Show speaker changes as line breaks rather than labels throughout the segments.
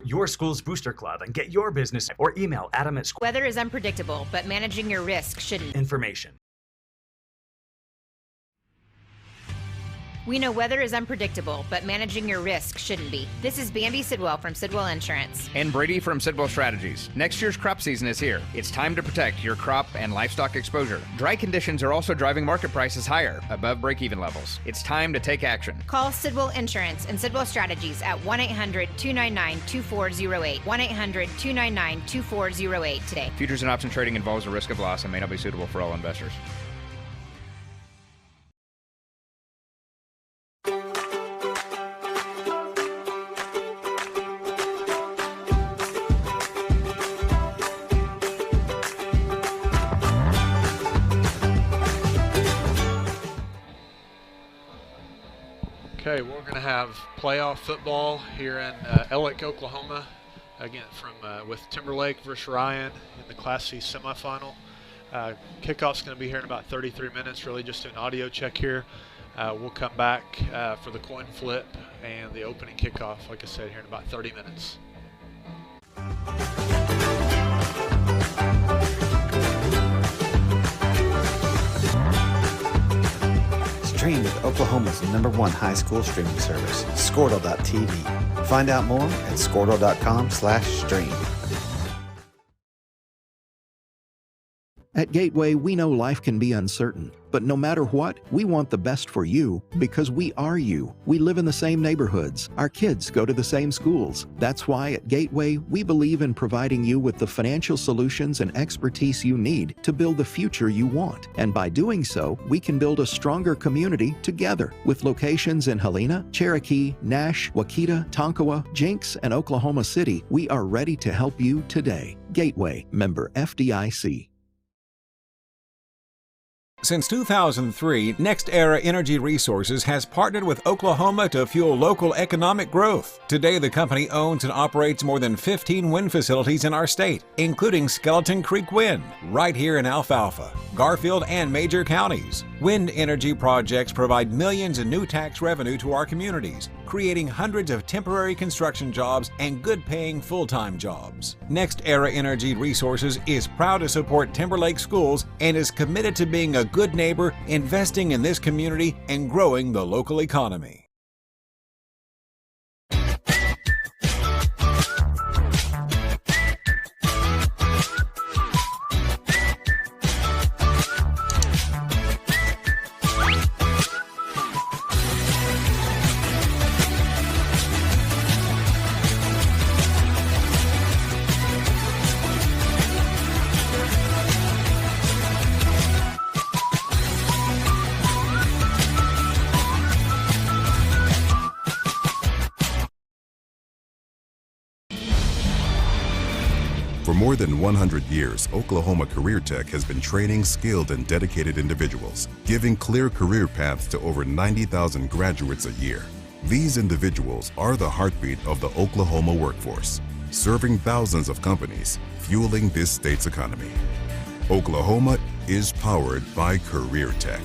your school's booster club and get your business, or email Adam at
Weather is unpredictable, but managing your risk shouldn't.
information.
We know weather is unpredictable, but managing your risk shouldn't be. This is Bambi Sidwell from Sidwell Insurance.
And Brady from Sidwell Strategies. Next year's crop season is here. It's time to protect your crop and livestock exposure. Dry conditions are also driving market prices higher, above break-even levels. It's time to take action.
Call Sidwell Insurance and Sidwell Strategies at 1-800-299-2408. 1-800-299-2408 today.
Futures and option trading involves a risk of loss and may not be suitable for all investors.
Okay, we're going to have playoff football here in Ellick, Oklahoma, again with Timberlake versus Ryan in the Class C semifinal. Kickoff's going to be here in about 33 minutes, really just an audio check here. We'll come back for the coin flip and the opening kickoff, like I said, here in about 30 minutes.
Stream with Oklahoma's #1 high school streaming service, Squirtle.tv. Find out more at Squirtle.com/stream.
At Gateway, we know life can be uncertain, but no matter what, we want the best for you because we are you. We live in the same neighborhoods. Our kids go to the same schools. That's why at Gateway, we believe in providing you with the financial solutions and expertise you need to build the future you want. And by doing so, we can build a stronger community together. With locations in Helena, Cherokee, Nash, Wauketa, Tonkawa, Jenks, and Oklahoma City, we are ready to help you today. Gateway, member FDIC.
Since 2003, NextEra Energy Resources has partnered with Oklahoma to fuel local economic growth. Today, the company owns and operates more than 15 wind facilities in our state, including Skeleton Creek Wind, right here in Alfalfa, Garfield, and major counties. Wind energy projects provide millions in new tax revenue to our communities, creating hundreds of temporary construction jobs and good-paying full-time jobs. NextEra Energy Resources is proud to support Timberlake schools and is committed to being a good neighbor, investing in this community, and growing the local economy.
For more than 100 years, Oklahoma Career Tech has been training skilled and dedicated individuals, giving clear career paths to over 90,000 graduates a year. These individuals are the heartbeat of the Oklahoma workforce, serving thousands of companies, fueling this state's economy. Oklahoma is powered by Career Tech.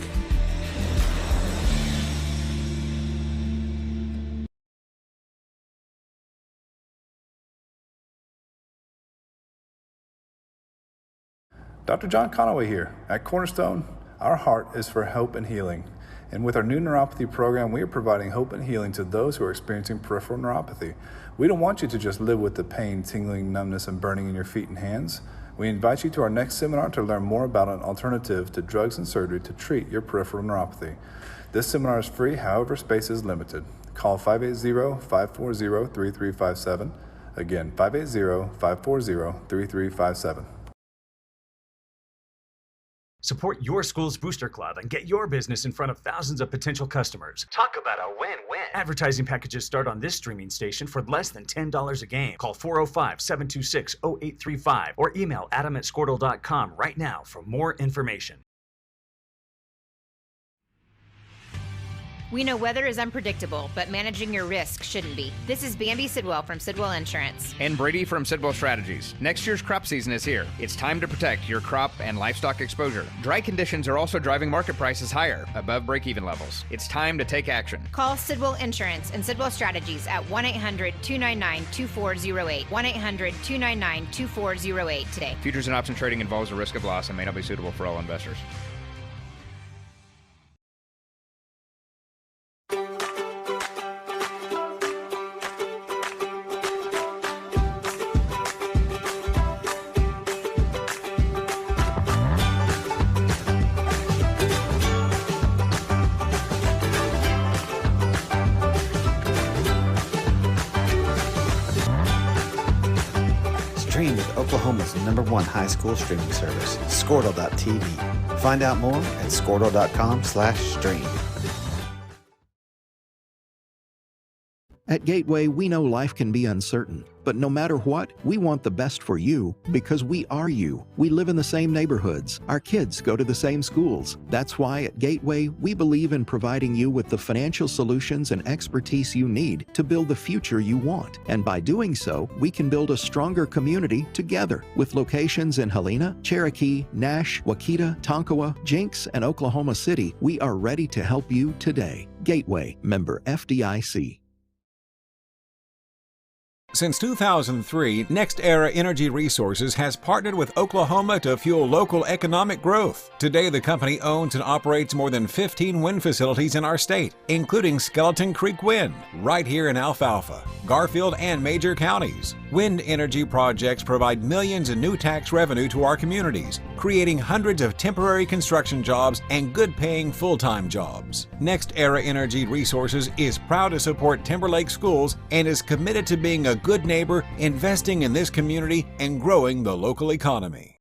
Dr. John Conaway here. At Cornerstone, our heart is for hope and healing. And with our new neuropathy program, we are providing hope and healing to those who are experiencing peripheral neuropathy. We don't want you to just live with the pain, tingling, numbness, and burning in your feet and hands. We invite you to our next seminar to learn more about an alternative to drugs and surgery to treat your peripheral neuropathy. This seminar is free, however, space is limited. Call 580-540-3357. Again, 580-540-3357.
Support your school's booster club and get your business in front of thousands of potential customers. Talk about a win-win. Advertising packages start on this streaming station for less than $10 a game. Call 405-726-0835 or email adam@squirtle.com right now for more information.
We know weather is unpredictable, but managing your risk shouldn't be. This is Bambi Sidwell from Sidwell Insurance.
And Brady from Sidwell Strategies. Next year's crop season is here. It's time to protect your crop and livestock exposure. Dry conditions are also driving market prices higher, above break-even levels. It's time to take action.
Call Sidwell Insurance and Sidwell Strategies at 1-800-299-2408. 1-800-299-2408 today.
Futures and option trading involves a risk of loss and may not be suitable for all investors.
Stream with Oklahoma's #1 high school streaming service, Squirtle.tv. Find out more at Squirtle.com/stream.
At Gateway, we know life can be uncertain, but no matter what, we want the best for you because we are you. We live in the same neighborhoods. Our kids go to the same schools. That's why at Gateway, we believe in providing you with the financial solutions and expertise you need to build the future you want. And by doing so, we can build a stronger community together. With locations in Helena, Cherokee, Nash, Waukita, Tonkawa, Jenks, and Oklahoma City, we are ready to help you today. Gateway, member FDIC.
Since 2003, NextEra Energy Resources has partnered with Oklahoma to fuel local economic growth. Today, the company owns and operates more than 15 wind facilities in our state, including Skeleton Creek Wind, right here in Alfalfa, Garfield, and major counties. Wind energy projects provide millions in new tax revenue to our communities, creating hundreds of temporary construction jobs and good-paying full-time jobs. NextEra Energy Resources is proud to support Timberlake schools and is committed to being a good neighbor, investing in this community, and growing the local economy.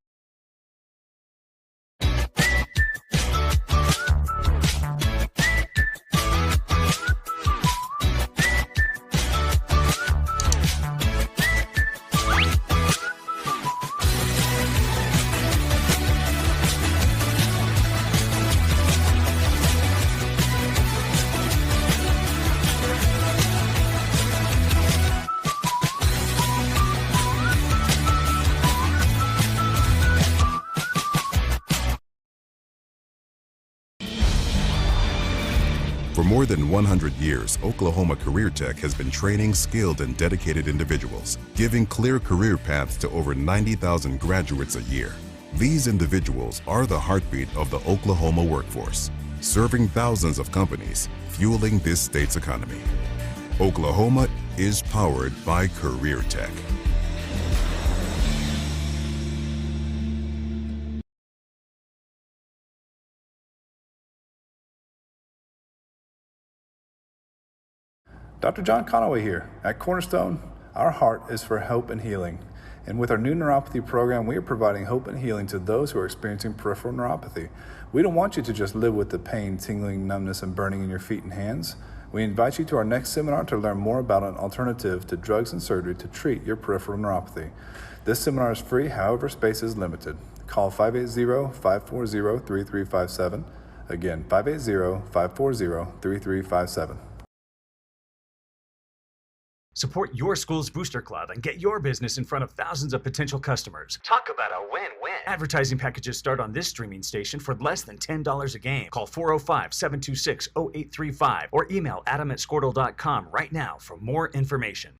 For more than 100 years, Oklahoma Career Tech has been training skilled and dedicated individuals, giving clear career paths to over 90,000 graduates a year. These individuals are the heartbeat of the Oklahoma workforce, serving thousands of companies, fueling this state's economy. Oklahoma is powered by Career Tech.
Dr. John Conaway here. At Cornerstone, our heart is for hope and healing. And with our new neuropathy program, we are providing hope and healing to those who are experiencing peripheral neuropathy. We don't want you to just live with the pain, tingling, numbness, and burning in your feet and hands. We invite you to our next seminar to learn more about an alternative to drugs and surgery to treat your peripheral neuropathy. This seminar is free, however, space is limited. Call 580-540-3357. Again, 580-540-3357.
Support your school's booster club and get your business in front of thousands of potential customers. Talk about a win-win. Advertising packages start on this streaming station for less than $10 a game. Call 405-726-0835 or email adam@squirtle.com right now for more information.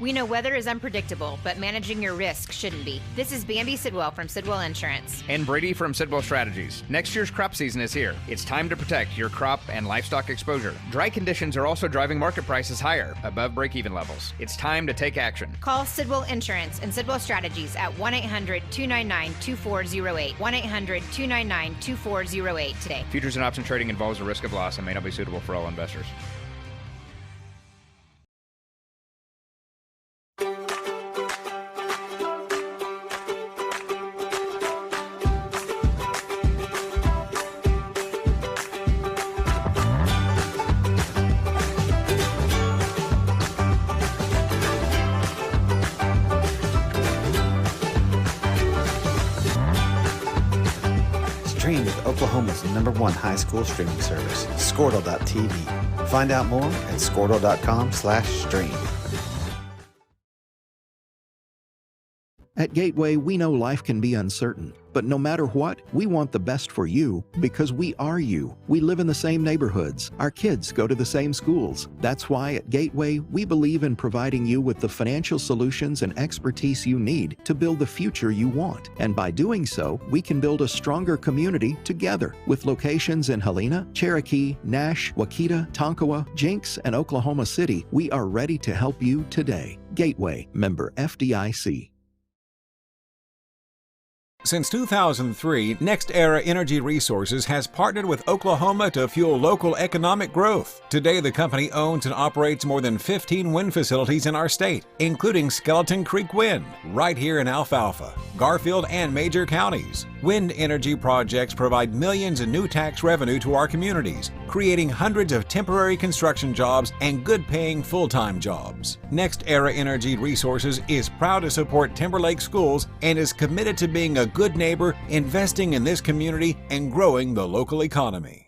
We know weather is unpredictable, but managing your risk shouldn't be. This is Bambi Sidwell from Sidwell Insurance.
And Brady from Sidwell Strategies. Next year's crop season is here. It's time to protect your crop and livestock exposure. Dry conditions are also driving market prices higher, above break-even levels. It's time to take action.
Call Sidwell Insurance and Sidwell Strategies at 1-800-299-2408. 1-800-299-2408 today.
Futures and option trading involves a risk of loss and may not be suitable for all investors.
Stream with Oklahoma's #1 high school streaming service, Squirtle.tv. Find out more at Squirtle.com/stream.
At Gateway, we know life can be uncertain, but no matter what, we want the best for you because we are you. We live in the same neighborhoods. Our kids go to the same schools. That's why at Gateway, we believe in providing you with the financial solutions and expertise you need to build the future you want. And by doing so, we can build a stronger community together. With locations in Helena, Cherokee, Nash, Waukita, Tonkawa, Jinx, and Oklahoma City, we are ready to help you today. Gateway, member FDIC.
Since 2003, NextEra Energy Resources has partnered with Oklahoma to fuel local economic growth. Today, the company owns and operates more than 15 wind facilities in our state, including Skeleton Creek Wind, right here in Alfalfa, Garfield, and major counties. Wind energy projects provide millions in new tax revenue to our communities, creating hundreds of temporary construction jobs and good-paying full-time jobs. NextEra Energy Resources is proud to support Timberlake schools and is committed to being a good neighbor, investing in this community, and growing the local economy.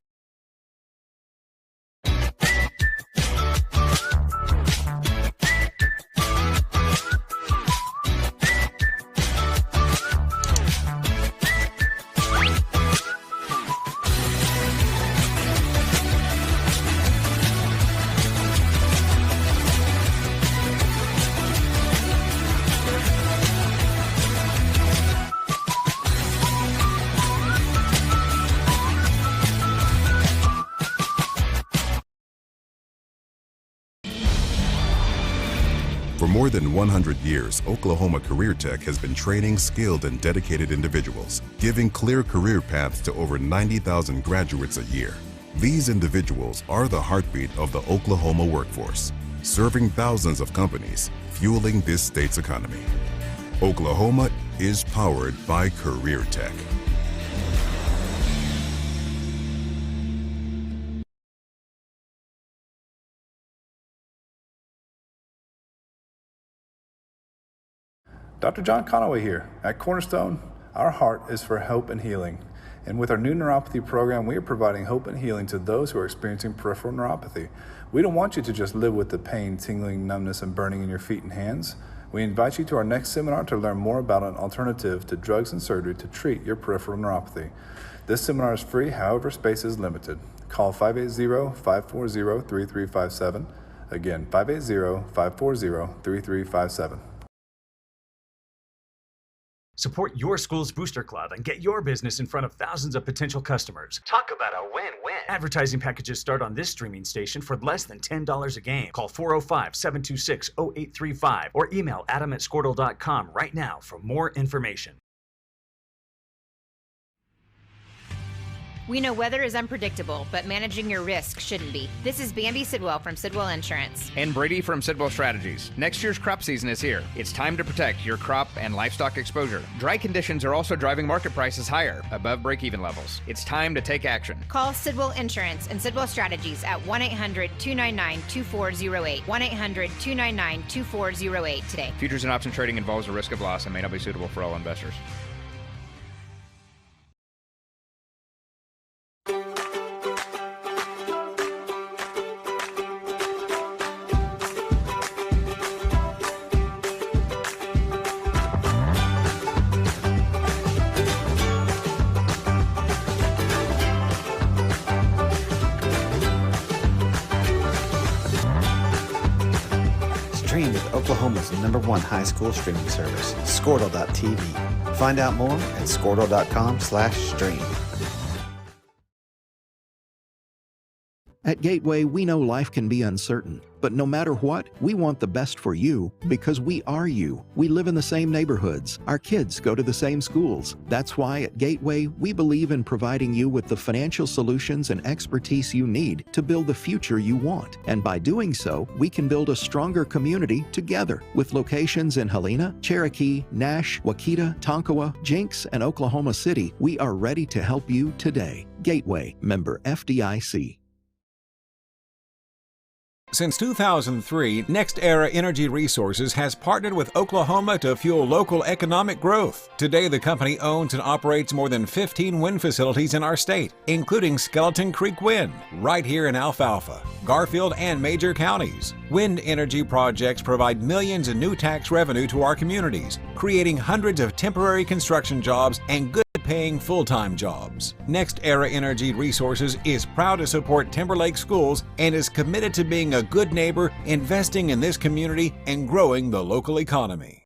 For more than 100 years, Oklahoma Career Tech has been training skilled and dedicated individuals, giving clear career paths to over 90,000 graduates a year. These individuals are the heartbeat of the Oklahoma workforce, serving thousands of companies, fueling this state's economy. Oklahoma is powered by Career Tech.
Dr. John Conaway here. At Cornerstone, our heart is for hope and healing. And with our new neuropathy program, we are providing hope and healing to those who are experiencing peripheral neuropathy. We don't want you to just live with the pain, tingling, numbness, and burning in your feet and hands. We invite you to our next seminar to learn more about an alternative to drugs and surgery to treat your peripheral neuropathy. This seminar is free, however, space is limited. Call 580-540-3357. Again, 580-540-3357.
Support your school's booster club and get your business in front of thousands of potential customers. Talk about a win-win. Advertising packages start on this streaming station for less than $10 a game. Call 405-726-0835 or email adam@squirtle.com right now for more information.
We know weather is unpredictable, but managing your risk shouldn't be. This is Bambi Sidwell from Sidwell Insurance.
And Brady from Sidwell Strategies. Next year's crop season is here. It's time to protect your crop and livestock exposure. Dry conditions are also driving market prices higher, above break-even levels. It's time to take action.
Call Sidwell Insurance and Sidwell Strategies at 1-800-299-2408. 1-800-299-2408 today.
Futures and option trading involves a risk of loss and may not be suitable for all investors.
Stream with Oklahoma's #1 high school streaming service, Squirtle.tv. Find out more at Squirtle.com/stream.
At Gateway, we know life can be uncertain, but no matter what, we want the best for you because we are you. We live in the same neighborhoods. Our kids go to the same schools. That's why at Gateway, we believe in providing you with the financial solutions and expertise you need to build the future you want. And by doing so, we can build a stronger community together. With locations in Helena, Cherokee, Nash, Waukita, Tonkawa, Jinx, and Oklahoma City, we are ready to help you today. Gateway, member FDIC.
Since 2003, Next Era Energy Resources has partnered with Oklahoma to fuel local economic growth. Today, the company owns and operates more than 15 wind facilities in our state, including Skeleton Creek Wind, right here in Alfalfa, Garfield, and major counties. Wind energy projects provide millions in new tax revenue to our communities, creating hundreds of temporary construction jobs and good-paying full-time jobs. Next Era Energy Resources is proud to support Timberlake schools and is committed to being a good neighbor, investing in this community, and growing the local economy.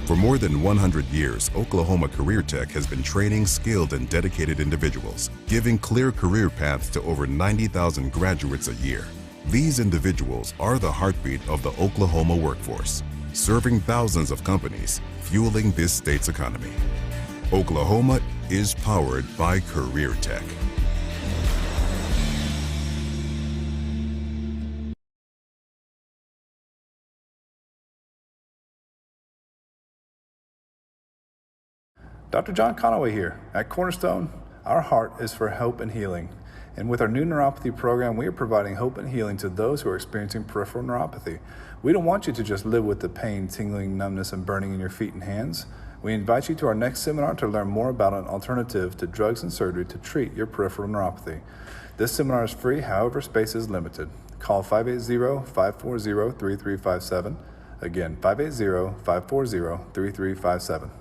For more than 100 years, Oklahoma Career Tech has been training skilled and dedicated individuals, giving clear career paths to over 90,000 graduates a year. These individuals are the heartbeat of the Oklahoma workforce, serving thousands of companies, fueling this state's economy. Oklahoma is powered by Career Tech.
Dr. John Conaway here. At Cornerstone, our heart is for hope and healing. And with our new neuropathy program, we are providing hope and healing to those who are experiencing peripheral neuropathy. We don't want you to just live with the pain, tingling, numbness, and burning in your feet and hands. We invite you to our next seminar to learn more about an alternative to drugs and surgery to treat your peripheral neuropathy. This seminar is free, however, space is limited. Call 580-540-3357. Again, 580-540-3357.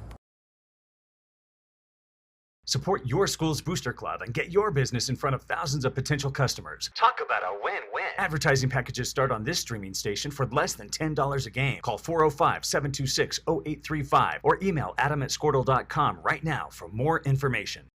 Support your school's booster club and get your business in front of thousands of potential customers. Talk about a win-win. Advertising packages start on this streaming station for less than $10 a game. Call 405-726-0835 or email adam@squirtle.com right now for more information.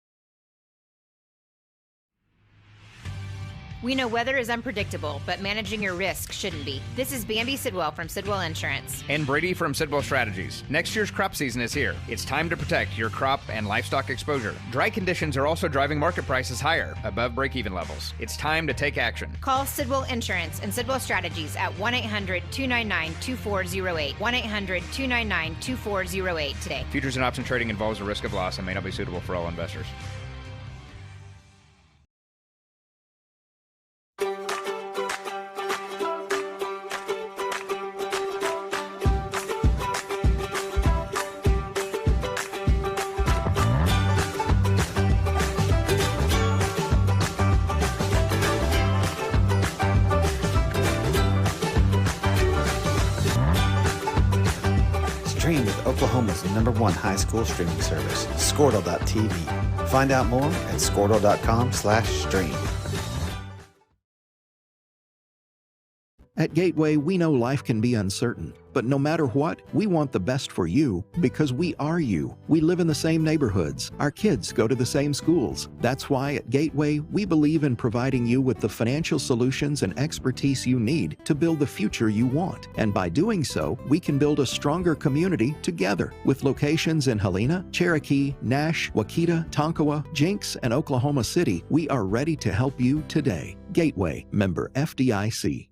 We know weather is unpredictable, but managing your risk shouldn't be. This is Bambi Sidwell from Sidwell Insurance.
And Brady from Sidwell Strategies. Next year's crop season is here. It's time to protect your crop and livestock exposure. Dry conditions are also driving market prices higher, above break-even levels. It's time to take action.
Call Sidwell Insurance and Sidwell Strategies at 1-800-299-2408. 1-800-299-2408 today.
Futures and option trading involves a risk of loss and may not be suitable for all investors.
Stream with Oklahoma's #1 high school streaming service, Squirtle.tv. Find out more at Squirtle.com/stream.
At Gateway, we know life can be uncertain, but no matter what, we want the best for you because we are you. We live in the same neighborhoods. Our kids go to the same schools. That's why at Gateway, we believe in providing you with the financial solutions and expertise you need to build the future you want. And by doing so, we can build a stronger community together. With locations in Helena, Cherokee, Nash, Wauketa, Tonkawa, Jenks, and Oklahoma City, we are ready to help you today. Gateway, member FDIC.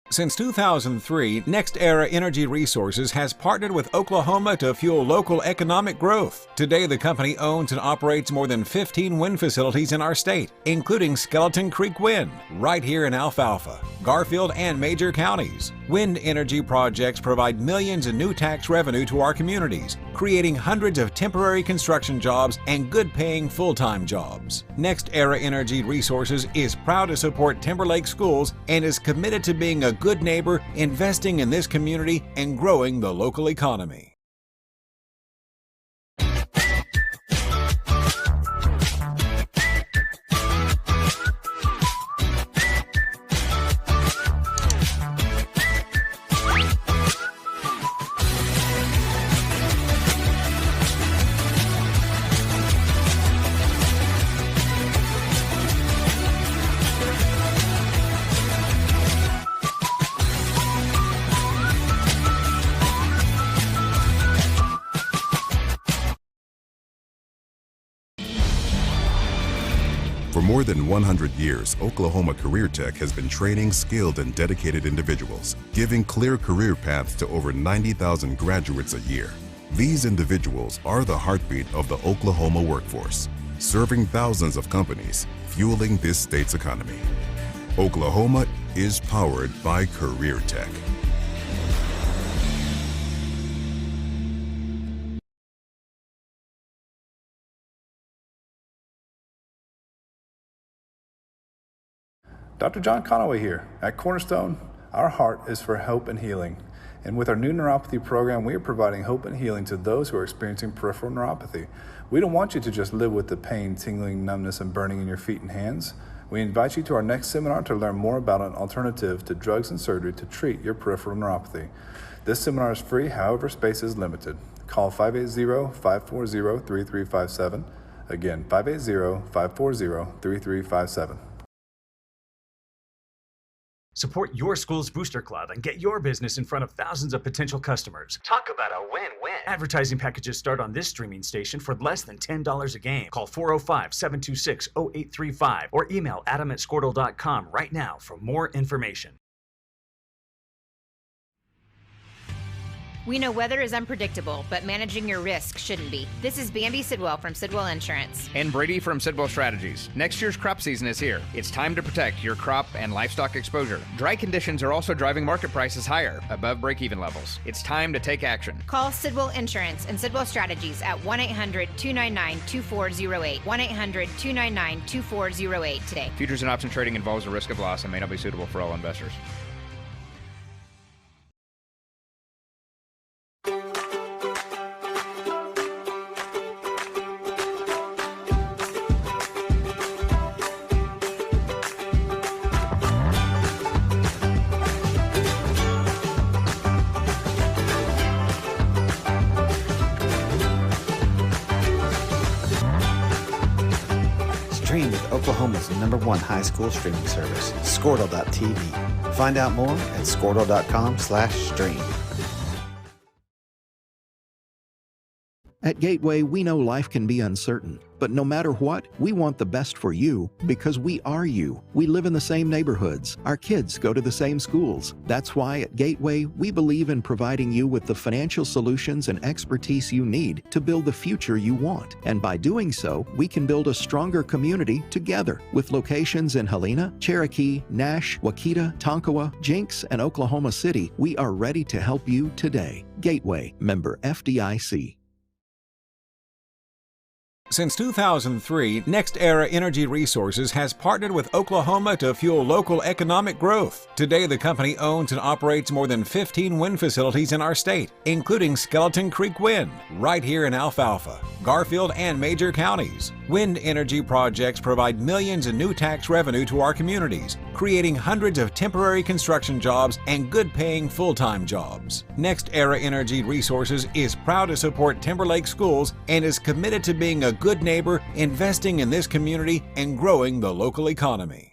Since 2003, Next Era Energy Resources has partnered with Oklahoma to fuel local economic growth. Today, the company owns and operates more than 15 wind facilities in our state, including Skeleton Creek Wind, right here in Alfalfa, Garfield, and major counties. Wind energy projects provide millions in new tax revenue to our communities, creating hundreds of temporary construction jobs and good-paying full-time jobs. Next Era Energy Resources is proud to support Timberlake schools and is committed to being a good neighbor, investing in this community, and growing the local economy.
For more than 100 years, Oklahoma Career Tech has been training skilled and dedicated individuals, giving clear career paths to over 90,000 graduates a year. These individuals are the heartbeat of the Oklahoma workforce, serving thousands of companies, fueling this state's economy. Oklahoma is powered by Career Tech.
Dr. John Conaway here. At Cornerstone, our heart is for hope and healing. And with our new neuropathy program, we are providing hope and healing to those who are experiencing peripheral neuropathy. We don't want you to just live with the pain, tingling, numbness, and burning in your feet and hands. We invite you to our next seminar to learn more about an alternative to drugs and surgery to treat your peripheral neuropathy. This seminar is free, however, space is limited. Call 580-540-3357. Again, 580-540-3357.
Support your school's Booster Club and get your business in front of thousands of potential customers. Talk about a win-win. Advertising packages start on this streaming station for less than $10 a game. Call 405-726-0835 or email adam@squirtle.com right now for more information.
We know weather is unpredictable, but managing your risk shouldn't be. This is Bambi Sidwell from Sidwell Insurance.
And Brady from Sidwell Strategies. Next year's crop season is here. It's time to protect your crop and livestock exposure. Dry conditions are also driving market prices higher, above break-even levels. It's time to take action.
Call Sidwell Insurance and Sidwell Strategies at 1-800-299-2408. 1-800-299-2408 today.
Futures and option trading involves a risk of loss and may not be suitable for all investors.
Stream with Oklahoma's #1 high school streaming service, Squirtle.tv. Find out more at Squirtle.com/stream.
At Gateway, we know life can be uncertain, but no matter what, we want the best for you because we are you. We live in the same neighborhoods. Our kids go to the same schools. That's why at Gateway, we believe in providing you with the financial solutions and expertise you need to build the future you want. And by doing so, we can build a stronger community together. With locations in Helena, Cherokee, Nash, Wauketa, Tonkawa, Jenks, and Oklahoma City, we are ready to help you today. Gateway, member FDIC.
Since 2003, NextEra Energy Resources has partnered with Oklahoma to fuel local economic growth. Today, the company owns and operates more than 15 wind facilities in our state, including Skeleton Creek Wind, right here in Alfalfa, Garfield, and major counties. Wind energy projects provide millions in new tax revenue to our communities, creating hundreds of temporary construction jobs and good-paying full-time jobs. NextEra Energy Resources is proud to support Timberlake schools and is committed to being a good neighbor, investing in this community, and growing the local economy.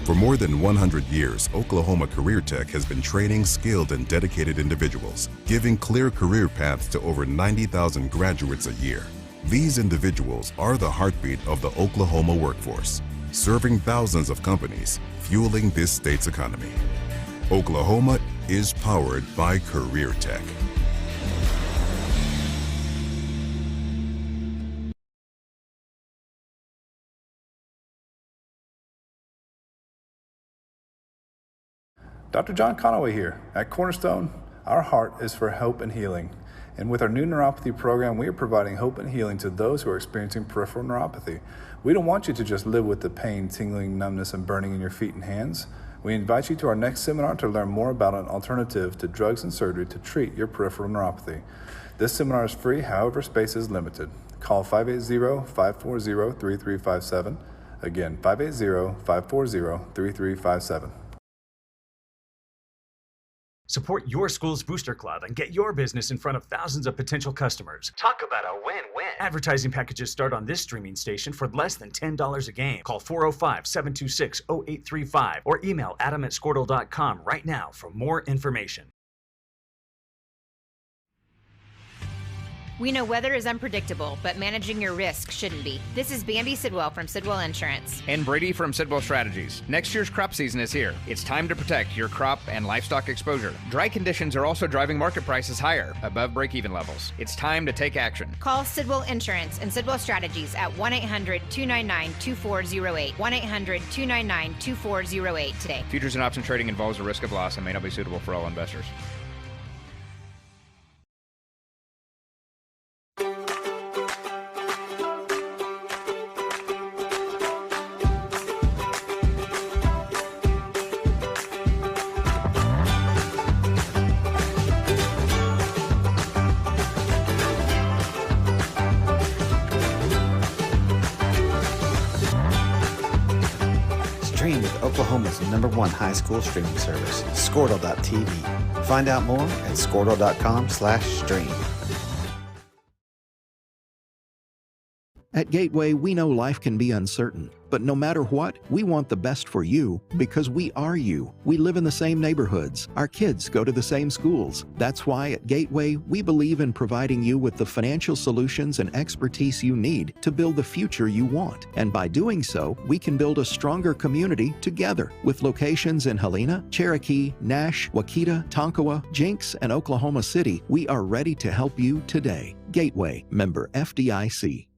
For more than 100 years, Oklahoma Career Tech has been training skilled and dedicated individuals, giving clear career paths to over 90,000 graduates a year. These individuals are the heartbeat of the Oklahoma workforce, serving thousands of companies, fueling this state's economy. Oklahoma is powered by Career Tech.
Dr. John Conaway here. At Cornerstone, our heart is for hope and healing. And with our new neuropathy program, we are providing hope and healing to those who are experiencing peripheral neuropathy. We don't want you to just live with the pain, tingling, numbness, and burning in your feet and hands. We invite you to our next seminar to learn more about an alternative to drugs and surgery to treat your peripheral neuropathy. This seminar is free, however, space is limited. Call 580-540-3357. Again, 580-540-3357.
Support your school's Booster Club and get your business in front of thousands of potential customers. Talk about a win-win. Advertising packages start on this streaming station for less than $10 a game. Call 405-726-0835 or email adam@squirtle.com right now for more information.
We know weather is unpredictable, but managing your risk shouldn't be. This is Bambi Sidwell from Sidwell Insurance.
And Brady from Sidwell Strategies. Next year's crop season is here. It's time to protect your crop and livestock exposure. Dry conditions are also driving market prices higher, above break-even levels. It's time to take action.
Call Sidwell Insurance and Sidwell Strategies at 1-800-299-2408. 1-800-299-2408 today.
Futures and option trading involves a risk of loss and may not be suitable for all investors.
Stream with Oklahoma's #1 high school streaming service, Squirtle.tv. Find out more at Squirtle.com/stream.
At Gateway, we know life can be uncertain, but no matter what, we want the best for you because we are you. We live in the same neighborhoods. Our kids go to the same schools. That's why at Gateway, we believe in providing you with the financial solutions and expertise you need to build the future you want. And by doing so, we can build a stronger community together. With locations in Helena, Cherokee, Nash, Wauketa, Tonkawa, Jenks, and Oklahoma City, we are ready to help you today. Gateway, member FDIC.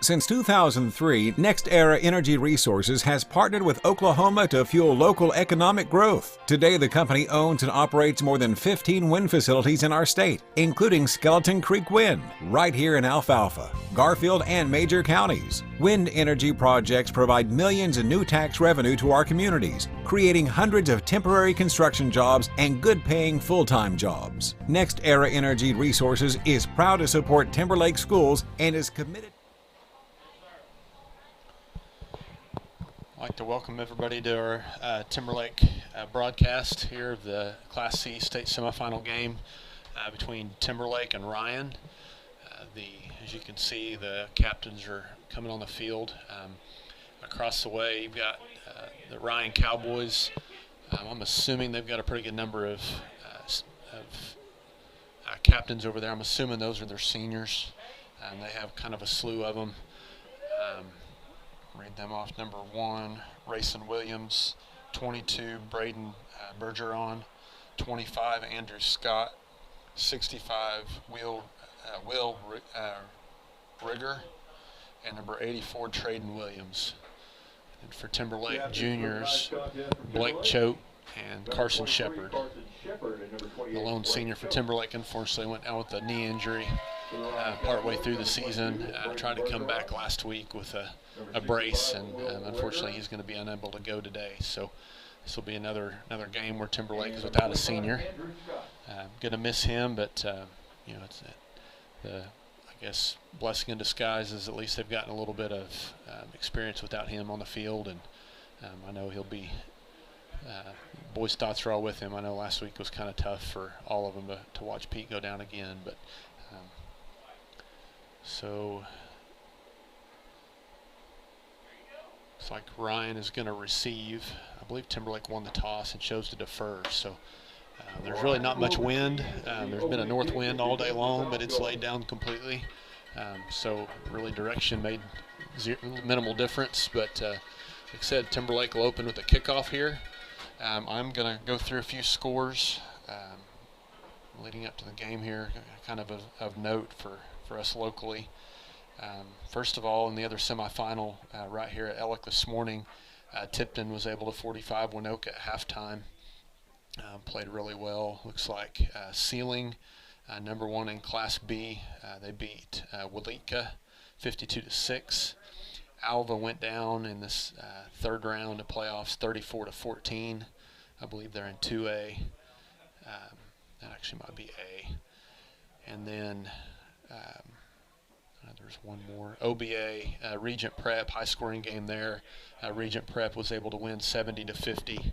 Since 2003, NextEra Energy Resources has partnered with Oklahoma to fuel local economic growth. Today, the company owns and operates more than 15 wind facilities in our state, including Skeleton Creek Wind, right here in Alfalfa, Garfield, and major counties. Wind energy projects provide millions in new tax revenue to our communities, creating hundreds of temporary construction jobs and good-paying full-time jobs. NextEra Energy Resources is proud to support Timberlake schools and is committed.
I'd like to welcome everybody to our Timberlake broadcast here of the Class C state semifinal game between Timberlake and Ryan. As you can see, the captains are coming on the field. Across the way, you've got the Ryan Cowboys. I'm assuming they've got a pretty good number of captains over there. I'm assuming those are their seniors. They have kind of a slew of them. Read them off. Number 1, Rayson Williams. 22, Braden Bergeron. 25, Andrew Scott. 65, Will Rigger. And number 84, Traden Williams. And for Timberlake juniors, Blake Choate and Carson Shepard. The lone senior for Timberlake unfortunately went out with a knee injury partway through the season. Tried to come back last week with a brace, and unfortunately he's going to be unable to go today. So this will be another game where Timberlake is without a senior. Going to miss him, but you know, it's the I guess blessing in disguise is at least they've gotten a little bit of experience without him on the field, and I know he'll be. Boys' thoughts are all with him. I know last week was kind of tough for all of them to watch Pete go down again, but so looks like Ryan is going to receive. I believe Timberlake won the toss and chose to defer, so there's really not much wind. There's been a north wind all day long, but it's laid down completely. So really direction made minimal difference, but like I said, Timberlake will open with a kickoff here. I'm going to go through a few scores leading up to the game here, kind of note for us locally. First of all, in the other semifinal right here at Ellick this morning, Tipton was able to 45 Winoka at halftime. Played really well. Looks like Sealing, number 1 in Class B, they beat Waletka 52-6. Alva went down in this third round of playoffs, 34-14. I believe they're in 2A. That actually might be A. And then there's one more. OBA, Regent Prep, high-scoring game there. Regent Prep was able to win 70-50.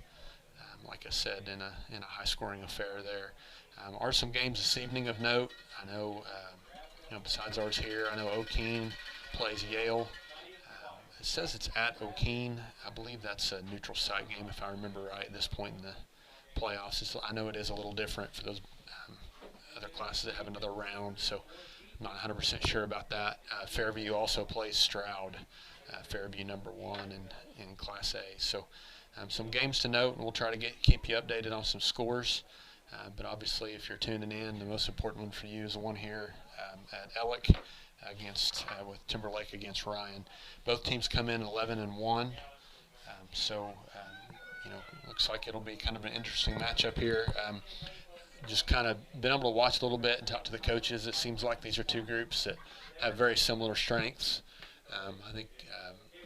Like I said, in a high-scoring affair there. Are some games this evening of note. I know, besides ours here, I know O'Keene plays Yale. It says it's at O'Keene. I believe that's a neutral site game, if I remember right, at this point in the playoffs. I know it is a little different for those other classes that have another round, so I'm not 100% sure about that. Fairview also plays Stroud, Fairview #1 in Class A. So some games to note, and we'll try to keep you updated on some scores. But obviously, if you're tuning in, the most important one for you is the one here at Ellick with Timberlake against Ryan. Both teams come in 11-1, looks like it'll be kind of an interesting matchup here. Just kind of been able to watch a little bit and talk to the coaches. It seems like these are two groups that have very similar strengths. I think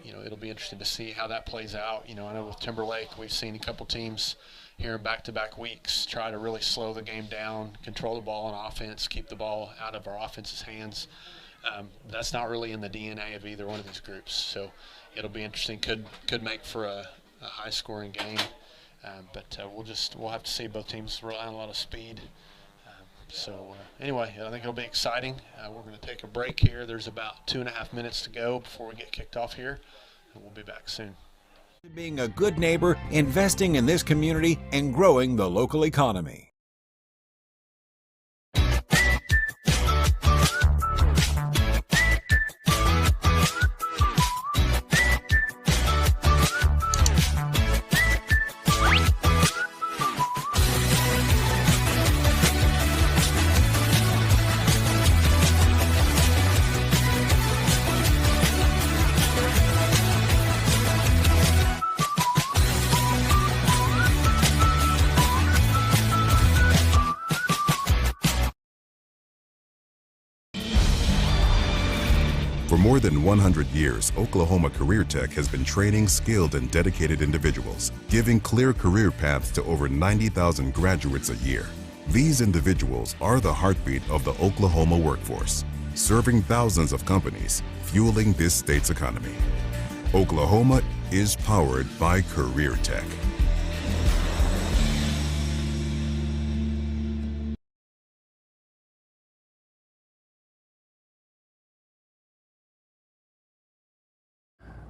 it'll be interesting to see how that plays out. I know with Timberlake, we've seen a couple teams here in back-to-back weeks try to really slow the game down, control the ball on offense, keep the ball out of our offense's hands. That's not really in the DNA of either one of these groups, so it'll be interesting. Could make for a high-scoring game, but we'll have to see. Both teams rely on a lot of speed. Anyway, I think it'll be exciting. We're going to take a break here. There's about 2.5 minutes to go before we get kicked off here, and we'll be back soon.
Being a good neighbor, investing in this community, and growing the local economy.
For more than 100 years, Oklahoma Career Tech has been training skilled and dedicated individuals, giving clear career paths to over 90,000 graduates a year. These individuals are the heartbeat of the Oklahoma workforce, serving thousands of companies, fueling this state's economy. Oklahoma is powered by Career Tech.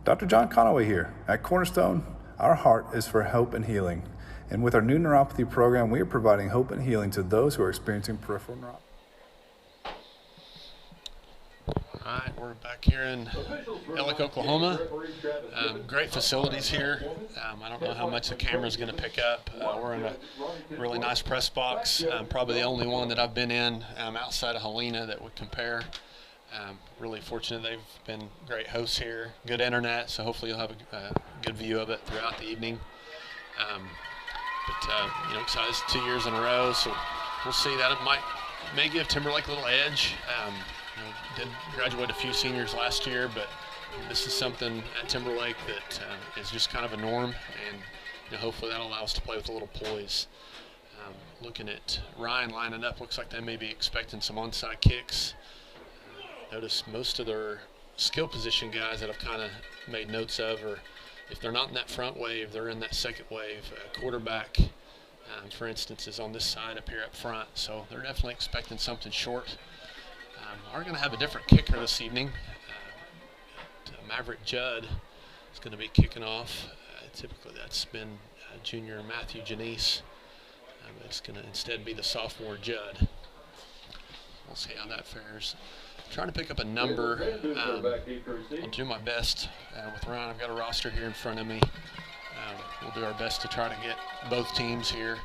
Dr. John Conaway here. At Cornerstone, our heart is for hope and healing. And with our new neuropathy program, we are providing hope and healing to those who are experiencing peripheral neuropathy.
All right, we're back here in Ellick, Oklahoma. Great facilities here. I don't know how much the camera's going to pick up. We're in a really nice press box. Probably the only one that I've been in outside of Helena that would compare. Really fortunate. They've been great hosts here. Good internet, so hopefully you'll have a good view of it throughout the evening. Excited. It's 2 years in a row, so we'll see. That it may give Timberlake a little edge. Did graduate a few seniors last year, but this is something at Timberlake that is just kind of a norm, and hopefully that allows us to play with a little poise. Looking at Ryan lining up, looks like they may be expecting some onside kicks. Notice most of their skill position guys that I've kind of made notes of, or if they're not in that front wave, they're in that second wave. Quarterback, for instance, is on this side up here up front, so they're definitely expecting something short. We're going to have a different kicker this evening. Maverick Judd is going to be kicking off. Typically that's been junior Matthew Janice. It's going to instead be the sophomore Judd. We'll see how that fares. Trying to pick up a number. I'll do my best with Ryan. I've got a roster here in front of me. We'll do our best to try to get both teams here.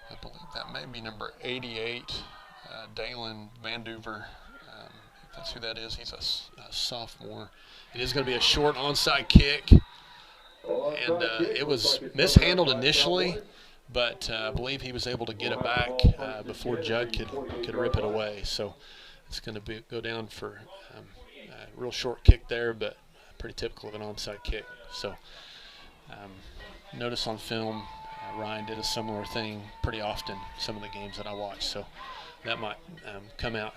I believe that may be number 88, Dalen Vanduver. If that's who that is, he's a sophomore. It is going to be a short onside kick. And it was mishandled initially, but I believe he was able to get it back before Judd could rip it away. So it's going to go down for a real short kick there, but pretty typical of an onside kick. So notice on film, Ryan did a similar thing pretty often some of the games that I watched. So that might come out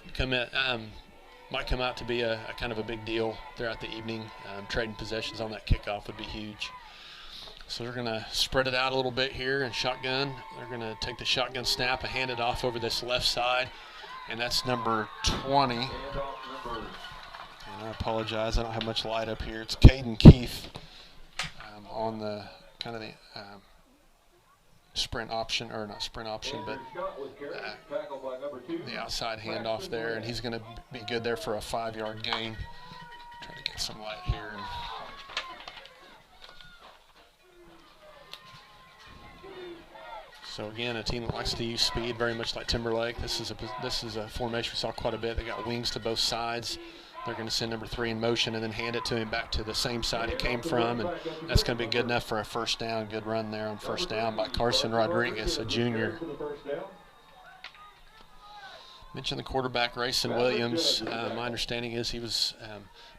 to be a kind of a big deal throughout the evening. Trading possessions on that kickoff would be huge. So they're going to spread it out a little bit here and shotgun. They're going to take the shotgun snap and hand it off over this left side, and that's number 20. And I apologize, I don't have much light up here. It's Caden Keith on the kind of the sprint option, or not sprint option, but the outside handoff there, and he's going to be good there for a 5-yard gain. Try to get some light here. So again, a team that likes to use speed, very much like Timberlake. This is a formation we saw quite a bit. They got wings to both sides. They're going to send number 3 in motion and then hand it to him back to the same side he came from, and that's going to be good enough for a first down. Good run there on first down by Carson Rodriguez, a junior. Mentioned the quarterback, Rayson Williams. My understanding is he was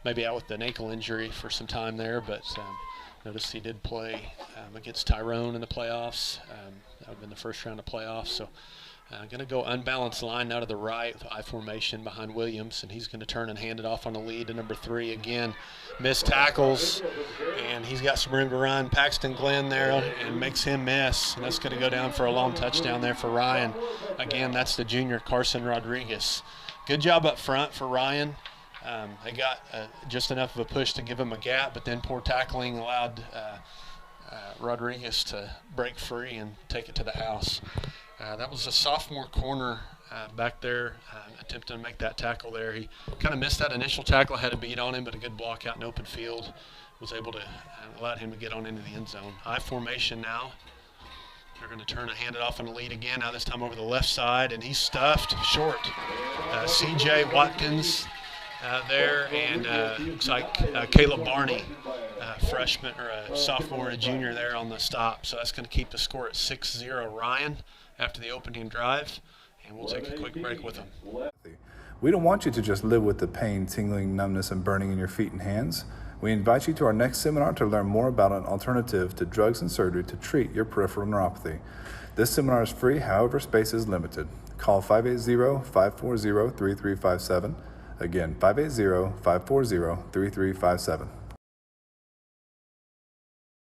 maybe out with an ankle injury for some time there, but notice he did play against Tyrone in the playoffs. That would have been the first round of playoffs. So going to go unbalanced line now to the right with I formation behind Williams, and he's going to turn and hand it off on the lead to number 3. Again, missed tackles, and he's got some room to run. Paxton Glenn there and makes him miss, and that's going to go down for a long touchdown there for Ryan. Again, that's the junior Carson Rodriguez. Good job up front for Ryan. They got just enough of a push to give him a gap, but then poor tackling allowed Rodriguez to break free and take it to the house. That was a sophomore corner back there attempting to make that tackle there. He kind of missed that initial tackle, had a beat on him, but a good block out in open field was able to allow him to get on into the end zone. I formation now. They're going to turn and hand it off on the lead again, now this time over the left side, and he's stuffed short. C.J. Watkins there, and looks like Caleb Barney, freshman or a sophomore and a junior there on the stop. So that's going to keep the score at 6-0 Ryan after the opening drive, and we'll take a quick break with them.
We don't want you to just live with the pain, tingling, numbness, and burning in your feet and hands. We invite you to our next seminar to learn more about an alternative to drugs and surgery to treat your peripheral neuropathy. This seminar is free, however, space is limited. Call 580-540-3357. Again, 580-540-3357.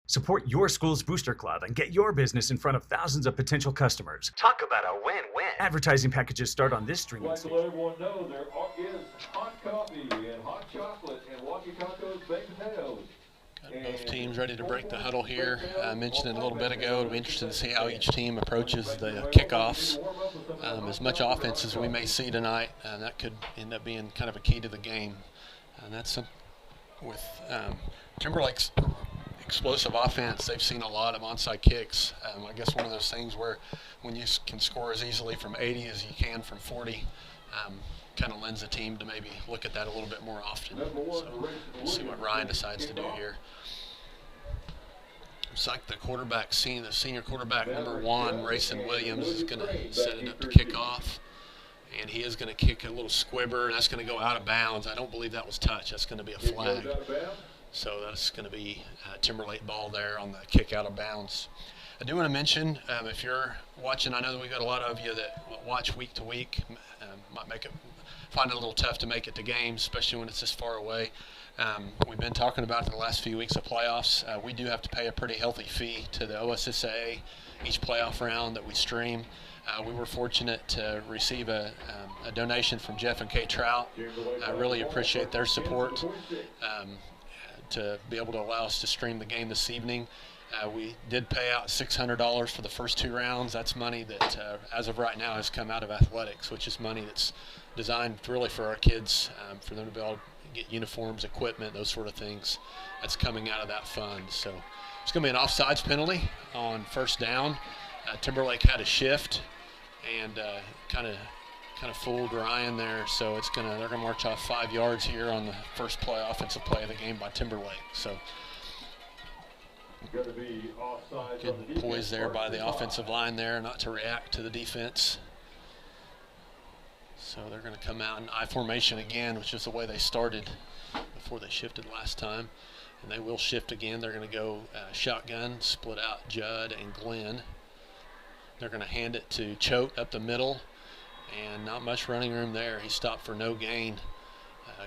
Support your school's Booster Club and get your business in front of thousands of potential customers. Talk about a win-win. Advertising packages start on this streaming station.
Let everyone know there is hot coffee and hot chocolate and Walkie Tacos baked potatoes.
Got both teams ready to break the huddle here. I mentioned it a little bit ago. It'll be interesting to see how each team approaches the kickoffs. As much offense as we may see tonight, that could end up being kind of a key to the game. And that's with Timberlake's explosive offense. They've seen a lot of onside kicks. I guess one of those things where when you can score as easily from 80 as you can from 40, kind of lends a team to maybe look at that a little bit more often. So we'll see what Ryan decides to do here. Looks like the quarterback, the senior quarterback, number 1, Rayson Williams, is going to set it up to kick off. And he is going to kick a little squibber, and that's going to go out of bounds. I don't believe that was touch. That's going to be a flag. So that's going to be Timberlake ball there on the kick out of bounds. I do want to mention, if you're watching, I know that we've got a lot of you that watch week to week. Might find it a little tough to make it to games, especially when it's this far away. We've been talking about it in the last few weeks of playoffs. We do have to pay a pretty healthy fee to the OSSAA each playoff round that we stream. We were fortunate to receive a donation from Jeff and Kate Trout. I really appreciate their support to be able to allow us to stream the game this evening. We did pay out $600 for the first 2 rounds. That's money that, as of right now, has come out of athletics, which is money that's designed really for our kids, for them to be able to get uniforms, equipment, those sort of things. That's coming out of that fund. So it's going to be an offsides penalty on first down. Timberlake had a shift and kind of fooled Ryan there. So they're going to march off 5 yards here on the first offensive play of the game by Timberlake. So
Going to be offside.
Good poise there by the offensive line there, not to react to the defense. So they're going to come out in I formation again, which is the way they started before they shifted last time. And they will shift again. They're going to go shotgun, split out Judd and Glenn. They're going to hand it to Choate up the middle, and not much running room there. He stopped for no gain.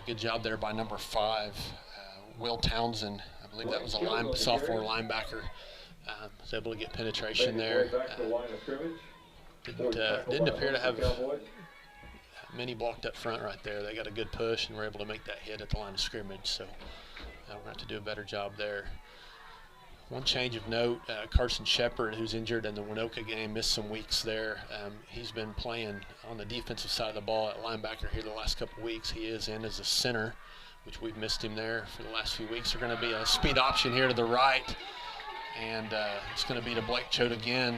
Good job there by number 5, Will Townsend. I believe that was a sophomore linebacker. Was able to get penetration there. Didn't appear to have many blocked up front right there. They got a good push and were able to make that hit at the line of scrimmage. So we're going to have to do a better job there. One change of note, Carson Shepard, who's injured in the Winoka game, missed some weeks there. He's been playing on the defensive side of the ball at linebacker here the last couple weeks. He is in as a center, which we've missed him there for the last few weeks. They're going to be a speed option here to the right, and it's going to be to Blake Choate again.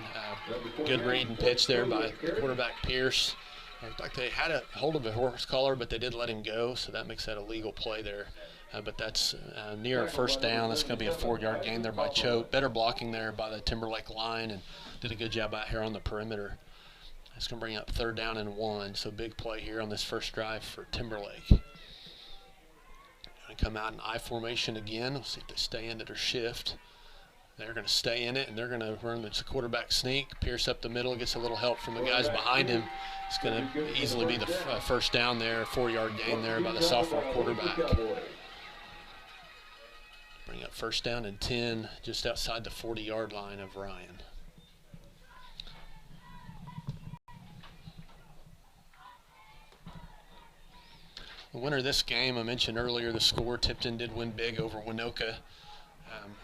Good read and pitch there by quarterback Pierce. Looked like they had a hold of a horse collar, but they did let him go, so that makes that a legal play there. But that's near a first down. That's going to be a 4-yard gain there by Choate. Better blocking there by the Timberlake line, and did a good job out here on the perimeter. That's going to bring up 3rd down and 1. So big play here on this first drive for Timberlake. Going to come out in I formation again. We'll see if they stay in it or shift. They're going to stay in it, and they're going to run the quarterback sneak. Pierce up the middle, gets a little help from the guys behind him. It's going to easily be the first down there, 4-yard gain there by the sophomore quarterback. Bring up 1st down and 10 just outside the 40-yard line of Ryan. The winner of this game, I mentioned earlier the score. Tipton did win big over Winoka.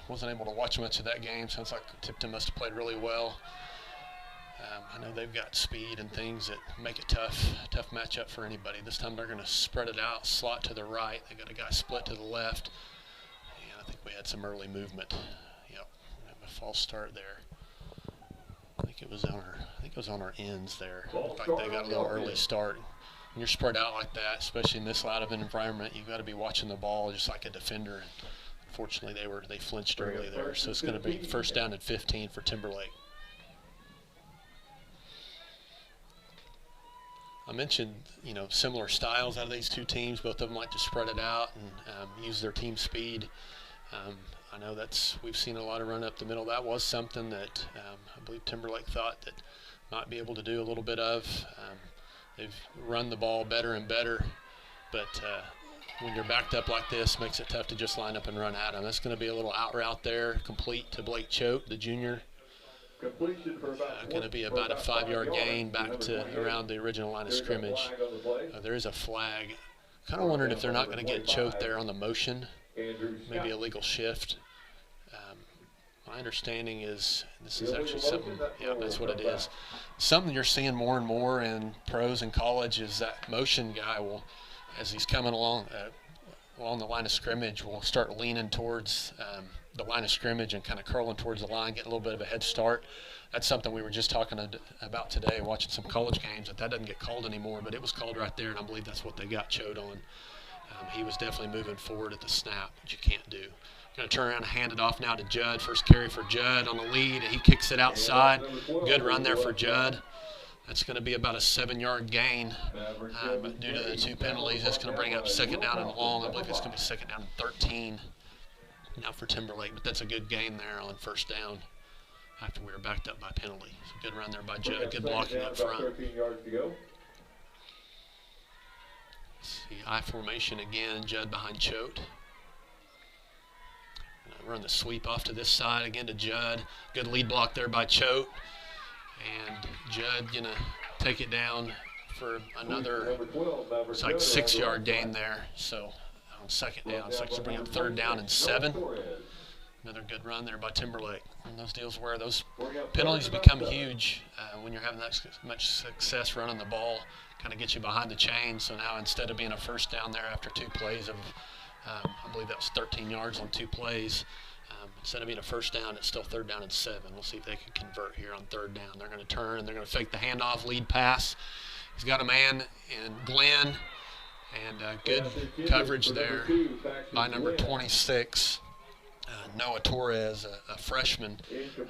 Wasn't able to watch much of that game. Sounds like Tipton must have played really well. I know they've got speed and things that make it tough matchup for anybody. This time they're going to spread it out, slot to the right. They got a guy split to the left. And I think we had some early movement. Yep, we have a false start there. I think it was on our ends there. Looked like they got a little early start. When you're spread out like that, especially in this loud of an environment, you've got to be watching the ball just like a defender. Unfortunately, they flinched early there, so it's going to be 1st down and 15 for Timberlake. I mentioned, similar styles out of these two teams. Both of them like to spread it out and use their team speed. I know we've seen a lot of run up the middle. That was something that I believe Timberlake thought that might be able to do a little bit of. They've run the ball better and better, but when you're backed up like this, makes it tough to just line up and run at them. That's going to be a little out route there, complete to Blake Choate, the junior. Going to be about a 5-yard gain back to around the original line of scrimmage. There is a flag. Kind of wondered if they're not going to get Choate there on the motion, maybe a legal shift. My understanding is this is actually something, yeah, that's what it is. Something you're seeing more and more in pros and college is that motion guy will, as he's coming along the line of scrimmage, will start leaning towards the line of scrimmage and kind of curling towards the line, get a little bit of a head start. That's something we were just talking about today, watching some college games, that doesn't get called anymore, but it was called right there, and I believe that's what they got Choate on. He was definitely moving forward at the snap, which you can't do. Going to turn around and hand it off now to Judd. First carry for Judd on the lead, and he kicks it outside. Good run there for Judd. That's going to be about a 7-yard gain. But due to the 2 penalties, that's going to bring up 2nd down and long. I believe it's going to be 2nd down and 13 now for Timberlake. But that's a good gain there on 1st down after we were backed up by penalty. So good run there by Judd. Good blocking up front. See, I formation again. Judd behind Choate. Run the sweep off to this side again to Judd. Good lead block there by Choate. And Judd going to take it down for another, it's like 6-yard gain there. So on 2nd down, so to bring up 3rd down and 7. Another good run there by Timberlake. And those deals where those penalties become huge when you're having that much success running the ball, kind of get you behind the chain. So now instead of being a 1st down there after 2 plays of, I believe that was 13 yards on 2 plays. Instead of being a 1st down, it's still 3rd down and 7. We'll see if they can convert here on 3rd down. They're going to turn, and they're going to fake the handoff, lead pass. He's got a man in Glenn, and good coverage there by number 26. Noah Torres, a freshman.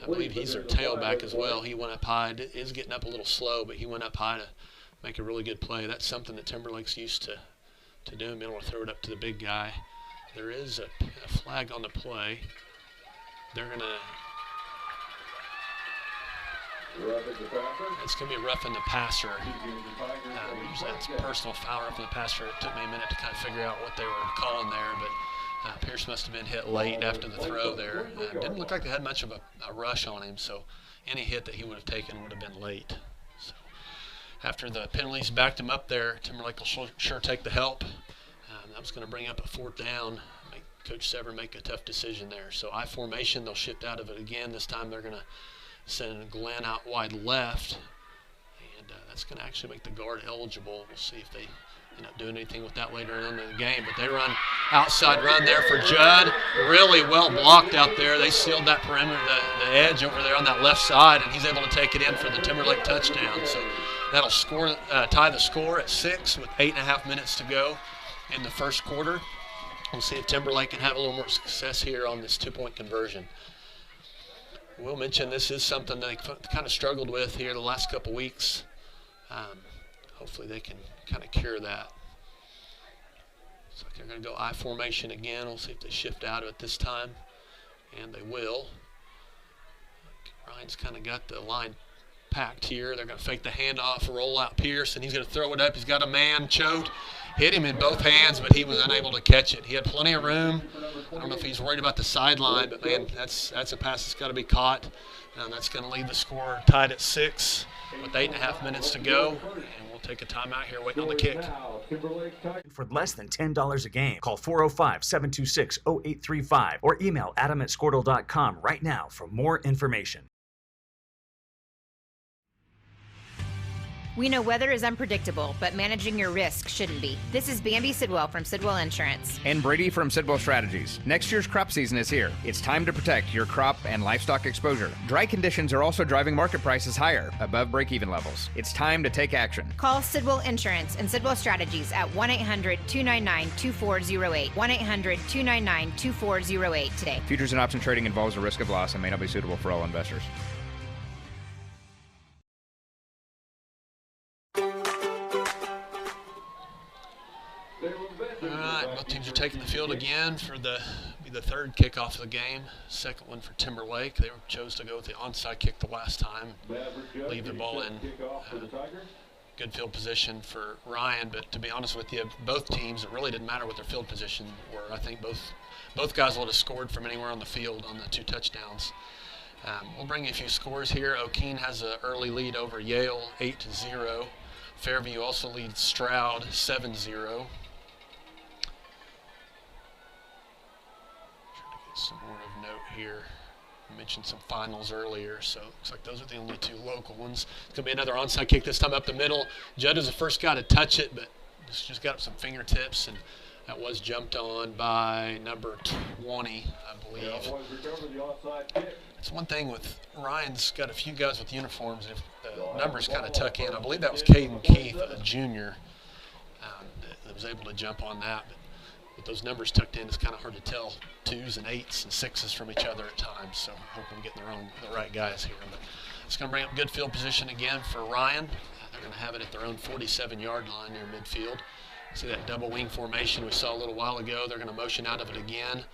I believe he's their tailback as well. He went up high. Is getting up a little slow, but he went up high to make a really good play. That's something that Timberlake's used to doing, being able to throw it up to the big guy. There is a flag on the play. They're going to... It's going to be roughing the passer. Usually that's personal foul roughing the passer. It took me a minute to kind of figure out what they were calling there, but Pierce must have been hit late after the throw there. Didn't look like they had much of a rush on him, so any hit that he would have taken would have been late. So after the penalties backed him up there, Timberlake will sure take the help. That was going to bring up a 4th down. Make Coach Sever make a tough decision there. So I formation, they'll shift out of it again. This time they're going to send Glenn out wide left, and that's going to actually make the guard eligible. We'll see if they end up doing anything with that later on in the game. But they run outside run there for Judd. Really well blocked out there. They sealed that perimeter, the edge over there on that left side, and he's able to take it in for the Timberlake touchdown. So that'll tie the score at 6 with 8.5 minutes to go in the first quarter. We'll see if Timberlake can have a little more success here on this 2-point conversion. We'll mention this is something they kind of struggled with here the last couple weeks. Hopefully they can kind of cure that. So they're going to go I formation again. We'll see if they shift out of it this time, and they will. Ryan's kind of got the line packed here. They're going to fake the handoff, roll out Pierce, and he's going to throw it up. He's got a man choked. Hit him in both hands, but he was unable to catch it. He had plenty of room. I don't know if he's worried about the sideline, but, man, that's a pass that's got to be caught. And that's going to leave the score tied at 6 with 8.5 minutes to go. And we'll take a timeout here waiting on the kick.
For less than $10 a game, call 405-726-0835 or email adam@squirtle.com right now for more information.
We know weather is unpredictable, but managing your risk shouldn't be. This is Bambi Sidwell from Sidwell Insurance.
And Brady from Sidwell Strategies. Next year's crop season is here. It's time to protect your crop and livestock exposure. Dry conditions are also driving market prices higher, above break-even levels. It's time to take action.
Call Sidwell Insurance and Sidwell Strategies at 1-800-299-2408. 1-800-299-2408 today.
Futures and option trading involves a risk of loss and may not be suitable for all investors.
Both teams are taking the field again for the 3rd kickoff of the game. 2nd one for Timberlake. They chose to go with the onside kick the last time. Leave the ball in good field position for Ryan. But to be honest with you, both teams, it really didn't matter what their field position were. I think both guys would have scored from anywhere on the field on the 2 touchdowns. We'll bring you a few scores here. O'Keene has an early lead over Yale, 8-0. Fairview also leads Stroud, 7-0. Some more of note here. I mentioned some finals earlier, so it looks like those are the only 2 local ones. It's going to be another onside kick, this time up the middle. Judd is the first guy to touch it, but just got up some fingertips, and that was jumped on by number 20, I believe. It's one thing with Ryan's got a few guys with uniforms, and if the numbers kind of tuck in, I believe that was Caden Keith, a junior, that was able to jump on that. But with those numbers tucked in, it's kind of hard to tell 2s and 8s and 6s from each other at times. So I hope I'm getting the right guys here. But it's going to bring up good field position again for Ryan. They're going to have it at their own 47-yard line near midfield. See that double wing formation we saw a little while ago. They're going to motion out of it again,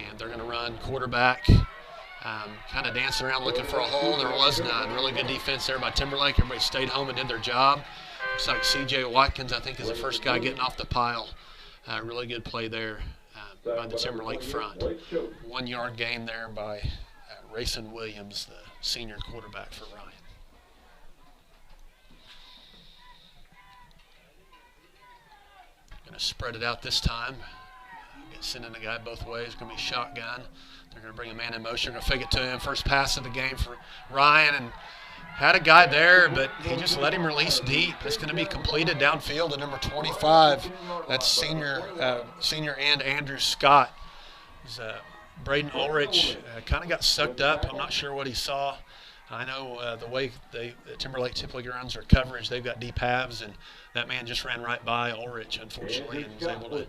and they're going to run quarterback, kind of dancing around looking for a hole. There was none. Really good defense there by Timberlake. Everybody stayed home and did their job. Looks like C.J. Watkins, I think, is the first guy getting off the pile. Really good play there by the Timberlake front. 1-yard gain there by Rayson Williams, the senior quarterback for Ryan. Going to spread it out this time. Sending the guy both ways. Going to be shotgun. They're going to bring a man in motion. Going to fake it to him. First pass of the game for Ryan, and had a guy there, but he just let him release deep. It's going to be completed downfield to number 25. That's senior and Andrew Scott. Braden Ulrich kind of got sucked up. I'm not sure what he saw. I know the way Timberlake typically runs their coverage, they've got deep halves, and that man just ran right by Ulrich, unfortunately, and was able to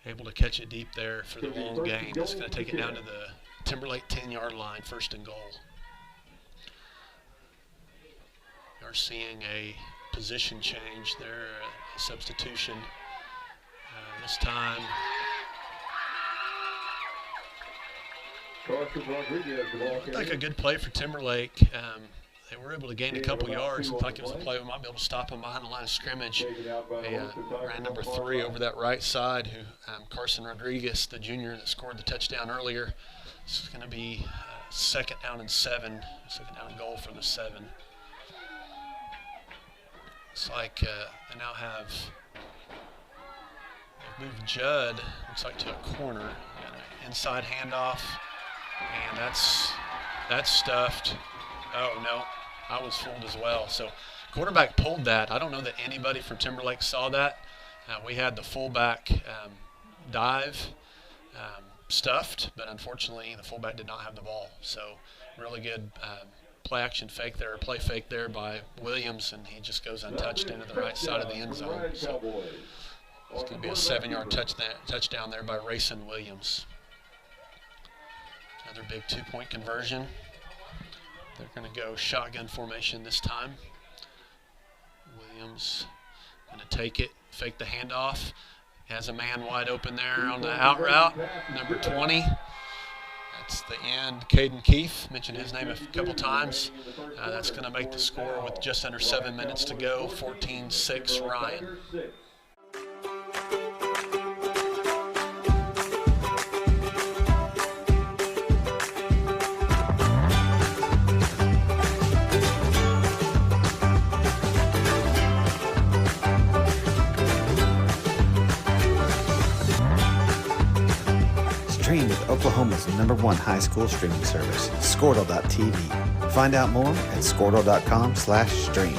able to catch it deep there for the long gain. It's going to take it down to the Timberlake 10-yard line, 1st and goal. We are seeing a position change there, a substitution. This time, looked like a good play for Timberlake. They were able to gain a couple yards. Looked like it was a play we might be able to stop them behind the line of scrimmage. They ran number 3 over that right side, who Carson Rodriguez, the junior that scored the touchdown earlier. This is going to be 2nd down and 7, 2nd down and goal for the 7. It's like they now have moved Judd, looks like, to a corner. Inside handoff, and that's stuffed. Oh, no, I was fooled as well. So quarterback pulled that. I don't know that anybody from Timberlake saw that. We had the fullback dive stuffed, but unfortunately the fullback did not have the ball. So really good play fake there by Williams, and he just goes untouched into the right side of the end zone. So it's going to be a 7-yard touchdown there by Rayson Williams. Another big 2-point conversion. They're going to go shotgun formation this time. Williams going to take it, fake the handoff. Has a man wide open there on the out route, number 20. That's the end, Caden Keefe. Mentioned his name a couple times. That's going to make the score with just under 7 minutes to go, 14-6 Ryan.
Stream with Oklahoma's #1 high school streaming service, Squirtle.tv. Find out more at Squirtle.com/stream.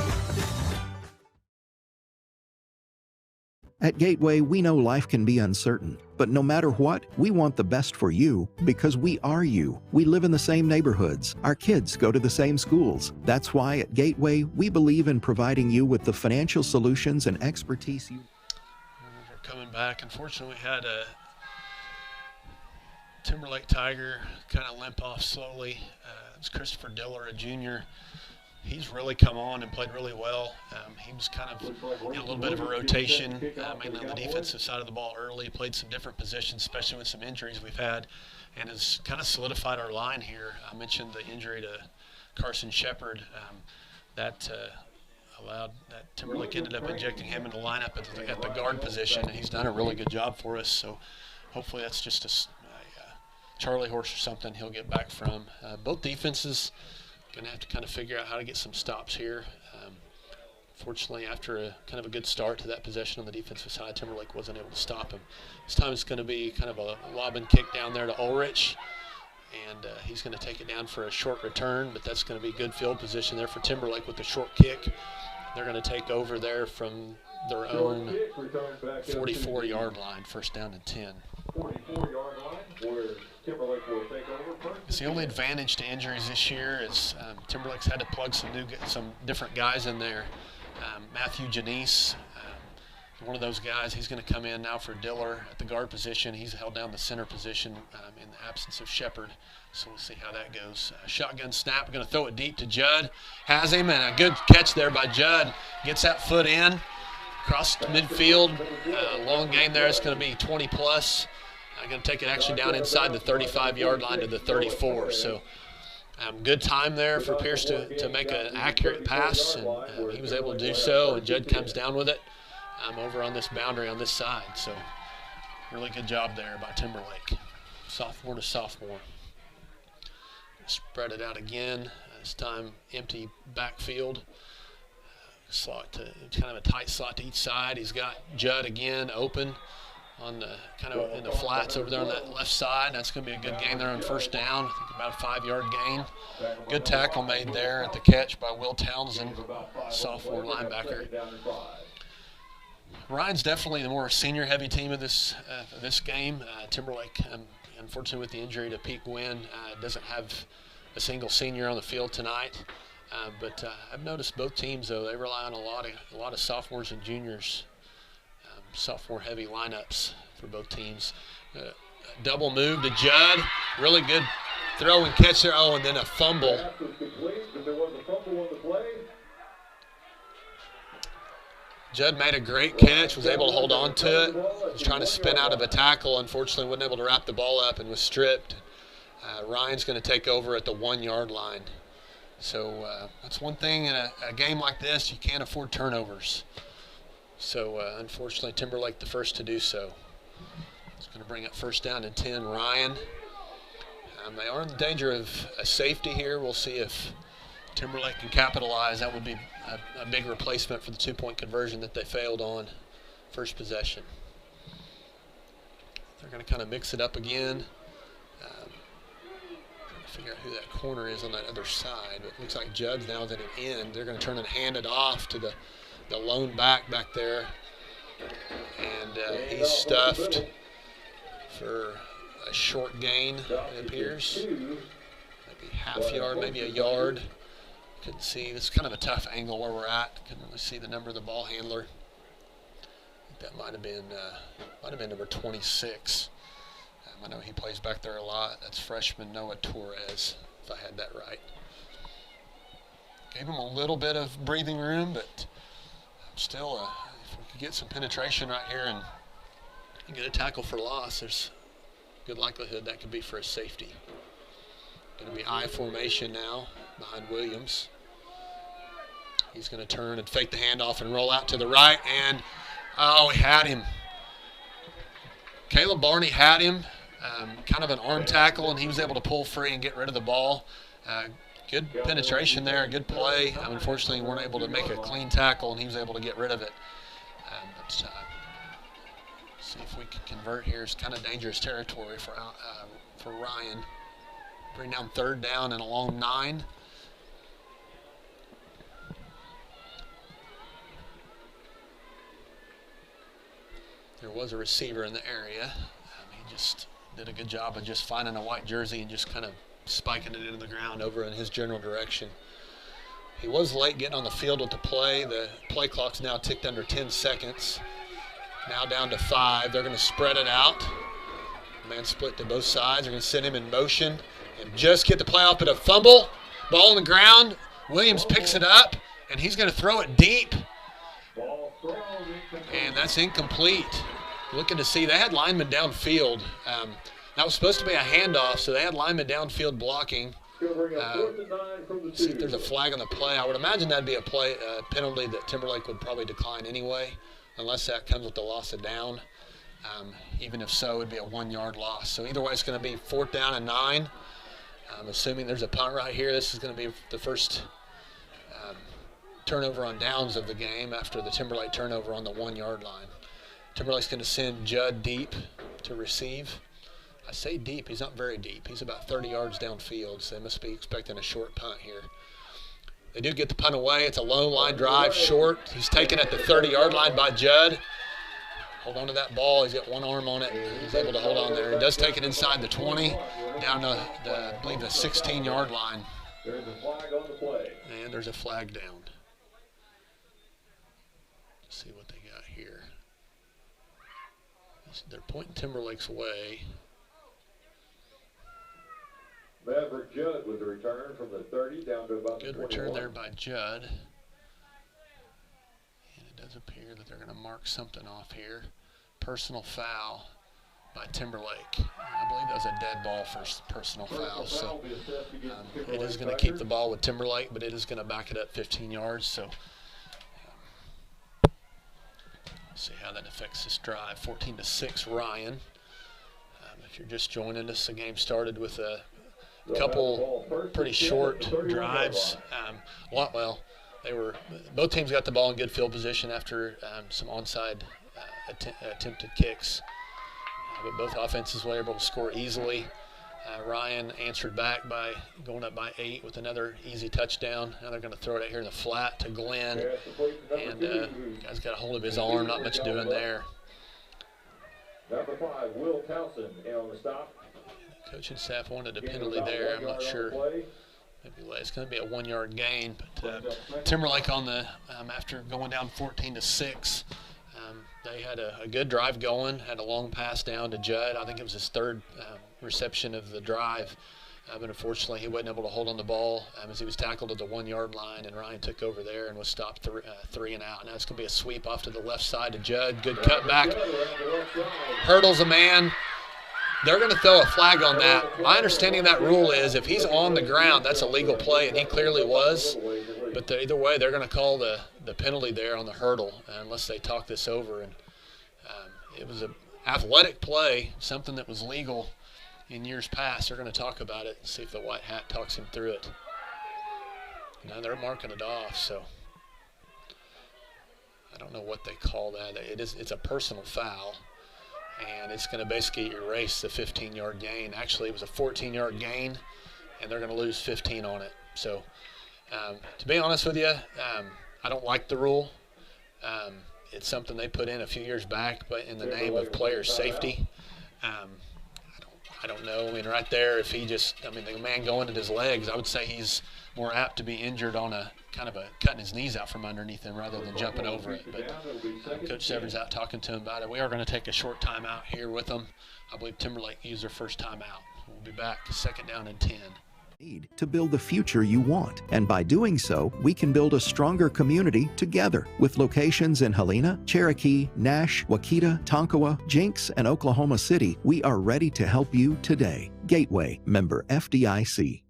At Gateway, we know life can be uncertain, but no matter what, we want the best for you because we are you. We live in the same neighborhoods. Our kids go to the same schools. That's why at Gateway, we believe in providing you with the financial solutions and expertise you.
We're coming back. Unfortunately, we had a Timberlake Tiger kind of limp off slowly. It's Christopher Diller, a junior. He's really come on and played really well. He was kind of in a little bit of a rotation, mainly on the defensive side of the ball early. Played some different positions, especially with some injuries we've had, and has kind of solidified our line here. I mentioned the injury to Carson Shepard. That allowed that Timberlake ended up injecting him into the lineup at the guard position, and he's done a really good job for us. So hopefully that's just a Charlie horse or something he'll get back from. Both defenses going to have to kind of figure out how to get some stops here. Fortunately, after a kind of a good start to that possession on the defensive side, Timberlake wasn't able to stop him. This time it's going to be kind of a lob and kick down there to Ulrich, and he's going to take it down for a short return, but that's going to be good field position there for Timberlake with the short kick. They're going to take over there from their own 44-yard line, 1st down and 10.
44-yard line where Timberlake will take over.
It's the only advantage to injuries this year is Timberlake's had to plug some different guys in there. Matthew Janice, one of those guys, he's going to come in now for Diller at the guard position. He's held down the center position in the absence of Shepard. So we'll see how that goes. Shotgun snap, going to throw it deep to Judd. Has him, and a good catch there by Judd. Gets that foot in, across midfield. Long gain there. It's going to be 20-plus. Going to take it actually down inside the 35-yard line to the 34. So good time there for Pierce to make an accurate pass, and he was able to do so, and Judd comes down with it over on this boundary on this side. So really good job there by Timberlake, sophomore to sophomore. Spread it out again, this time empty backfield. Slot to kind of a tight slot to each side. He's got Judd again open on the kind of in the flats over there on that left side. That's going to be a good gain there on 1st down. I think about a 5-yard gain. Good tackle made there at the catch by Will Townsend, sophomore linebacker. Ryan's definitely the more senior-heavy team of this game. Timberlake, unfortunately with the injury to Pete Gwynn, doesn't have a single senior on the field tonight. But I've noticed both teams, though, they rely on a lot of sophomores and juniors, sophomore-heavy lineups for both teams. Double move to Judd. Really good throw and catch there. Oh, and then a fumble. Judd made a great catch, was able to hold on to it. Was trying to spin out of a tackle. Unfortunately, wasn't able to wrap the ball up and was stripped. Ryan's going to take over at the 1-yard line. So that's one thing in a game like this, you can't afford turnovers. So unfortunately, Timberlake the first to do so. It's going to bring up first down and 10. Ryan. They are in danger of a safety here. We'll see if Timberlake can capitalize. That would be a big replacement for the 2-point conversion that they failed on first possession. They're going to kind of mix it up again. Trying to figure out who that corner is on that other side. But it looks like Judd now is at an end. They're going to turn and hand it off to the lone back there. And he's stuffed for a short gain, it appears. Maybe half yard, maybe a yard. Couldn't see. This is kind of a tough angle where we're at. Couldn't really see the number of the ball handler. I think that might have been number 26. I know he plays back there a lot. That's freshman Noah Torres, if I had that right. Gave him a little bit of breathing room, but still, if we could get some penetration right here and get a tackle for loss, there's good likelihood that could be for a safety. Going to be I formation now behind Williams. He's going to turn and fake the handoff and roll out to the right, and he had him. Caleb Barney had him, kind of an arm tackle, and he was able to pull free and get rid of the ball. Good penetration there, good play. Unfortunately, weren't able to make a clean tackle, and he was able to get rid of it. See if we can convert here. It's kind of dangerous territory for Ryan. Bring down third down and a long 9. There was a receiver in the area. He just did a good job of just finding a white jersey and just kind of spiking it into the ground over in his general direction. He was late getting on the field with the play. The play clock's now ticked under 10 seconds. Now down to 5. They're going to spread it out. Man split to both sides. They're going to send him in motion and just get the play off, but a fumble. Ball on the ground. Williams picks it up, and he's going to throw it deep. And that's incomplete. Looking to see, they had linemen downfield. That was supposed to be a handoff, so they had linemen downfield blocking. See if there's a flag on the play. I would imagine that'd be a penalty that Timberlake would probably decline anyway, unless that comes with the loss of down. Even if so, it would be a 1-yard loss. So either way, it's going to be 4th down and 9. I'm assuming there's a punt right here. This is going to be the first turnover on downs of the game after the Timberlake turnover on the 1-yard line. Timberlake's going to send Judd deep to receive. I say deep, he's not very deep. He's about 30 yards downfield, so they must be expecting a short punt here. They do get the punt away. It's a low line drive, short. He's taken at the 30-yard line by Judd. Hold on to that ball. He's got one arm on it. He's able to hold on there. He does take it inside the 20, down to, I believe, the 16-yard line.
There's a flag on the play.
And there's a flag down. Let's see what they got here. They're pointing Timberlake's way.
Maverick Judd with the return from the 30 down to about
Good
21.
return there by Judd. And it does appear that they're going to mark something off here. Personal foul by Timberlake. I believe that was a dead ball for personal foul. So it is going to keep the ball with Timberlake, but it is going to back it up 15 yards. So see how that affects this drive. 14-6 Ryan. If you're just joining us, the game started with a couple pretty short drives. Both teams got the ball in good field position after some onside attempted kicks. But both offenses were able to score easily. Ryan answered back by going up by 8 with another easy touchdown. Now they're going to throw it out here in the flat to Glenn. And guy's got a hold of his arm, not much doing there.
Number 5, Will Townsend on the stop.
Coaching staff wanted a penalty there. I'm not sure. Maybe it's going to be a 1-yard gain. But Timberlake on the after going down 14-6, They had a good drive going, had a long pass down to Judd. I think it was his third reception of the drive. But unfortunately, he wasn't able to hold on the ball as he was tackled at the 1-yard line, and Ryan took over there and was stopped 3 and out. Now it's going to be a sweep off to the left side to Judd. Good cutback. Hurdles a man. They're going to throw a flag on that. My understanding of that rule is if he's on the ground, that's a legal play, and he clearly was. But either way, they're going to call the penalty there on the hurdle unless they talk this over. And it was an athletic play, something that was legal in years past. They're going to talk about it and see if the white hat talks him through it. Now they're marking it off, so I don't know what they call that. It's a personal foul, and it's going to basically erase the 15-yard gain. Actually, it was a 14-yard gain, and they're going to lose 15 on it. So to be honest with you, I don't like the rule. It's something they put in a few years back, but in the name of player safety. I don't know. I mean, right there, if the man going at his legs, I would say he's more apt to be injured on a kind of cutting his knees out from underneath him rather than jumping over it. But Coach Severn's out talking to him about it. We are going to take a short timeout here with them. I believe Timberlake used their first timeout. We'll be back, 2nd down and 10.
To build the future you want. And by doing so, we can build a stronger community together. With locations in Helena, Cherokee, Nash, Wauketa, Tonkawa, Jenks, and Oklahoma City, we are ready to help you today. Gateway, member FDIC.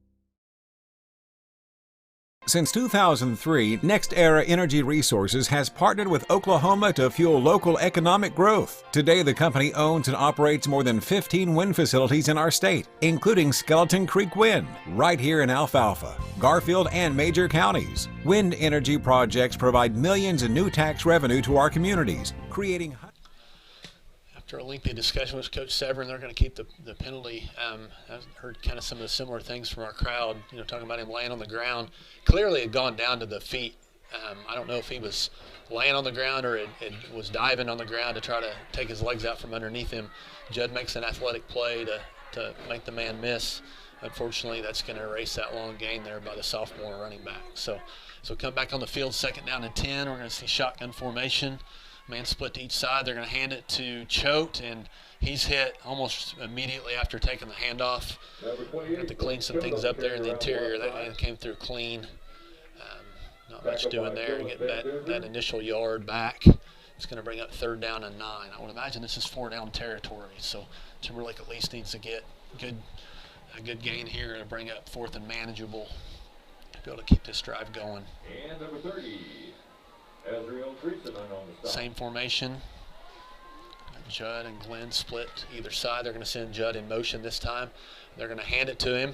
Since 2003, NextEra Energy Resources has partnered with Oklahoma to fuel local economic growth. Today, the company owns and operates more than 15 wind facilities in our state, including Skeleton Creek Wind, right here in Alfalfa, Garfield, and major counties. Wind energy projects provide millions in new tax revenue to our communities, creating...
After a lengthy discussion with Coach Severn, they're going to keep the penalty. I've heard kind of some of the similar things from our crowd, talking about him laying on the ground. Clearly had gone down to the feet. I don't know if he was laying on the ground or it was diving on the ground to try to take his legs out from underneath him. Judd makes an athletic play to make the man miss. Unfortunately, that's going to erase that long gain there by the sophomore running back. So come back on the field, 2nd down and 10. We're going to see shotgun formation. Man split to each side. They're going to hand it to Choate, and he's hit almost immediately after taking the handoff. Got to clean some things up there in the interior. That man came through clean. Not much doing there. Get that initial yard back. It's going to bring up 3rd down and 9. I would imagine this is 4-down territory, so Timberlake at least needs to get a good gain here to bring up 4th and manageable to be able to keep this drive going.
And number 30.
Same formation. Judd and Glenn split either side. They're going to send Judd in motion this time. They're going to hand it to him.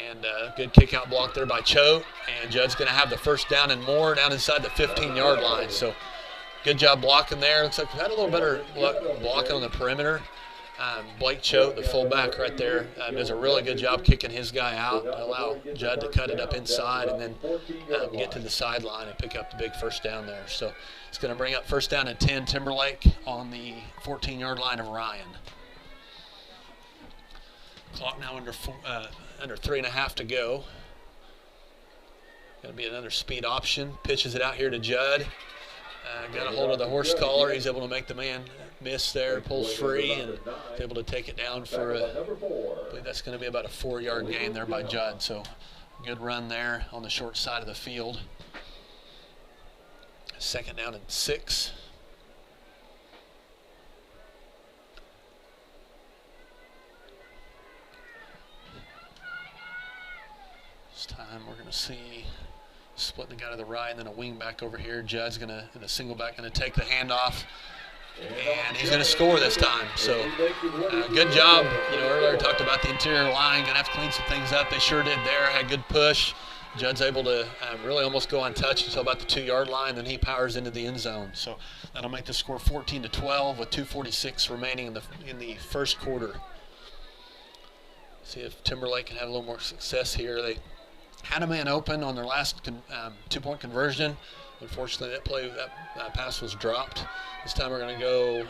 And a good kick out block there by Choate. And Judd's going to have the 1st down and more down inside the 15-yard line. So good job blocking there. Looks like we've had a little better luck blocking on the perimeter. Blake Choate, the fullback right there, does a really good job kicking his guy out to allow Judd to cut it up inside and then get to the sideline and pick up the big 1st down there. So it's going to bring up 1st down and 10 Timberlake on the 14-yard line of Ryan. Clock now under 3.5 to go. Going to be another speed option. Pitches it out here to Judd. Got a hold of the horse collar. He's able to make the man miss there, pulls free, and is able to take it down for I believe that's going to be about a 4-yard gain there by Judd. So good run there on the short side of the field. 2nd down and 6. This time we're going to see splitting the guy to the right and then a wing back over here. Judd's going to, in a single back, going to take the handoff. And he's going to score this time. So good job. Earlier talked about the interior line. Going to have to clean some things up. They sure did there. Had good push. Judd's able to really almost go untouched until about the 2-yard line. Then he powers into the end zone. So that'll make the score 14-12 with 2:46 remaining in the 1st quarter. See if Timberlake can have a little more success here. They had a man open on their last 2-point conversion. Unfortunately, that pass was dropped. This time we're going to go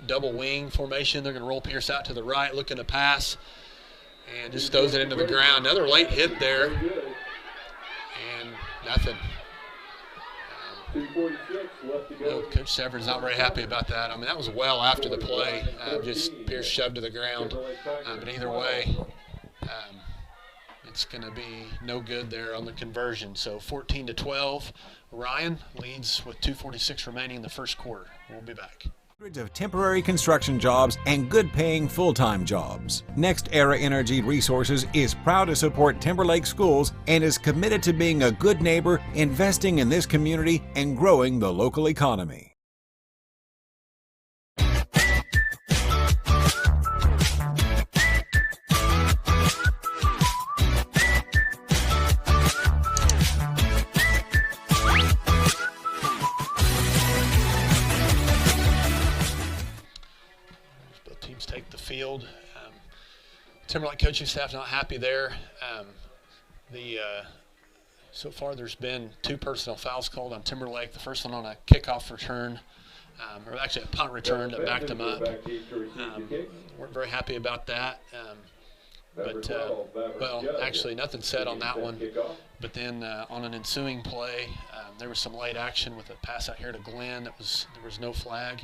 double wing formation. They're going to roll Pierce out to the right, looking to pass, and just throws it into the ground. Another late hit there, and nothing.
2:46 left to go.
Coach Severan's not very happy about that. I mean, that was well after the play. Just Pierce shoved to the ground. But either way, it's going to be no good there on the conversion. So 14-12. Ryan leads with 2:46 remaining in the first quarter. We'll be back.
Hundreds of temporary construction jobs and good-paying full-time jobs. Next Era Energy Resources is proud to support Timberlake schools and is committed to being a good neighbor, investing in this community, and growing the local economy.
Take the field. Timberlake coaching staff not happy there. So far there's been 2 personal fouls called on Timberlake. The first one on a kickoff return, or actually a punt return that backed them up. Weren't very happy about that. Well, actually nothing said on that one. But then on an ensuing play, there was some late action with a pass out here to Glenn. There was no flag.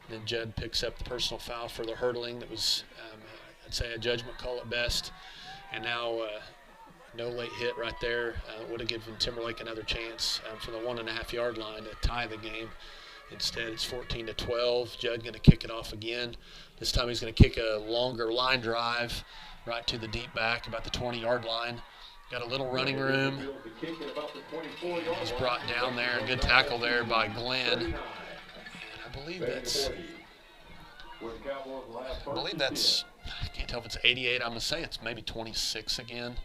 Then Judd picks up the personal foul for the hurdling. That was, I'd say, a judgment call at best. And now no late hit right there. Would have given Timberlake another chance from the 1.5-yard line to tie the game. Instead, it's 14-12. Judd going to kick it off again. This time he's going to kick a longer line drive right to the deep back, about the 20-yard line. Got a little running room. He's brought down there. Good tackle there by Glenn. I believe that's, I can't tell if it's 88. I'm going to say it's maybe 26 again.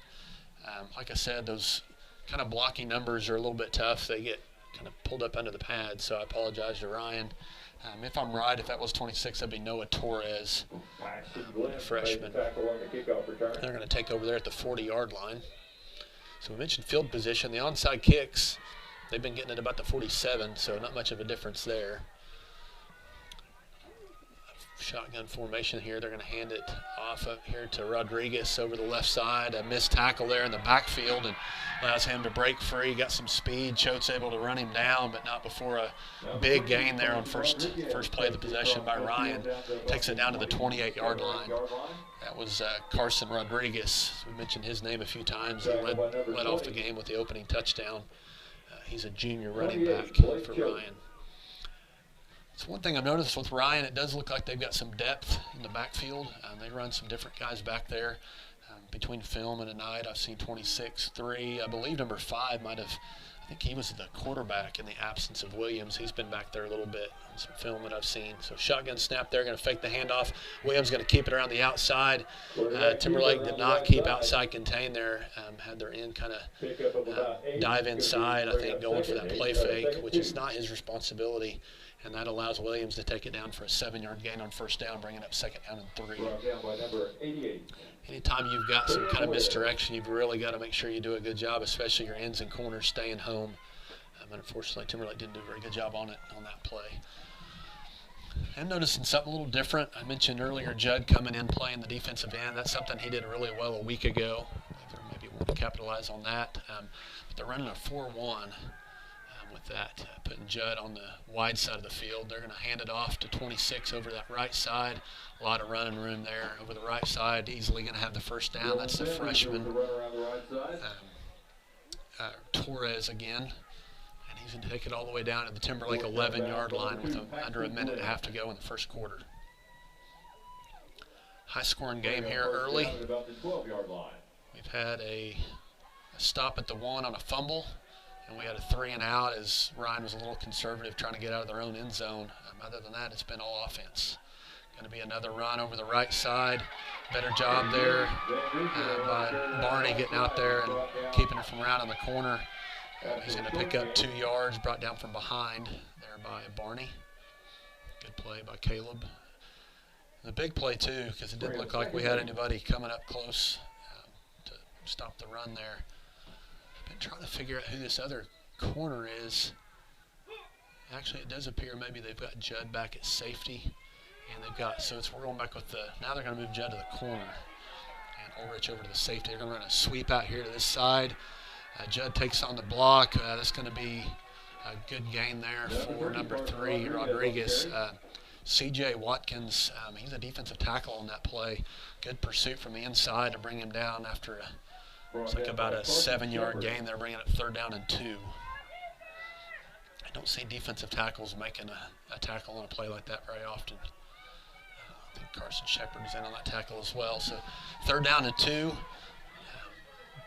Like I said, those kind of blocking numbers are a little bit tough. They get kind of pulled up under the pad, so I apologize to Ryan. If I'm right, if that was 26, that'd be Noah Torres, freshman. They're going to take over there at the 40-yard line. So we mentioned field position. The onside kicks, they've been getting at about the 47, so not much of a difference there. Shotgun formation here. They're going to hand it off up here to Rodriguez over the left side. A missed tackle there in the backfield and allows him to break free. Got some speed. Choate's able to run him down, but not before a big gain there on first play of the possession by Ryan. Takes it down to the 28-yard line. That was Carson Rodriguez. We mentioned his name a few times. He led off the game with the opening touchdown. He's a junior running back for Ryan. So one thing I've noticed with Ryan, it does look like they've got some depth in the backfield. They run some different guys back there. Between film and a night, I've seen 26-3. I believe number 5 might have, I think he was the quarterback in the absence of Williams. He's been back there a little bit on some film that I've seen. So shotgun snap there, going to fake the handoff. Williams going to keep it around the outside. Timberlake did not keep outside contained there. Had their end kind of dive inside, I think, going for that play fake, which is not his responsibility. And that allows Williams to take it down for a 7-yard gain on first down, bringing up 2nd down and 3. Anytime you've got some kind of misdirection, you've really got to make sure you do a good job, especially your ends and corners staying home. And unfortunately, Timberlake didn't do a very good job on that play. I'm noticing something a little different. I mentioned earlier Judd coming in playing the defensive end. That's something he did really well a week ago. They maybe want to capitalize on that. But they're running a 4-1. With that, putting Judd on the wide side of the field. They're going to hand it off to 26 over that right side. A lot of running room there over the right side. Easily going to have the first down. That's the freshman, Torres again. And he's going to take it all the way down to the Timberlake 11-yard line with under a minute and a half to go in the first quarter. High-scoring game here early. We've had a stop at the 1 on a fumble. And we had a 3 and out as Ryan was a little conservative trying to get out of their own end zone. Other than that, it's been all offense. Going to be another run over the right side. Better job there by Barney getting out there and keeping it from around in the corner. He's going to pick up 2 yards, brought down from behind there by Barney. Good play by Caleb. The big play, too, because it didn't look like we had anybody coming up close to stop the run there. Been trying to figure out who this other corner is. Actually, it does appear maybe they've got Judd back at safety, and they've got, so we're going back with the, now they're going to move Judd to the corner and Ulrich over to the safety. They're going to run a sweep out here to this side. Judd takes on the block. That's going to be A good gain there for number 3, Rodriguez. C.J. Watkins, he's a defensive tackle on that play. Good pursuit from the inside to bring him down after it's like about a 7-yard gain. They're bringing it 3rd down and 2. I don't see defensive tackles making a tackle on a play like that very often. I think Carson Shepard is in on that tackle as well. So 3rd down and 2.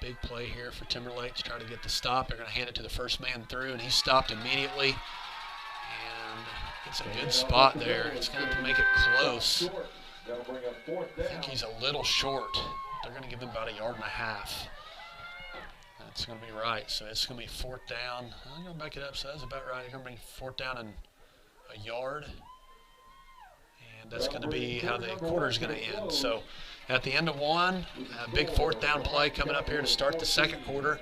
Big play here for Timberlake to try to get the stop. They're going to hand it to the first man through, and he stopped immediately. And it's a good spot there. It's going to make it close. I think he's a little short. They're going to give him about 1.5 yards. That's going to be right. So it's going to be 4th down. I'm going to back it up, so that's about right. They're going to bring 4th down and 1 yard. And that's going to be how the quarter is going to end. So at the end of 1, a big 4th down play coming up here to start the 2nd quarter.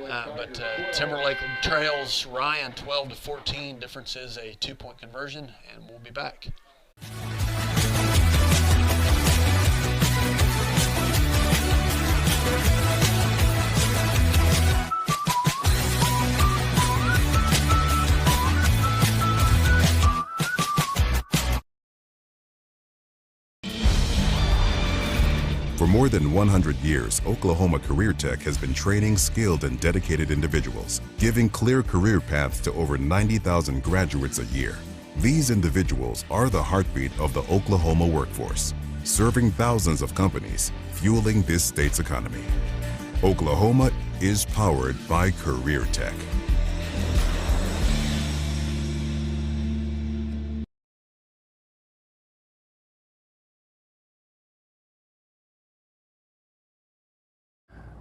But Timberlake trails Ryan 12-14. Difference is a 2-point conversion, and we'll be back.
For more than 100 years, Oklahoma Career Tech has been training skilled and dedicated individuals, giving clear career paths to over 90,000 graduates a year. These individuals are the heartbeat of the Oklahoma workforce, serving thousands of companies, fueling this state's economy. Oklahoma is powered by Career Tech.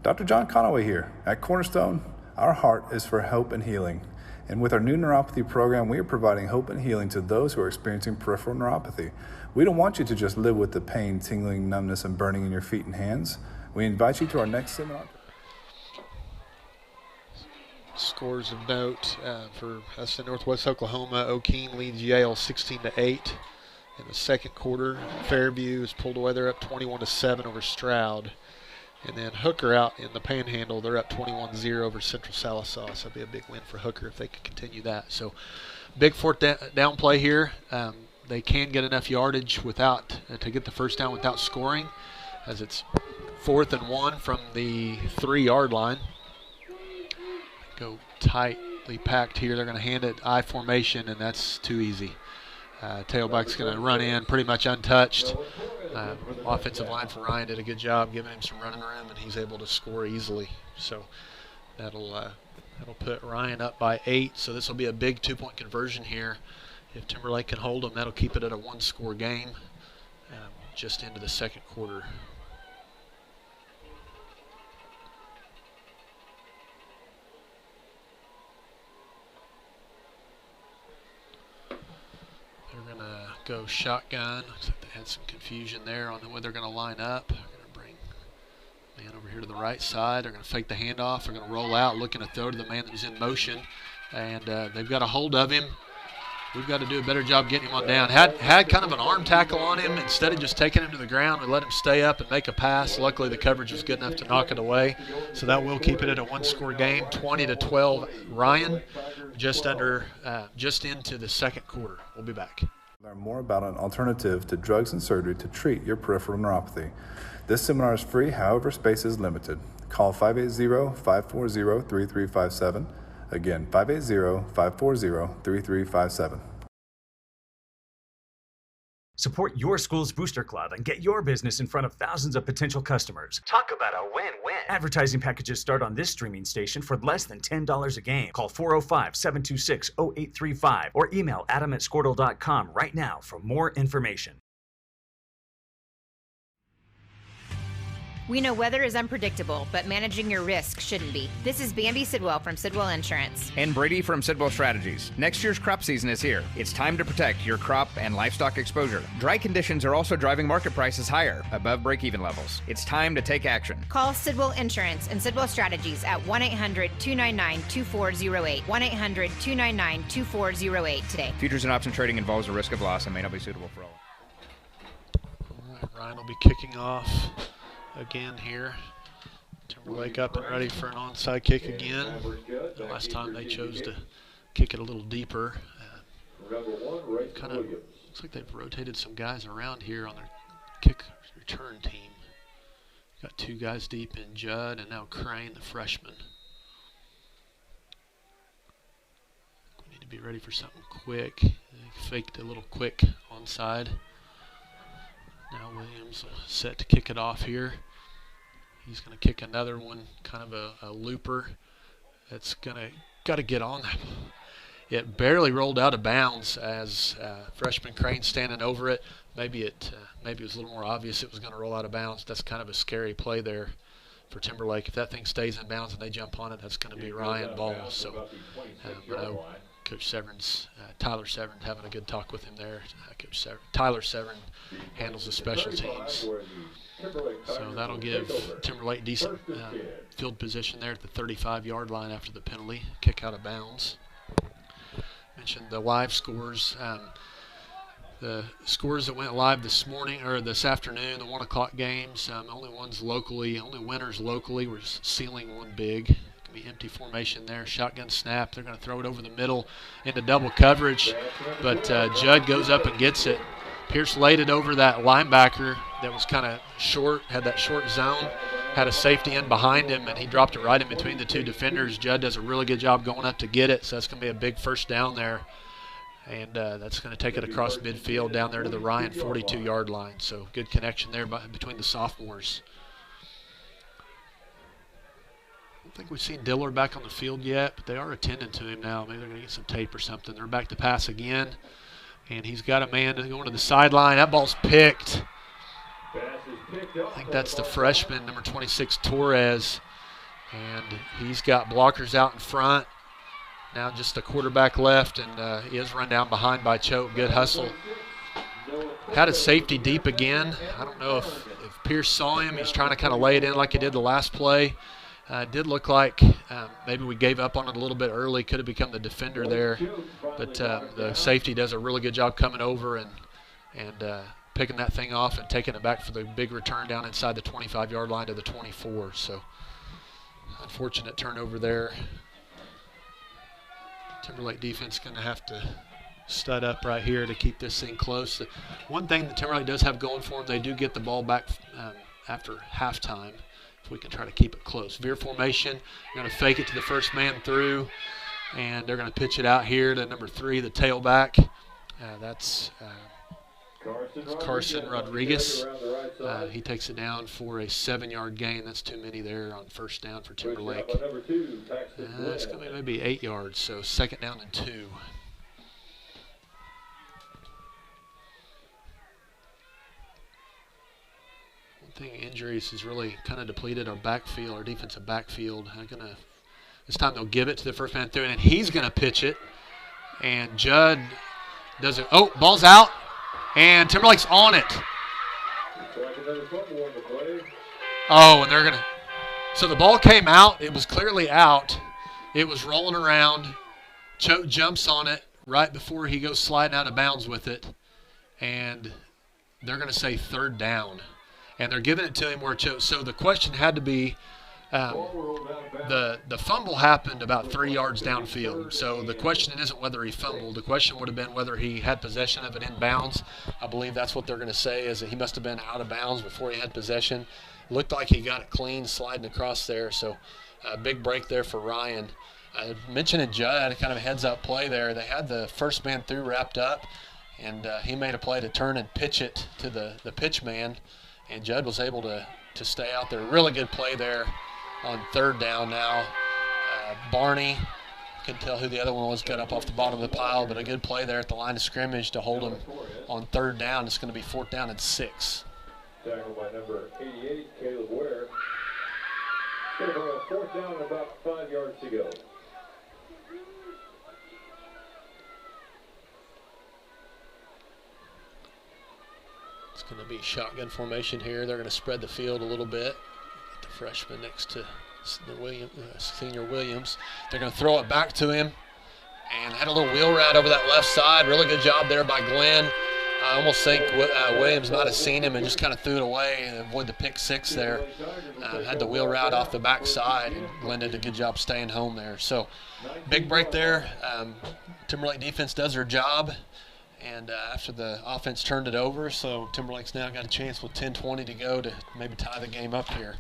Dr. John Conaway here. At Cornerstone, our heart is for hope and healing. And with our new neuropathy program, we are providing hope and healing to those who are experiencing peripheral neuropathy. We don't want you to just live with the pain, tingling, numbness, and burning in your feet and hands. We invite you to our next seminar.
Scores of note for us in Northwest Oklahoma. O'Keene leads Yale 16-8 in the 2nd quarter. Fairview is pulled away. They're up 21-7 over Stroud. And then Hooker out in the Panhandle, they're up 21-0 over Central Sallisaw. So it'll be a big win for Hooker if they can continue that. So big 4th down play here. They can get enough yardage without to get the 1st down without scoring, as it's 4th and 1 from the 3-yard line. Go tightly packed here. They're going to hand it I formation, and that's too easy. Tailback's going to run in pretty much untouched. Offensive line for Ryan did a good job giving him some running room, and he's able to score easily. So that'll put Ryan up by 8. So this will be a big 2-point conversion here. If Timberlake can hold them, that'll keep it at a 1-score game just into the 2nd quarter. They're going to go shotgun. Looks like they had some confusion there on the way they're going to line up. They're going to bring man over here to the right side. They're going to fake the handoff. They're going to roll out, looking to throw to the man that was in motion. And they've got a hold of him. We've got to do a better job getting him on down. Had kind of an arm tackle on him. Instead of just taking him to the ground, we let him stay up and make a pass. Luckily, the coverage was good enough to knock it away. So that will keep it at a 1-score game, 20-12 Ryan, just into the 2nd quarter. We'll be back.
Learn more about an alternative to drugs and surgery to treat your peripheral neuropathy. This seminar is free, however, space is limited. Call 580-540-3357. Again, 580-540-3357.
Support your school's booster club and get your business in front of thousands of potential customers. Talk about a win-win. Advertising packages start on this streaming station for less than $10 a game. Call 405-726-0835 or email adam@squirtle.com right now for more information.
We know weather is unpredictable, but managing your risk shouldn't be. This is Bambi Sidwell from Sidwell Insurance.
And Brady from Sidwell Strategies. Next year's crop season is here. It's time to protect your crop and livestock exposure. Dry conditions are also driving market prices higher, above break-even levels. It's time to take action.
Call Sidwell Insurance and Sidwell Strategies at 1-800-299-2408. 1-800-299-2408 today.
Futures and option trading involves a risk of loss and may not be suitable for all.
All right, Ryan will be kicking off again here. Timberlake up and ready for an onside kick again. The last time they chose to kick it a little deeper.
Number 1, Race
Kind of
Williams.
looks like they've rotated some guys around here on their kick return team. Got 2 guys deep in Judd and now Crane, the freshman. We need to be ready for something quick. Faked a little quick onside. Now Williams set to kick it off here. He's going to kick another one, kind of a looper. That's got to get on that. It barely rolled out of bounds as freshman Crane standing over it. Maybe it was a little more obvious it was going to roll out of bounds. That's kind of a scary play there for Timberlake. If that thing stays in bounds and they jump on it, that's going to be Ryan ball. So I know Coach Severn's, Tyler Severn, having a good talk with him there. Tyler Severn handles the special teams. So that'll give Timberlake decent field position there at the 35-yard line after the penalty, kick out of bounds. Mentioned the live scores. The scores that went live this morning or this afternoon, the 1 o'clock games, only winners locally. We're sealing one big. Going to be empty formation there. Shotgun snap. They're going to throw it over the middle into double coverage, but Judd goes up and gets it. Pierce laid it over that linebacker that was kind of short, had that short zone, had a safety in behind him, and he dropped it right in between the 2 defenders. Judd does a really good job going up to get it, so that's going to be a big first down there. And that's going to take it across midfield down there to the Ryan 42-yard line. So good connection there between the sophomores. I don't think we've seen Diller back on the field yet, but they are attending to him now. Maybe they're going to get some tape or something. They're back to pass again. And he's got a man going to the sideline. That ball's picked. I think that's the freshman, number 26, Torres. And he's got blockers out in front. Now just the quarterback left, and he is run down behind by Choate. Good hustle. Had a safety deep again. I don't know if Pierce saw him. He's trying to kind of lay it in like he did the last play. It did look like maybe we gave up on it a little bit early. Could have become the defender there. But the safety does a really good job coming over and picking that thing off and taking it back for the big return down inside the 25-yard line to the 24. So unfortunate turnover there. Timberlake defense going to have to stud up right here to keep this thing close. One thing that Timberlake does have going for them, they do get the ball back after halftime. If we can try to keep it close. Veer formation, they're going to fake it to the first man through, and they're going to pitch it out here to number 3, the tailback. That's Carson Rodriguez. He takes it down for a 7-yard gain. That's too many there on first down for Timberlake. It's going to be maybe 8 yards, so 2nd down and 2. I think injuries has really kind of depleted our backfield, our defensive backfield. This time they'll give it to the first man through, and he's going to pitch it. And Judd does it. Oh, ball's out, and Timberlake's on it. Oh, and they're going to. So the ball came out. It was clearly out. It was rolling around. Choate jumps on it right before he goes sliding out of bounds with it. And they're going to say 3rd down. And they're giving it to him where Choate. So the question had to be, the fumble happened about 3 yards downfield. So the question isn't whether he fumbled. The question would have been whether he had possession of it in bounds. I believe that's what they're going to say, is that he must have been out of bounds before he had possession. Looked like he got it clean sliding across there. So a big break there for Ryan. Mentioning Judd, kind of a heads-up play there. They had the first man through wrapped up, and he made a play to turn and pitch it to the pitch man. And Judd was able to stay out there. Really good play there on 3rd down now. Barney, couldn't tell who the other one was, got up off the bottom of the pile, but a good play there at the line of scrimmage to hold him on 3rd down. It's going to be 4th down and 6.
Tackled by number 88, Caleb Ware. Going to bring a 4th down and about 5 yards to go.
It's going to be shotgun formation here. They're going to spread the field a little bit. Get the freshman next to senior Williams. They're going to throw it back to him. And had a little wheel route over that left side. Really good job there by Glenn. I almost think Williams might have seen him and just kind of threw it away and avoided the pick six there. Had the wheel route off the backside, and Glenn did a good job staying home there. So big break there. Timberlake defense does their job, and after the offense turned it over, so Timberlake's now got a chance with 10:20 to go to maybe tie the game up here.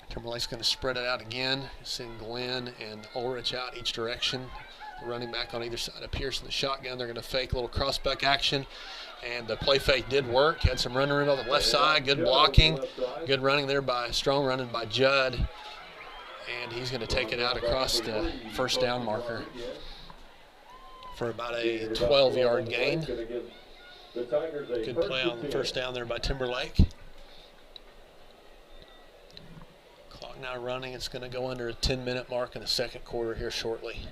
Timberlake's going to spread it out again, send Glenn and Ulrich out each direction. The running back on either side of Pierce in the shotgun. They're going to fake a little crossback action, and the play fake did work. Had some running room on the left side, good blocking, good running there strong running by Judd, and he's going to take it out across the first down marker for about a 12-yard gain. Good play on the first down there by Timberlake. Clock now running. It's going to go under a 10-minute mark in the second quarter here shortly.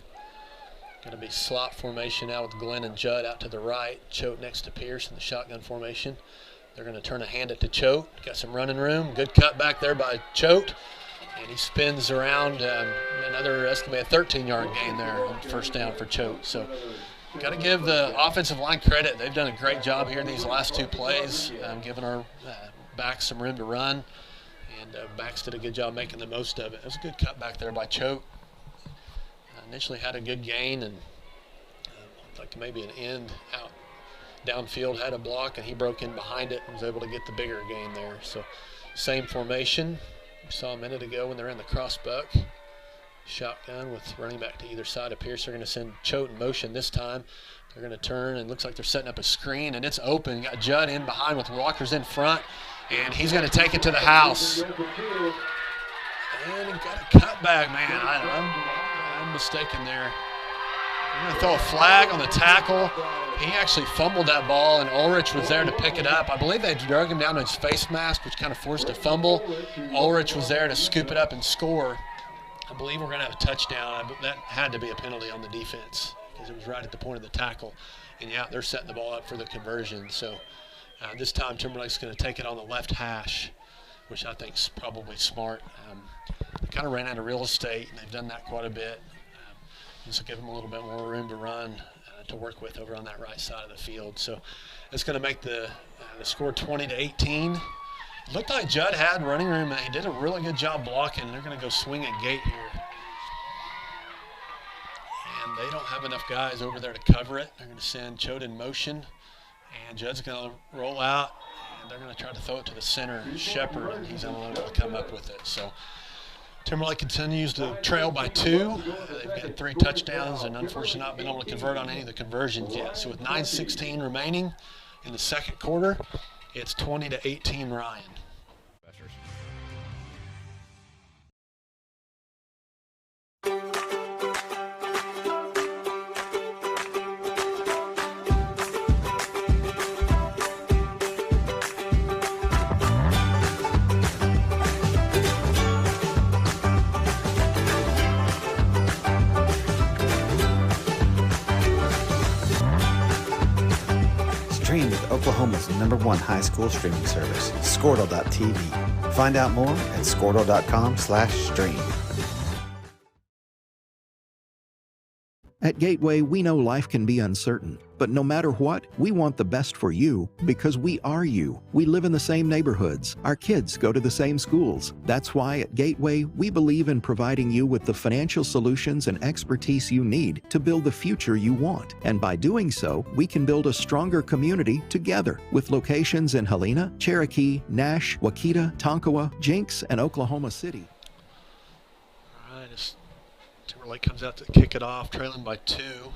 Going to be slot formation now with Glenn and Judd out to the right. Choate next to Pierce in the shotgun formation. They're going to turn a hand it to Choate. Got some running room. Good cut back there by Choate. And he spins around another estimated 13-yard gain there on first down for Choate. So got to give the offensive line credit. They've done a great job here in these last two plays, giving our backs some room to run. And backs did a good job making the most of it. It was a good cut back there by Choate. Initially had a good gain, and like maybe an end out downfield, had a block, and he broke in behind it and was able to get the bigger gain there. So same formation we saw a minute ago when they're in the crossbuck. Shotgun with running back to either side of Pierce. They're going to send Choate in motion this time. They're going to turn, and looks like they're setting up a screen, and it's open. Got Judd in behind with Walker's in front, and he's going to take it to the house. And he got a cutback, man. I'm mistaken there. I'm going to throw a flag on the tackle. He actually fumbled that ball, and Ulrich was there to pick it up. I believe they drug him down to his face mask, which kind of forced a fumble. Ulrich was there to scoop it up and score. I believe we're going to have a touchdown. That had to be a penalty on the defense because it was right at the point of the tackle. And, yeah, they're setting the ball up for the conversion. So this time Timberlake's going to take it on the left hash, which I think is probably smart. They kind of ran out of real estate, and they've done that quite a bit. This will give them a little bit more room to run, to work with over on that right side of the field. So it's going to make the score 20-18. It looked like Judd had running room, and he did a really good job blocking. They're going to go swing a gate here. And they don't have enough guys over there to cover it. They're going to send Choate in motion, and Judd's going to roll out, and they're going to try to throw it to the center, Shepard, and he's unable to come up with it. So Timberlake continues to trail by 2. They've got 3 touchdowns and unfortunately not been able to convert on any of the conversions yet. So with 9:16 remaining in the second quarter, it's 20-18 Ryan.
Stream with Oklahoma's #1 high school streaming service, Squirtle.tv. Find out more at Squirtle.com/stream.
At Gateway, we know life can be uncertain, but no matter what, we want the best for you because we are you. We live in the same neighborhoods. Our kids go to the same schools. That's why at Gateway, we believe in providing you with the financial solutions and expertise you need to build the future you want. And by doing so, we can build a stronger community together with locations in Helena, Cherokee, Nash, Waukita, Tonkawa, Jenks, and Oklahoma City.
Timberlake comes out to kick it off, trailing by 2.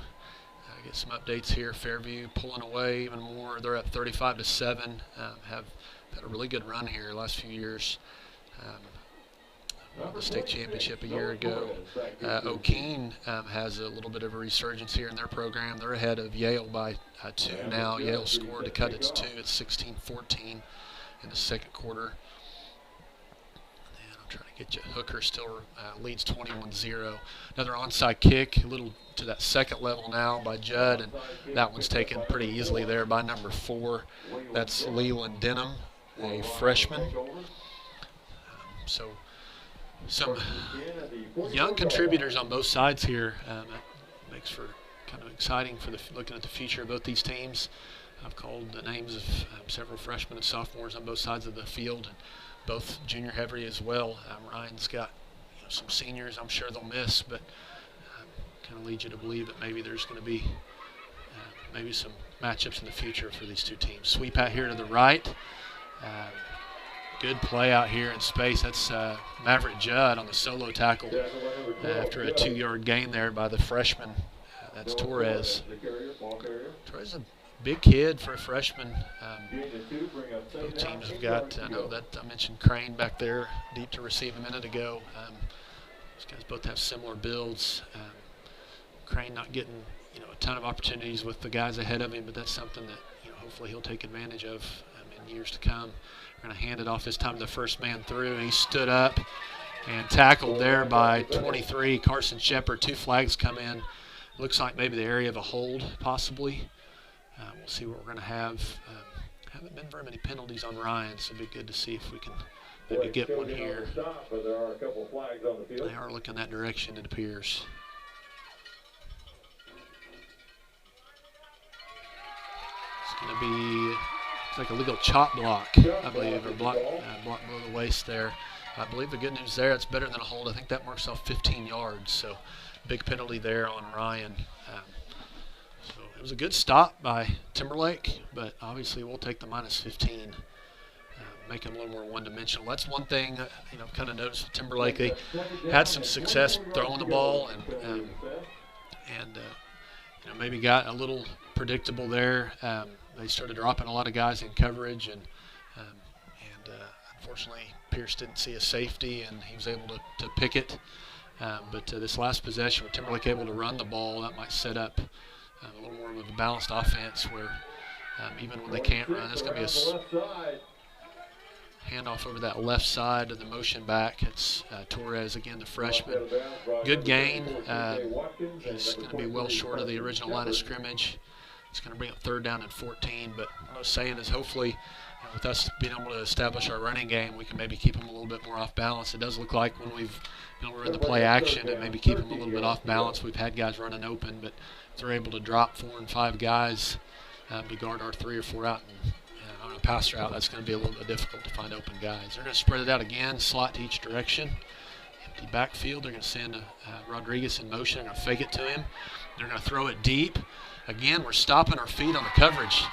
Get some updates here. Fairview pulling away even more. They're up 35-7. Have had a really good run here the last few years. Won the state championship a year ago. O'Keene has a little bit of a resurgence here in their program. They're ahead of Yale by 2 now. Yale scored to cut it to 2. It's 16-14 in the second quarter. Trying to get you. Hooker still leads 21-0. Another onside kick, a little to that second level now by Judd, and that one's taken pretty easily there by number 4. That's Leland Denham, a freshman. So some young contributors on both sides here. That makes for kind of exciting for looking at the future of both these teams. I've called the names of several freshmen and sophomores on both sides of the field, and both junior heavy as well. Ryan's got some seniors I'm sure they'll miss, but kind of leads you to believe that maybe there's going to be maybe some matchups in the future for these two teams. Sweep out here to the right. Good play out here in space. That's Maverick Judd on the solo tackle after a 2-yard gain there by the freshman. That's Torres. Torres is a big kid for a freshman. Both teams have got, I know that I mentioned Crane back there, deep to receive a minute ago. These guys both have similar builds. Crane not getting a ton of opportunities with the guys ahead of him, but that's something that hopefully he'll take advantage of in years to come. We're going to hand it off this time to the first man through. He stood up and tackled there by 23, Carson Shepard. 2 flags come in. Looks like maybe the area of a hold, possibly. We'll see what we're going to have. Haven't been very many penalties on Ryan, so it'll be good to see if we can maybe get one here. They are looking that direction, it appears. It's going to be like a legal chop block, I believe, or block below the waist there. I believe the good news there, it's better than a hold. I think that marks off 15 yards, so big penalty there on Ryan. So it was a good stop by Timberlake, but obviously we'll take the minus 15, make him a little more one-dimensional. That's one thing, kind of noticed with Timberlake. They had some success throwing the ball and maybe got a little predictable there. They started dropping a lot of guys in coverage, and unfortunately Pierce didn't see a safety, and he was able to pick it. But this last possession, with Timberlake able to run the ball, that might set up a little more of a balanced offense where even when they can't run, it's going to be a handoff over that left side of the motion back. It's Torres again, the freshman. Good gain. He's going to be well short of the original line of scrimmage. It's going to bring up 3rd down and 14. But what I was saying is hopefully with us being able to establish our running game, we can maybe keep him a little bit more off balance. It does look like when we're in the play action and maybe keep him a little bit off balance. We've had guys running open, but if they're able to drop 4 and 5 guys to guard our 3 or 4 out and on a pass route, that's going to be a little bit difficult to find open guys. They're going to spread it out again, slot to each direction. Empty backfield. They're going to send Rodriguez in motion. They're going to fake it to him. They're going to throw it deep. Again, we're stopping our feet on the coverage.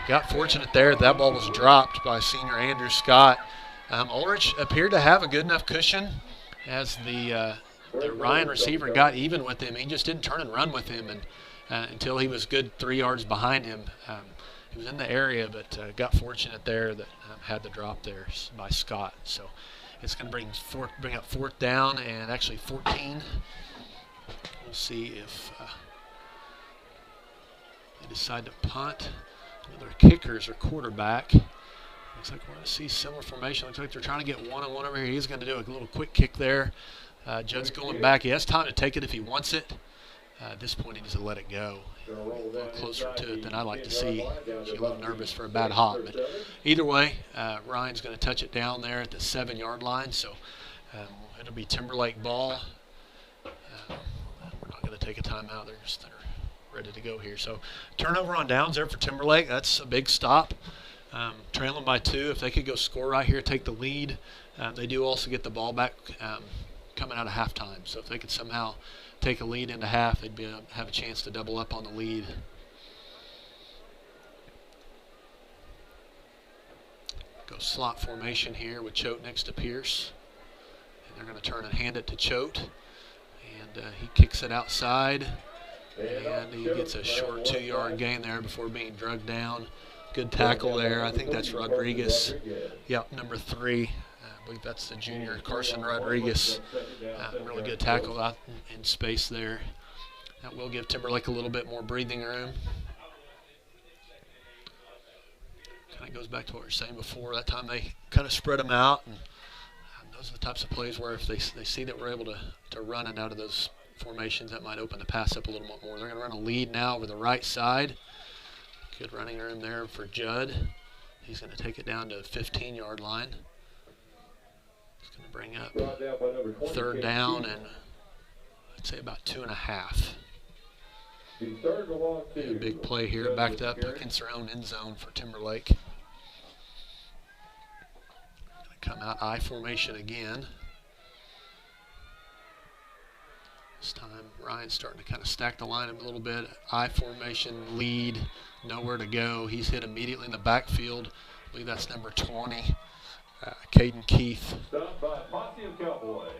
Got fortunate there. That ball was dropped by senior Andrew Scott. Ulrich appeared to have a good enough cushion as the Ryan receiver got even with him. He just didn't turn and run with him until he was good 3 yards behind him. He was in the area, but got fortunate there that had the drop there by Scott. So it's going to bring up 4th down and actually 14. We'll see if they decide to punt. Their kickers or quarterback. Looks like we're going to see similar formation. Looks like they're trying to get one-on-one over here. He's going to do a little quick kick there. Judd's going back. He has time to take it if he wants it. At this point, he needs to let it go. A little closer to it than I like to see. She's a little nervous for a bad hop. But either way, Ryan's going to touch it down there at the 7-yard line. So it'll be Timberlake ball. We're not going to take a timeout. They're ready to go here. So turnover on downs there for Timberlake. That's a big stop. Trailing by 2. If they could go score right here, take the lead. They do also get the ball back coming out of halftime. So if they could somehow take a lead into half, they'd have a chance to double up on the lead. Go slot formation here with Choate next to Pierce. And they're going to turn and hand it to Choate. And he kicks it outside. And he gets a short 2-yard gain there before being drugged down. Good tackle there. I think that's Rodriguez. Yep, number 3. I believe that's the junior, Carson Rodriguez. Really good tackle out in space there. That will give Timberlake a little bit more breathing room. Kind of goes back to what we were saying before. That time they kind of spread them out. And those are the types of plays where if they see that we're able to run it out of those formations, that might open the pass up a little bit more. They're going to run a lead now over the right side. Good running room there for Judd. He's going to take it down to the 15-yard line. He's going to bring up 3rd down and I'd say about 2.5.
The third belongs
A
to
big play here, backed up against their own end zone for Timberlake. Come out I formation again. This time Ryan's starting to kind of stack the line a little bit. I formation, lead, nowhere to go. He's hit immediately in the backfield. I believe that's number 20, Caden Keith.
Stopped by Posse of Cowboys.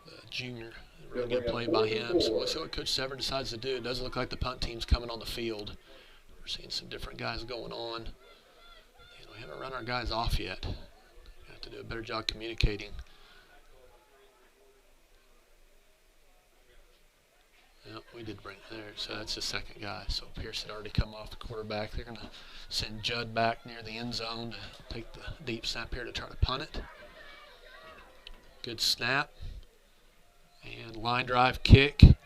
The junior. Really good play by him. So we'll see what Coach Severn decides to do. It doesn't look like the punt team's coming on the field. We're seeing some different guys going on. We haven't run our guys off yet. We have to do a better job communicating. Yep, we did bring it there. So that's the second guy. So Pierce had already come off the quarterback. They're going to send Judd back near the end zone to take the deep snap here to try to punt it. Good snap. And line drive kick. And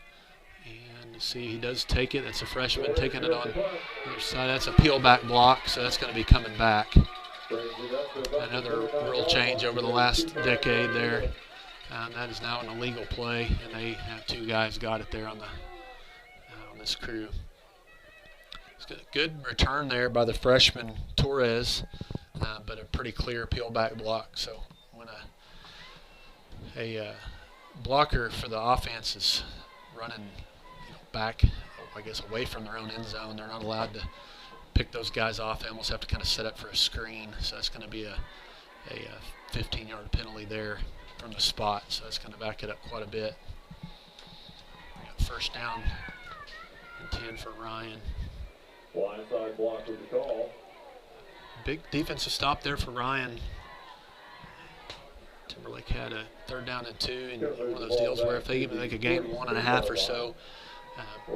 see, he does take it. That's a freshman taking it on the other side. That's a peel back block, so that's going to be coming back. Another rule change over the last decade there. That is now an illegal play, and they have two guys got it there on this crew. It's a good return there by the freshman Torres, but a pretty clear peel back block. So when a blocker for the offense is running back, I guess, away from their own end zone, they're not allowed to pick those guys off. They almost have to kind of set up for a screen. So that's going to be a 15-yard penalty there from the spot. So that's going to back it up quite a bit. We got first down and 10 for Ryan.
Blindside block with the call.
Big defensive stop there for Ryan. Timberlake had a 3rd down and 2, and one of those deals where if they even make a game 1.5 or so,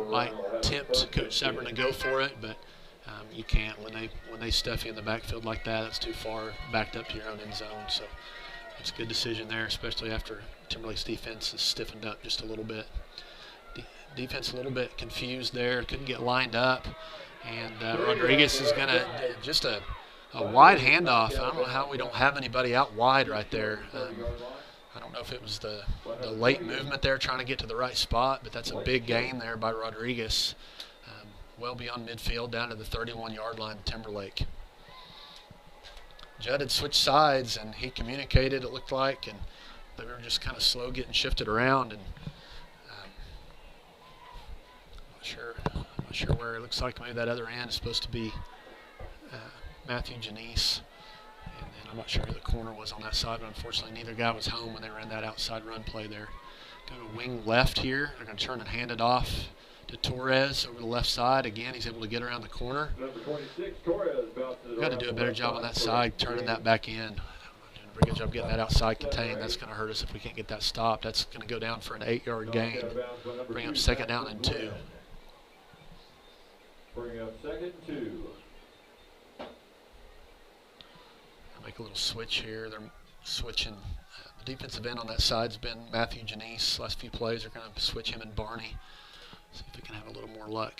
might tempt Coach Severn to go for it, but you can't when they stuff you in the backfield like that. That's too far backed up to your own end zone. So it's a good decision there, especially after Timberlake's defense is stiffened up just a little bit. Defense a little bit confused there, couldn't get lined up, and Rodriguez is going to just a wide handoff. I don't know how we don't have anybody out wide right there. I don't know if it was the late movement there trying to get to the right spot, but that's a big gain there by Rodriguez. Well beyond midfield down to the 31-yard line, Timberlake. Judd had switched sides, and he communicated, it looked like, and they were just kind of slow getting shifted around. And I'm not sure where it looks like maybe that other end is supposed to be Matthew Janice. And then I'm not sure who the corner was on that side, but unfortunately neither guy was home when they ran that outside run play there. Go to wing left here. They're going to turn and hand it off to Torres over the left side. Again, he's able to get around the corner.
Number 26, Torres bounces
Got to do a better job on that side, turning that back in. Doing a pretty good job getting that outside contained. That's going to hurt us if we can't get that stopped. That's going to go down for an 8-yard gain. Bring up 2nd down and 2.
Bring up 2nd and 2.
Make a little switch here. They're switching. The defensive end on that side's been Matthew Janice. Last few plays are going to switch him and Barney. See if we can have a little more luck.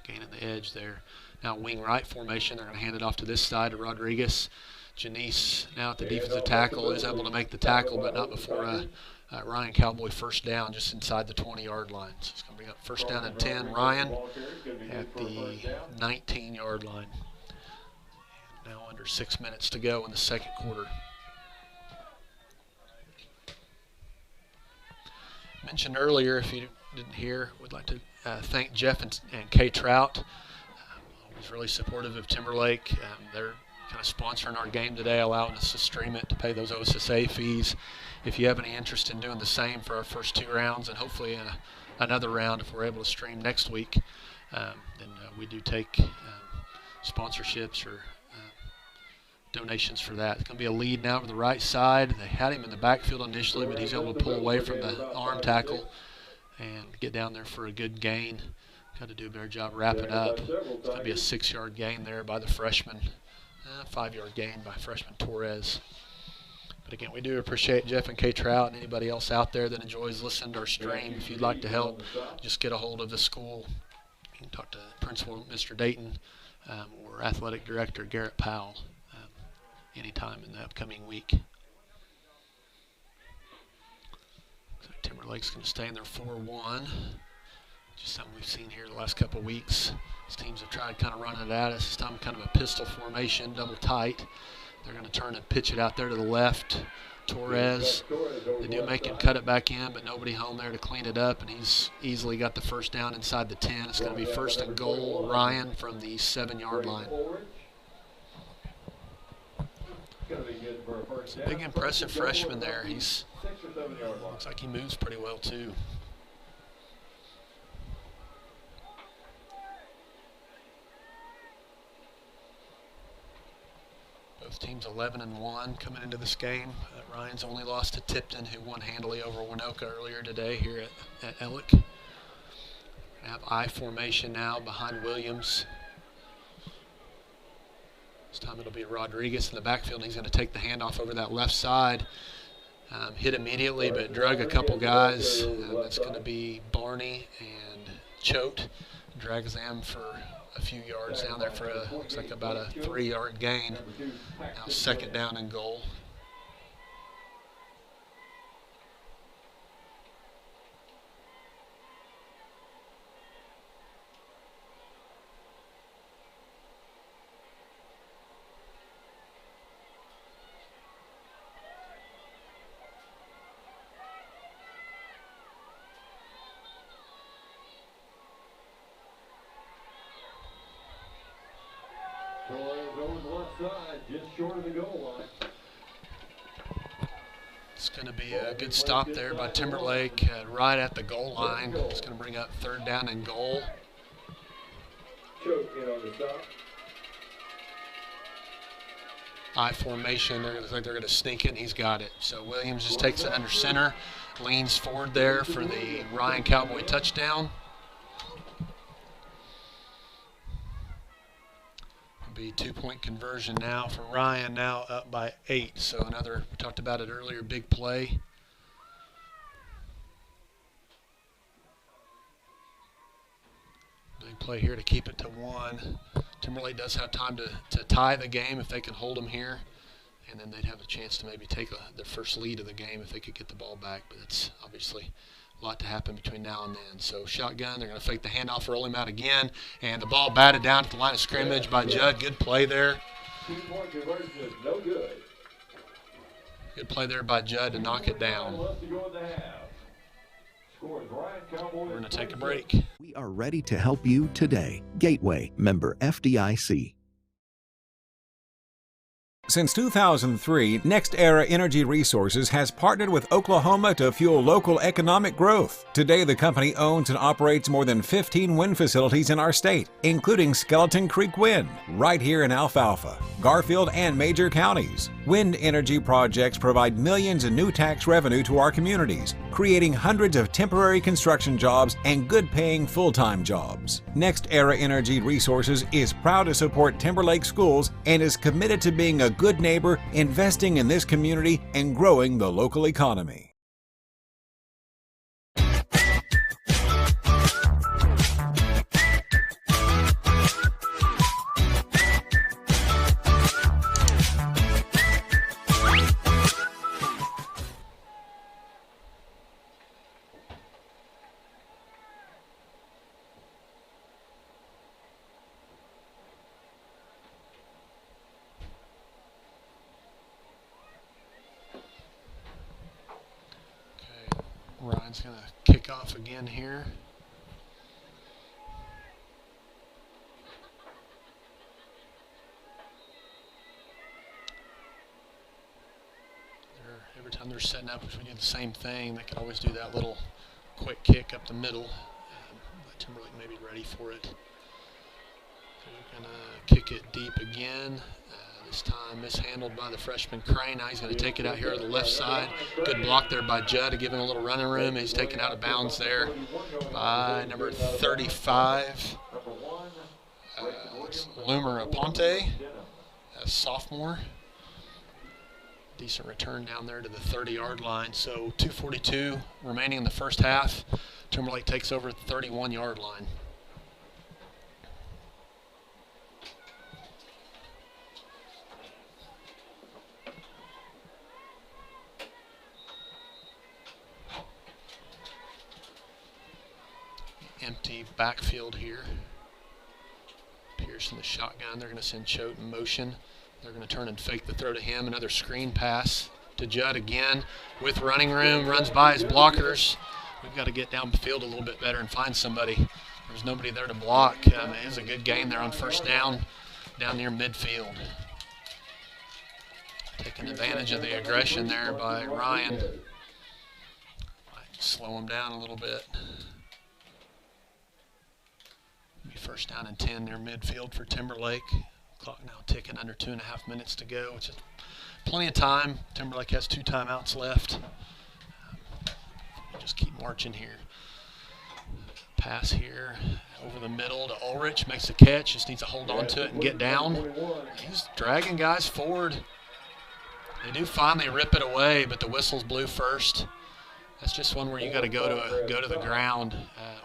Gaining the edge there. Now wing right formation. They're going to hand it off to this side to Rodriguez. Janice now at the defensive tackle is able to make the tackle, but not before Ryan Cowboy first down just inside the 20-yard line. So it's going to bring up first down and 10. Ryan at the 19-yard line. And now under 6 minutes to go in the second quarter. Mentioned earlier, if you didn't hear, we'd like to thank Jeff and Kay Trout. Always really supportive of Timberlake. They're kind of sponsoring our game today, allowing us to stream it to pay those OSSA fees. If you have any interest in doing the same for our first 2 rounds and hopefully another round if we're able to stream next week, then we do take sponsorships or donations for that. It's going to be a lead now to the right side. They had him in the backfield initially, but he's able to pull away from the arm tackle and get down there for a good gain. Got to do a better job wrapping up. It's going to be a 6-yard gain there by the freshman. 5-yard gain by freshman Torres. But again, we do appreciate Jeff and Kay Trout and anybody else out there that enjoys listening to our stream. If you'd like to help, just get a hold of the school. You can talk to Principal Mr. Dayton or Athletic Director Garrett Powell anytime in the upcoming week. So Timberlake's going to stay in their 4-1. Just something we've seen here the last couple of weeks. These teams have tried kind of running it at us. This time kind of a pistol formation, double tight. They're going to turn and pitch it out there to the left. Torres, they do make him cut it back in, but nobody home there to clean it up, and he's easily got the first down inside the 10. It's going to be first and goal, Ryan from the 7-yard line. It's a big, impressive freshman there. He's looks like he moves pretty well too. Both teams 11-1 coming into this game. Ryan's only lost to Tipton, who won handily over Winoka earlier today here at Ellick. We have I formation now behind Williams. This time it'll be Rodriguez in the backfield, and he's going to take the handoff over that left side. Hit immediately, but drug a couple guys. That's going to be Barney and Choate. Drags them for a few yards down there for looks like about a 3-yard gain. Now second down and goal. It's going to be a good stop there by Timberlake right at the goal line. It's going to bring up third down and goal. I formation. They're going to sneak it, and he's got it. So Williams just takes it under center, leans forward there for the Ryan Cowboy touchdown. Be 2-point conversion now for Ryan, now up by 8. So another, we talked about it earlier, big play. Big play here to keep it to 1. Timberlake does have time to tie the game if they can hold them here. And then they'd have a chance to maybe take their first lead of the game if they could get the ball back. But it's obviously a lot to happen between now and then. So shotgun, they're going to fake the handoff, roll him out again, and the ball batted down at the line of scrimmage by Judd. Good play there.
2-point conversion is no good.
Good play there by Judd to knock it down. We're going to take a break.
We are ready to help you today. Gateway, member FDIC.
Since 2003, Next Era Energy Resources has partnered with Oklahoma to fuel local economic growth. Today, the company owns and operates more than 15 wind facilities in our state, including Skeleton Creek Wind, right here in Alfalfa, Garfield, and major counties. Wind energy projects provide millions in new tax revenue to our communities, creating hundreds of temporary construction jobs and good-paying full-time jobs. Next Era Energy Resources is proud to support Timberlake schools and is committed to being a good neighbor, investing in this community, and growing the local economy.
Ryan's going to kick off again here. Every time they're setting up, if we do the same thing, they can always do that little quick kick up the middle. Timberlake may be ready for it. They're going to kick it deep again. This time mishandled by the freshman Crane. Now he's going to take it out here on the left side. Good block there by Judd to give him a little running room. He's taken out of bounds there by number 35. It's Lumer Aponte, a sophomore. Decent return down there to the 30-yard line. So 2:42 remaining in the first half. Timberlake takes over at the 31-yard line. empty backfield here. Pierce in the shotgun. They're going to send Choate in motion. They're going to turn and fake the throw to him. Another screen pass to Judd again with running room. Runs by his blockers. We've got to get down the field a little bit better and find somebody. There's nobody there to block. It was a good game there on first down near midfield. Taking advantage of the aggression there by Ryan. Might slow him down a little bit. Be first down and 10 near midfield for Timberlake. Clock now ticking, under 2.5 minutes to go, which is plenty of time. Timberlake has 2 timeouts left. Just keep marching here. Pass here over the middle to Ulrich. Makes the catch. Just needs to hold on to it and get down. He's dragging guys forward. They do finally rip it away, but the whistle's blew first. That's just one where you got to go to the ground.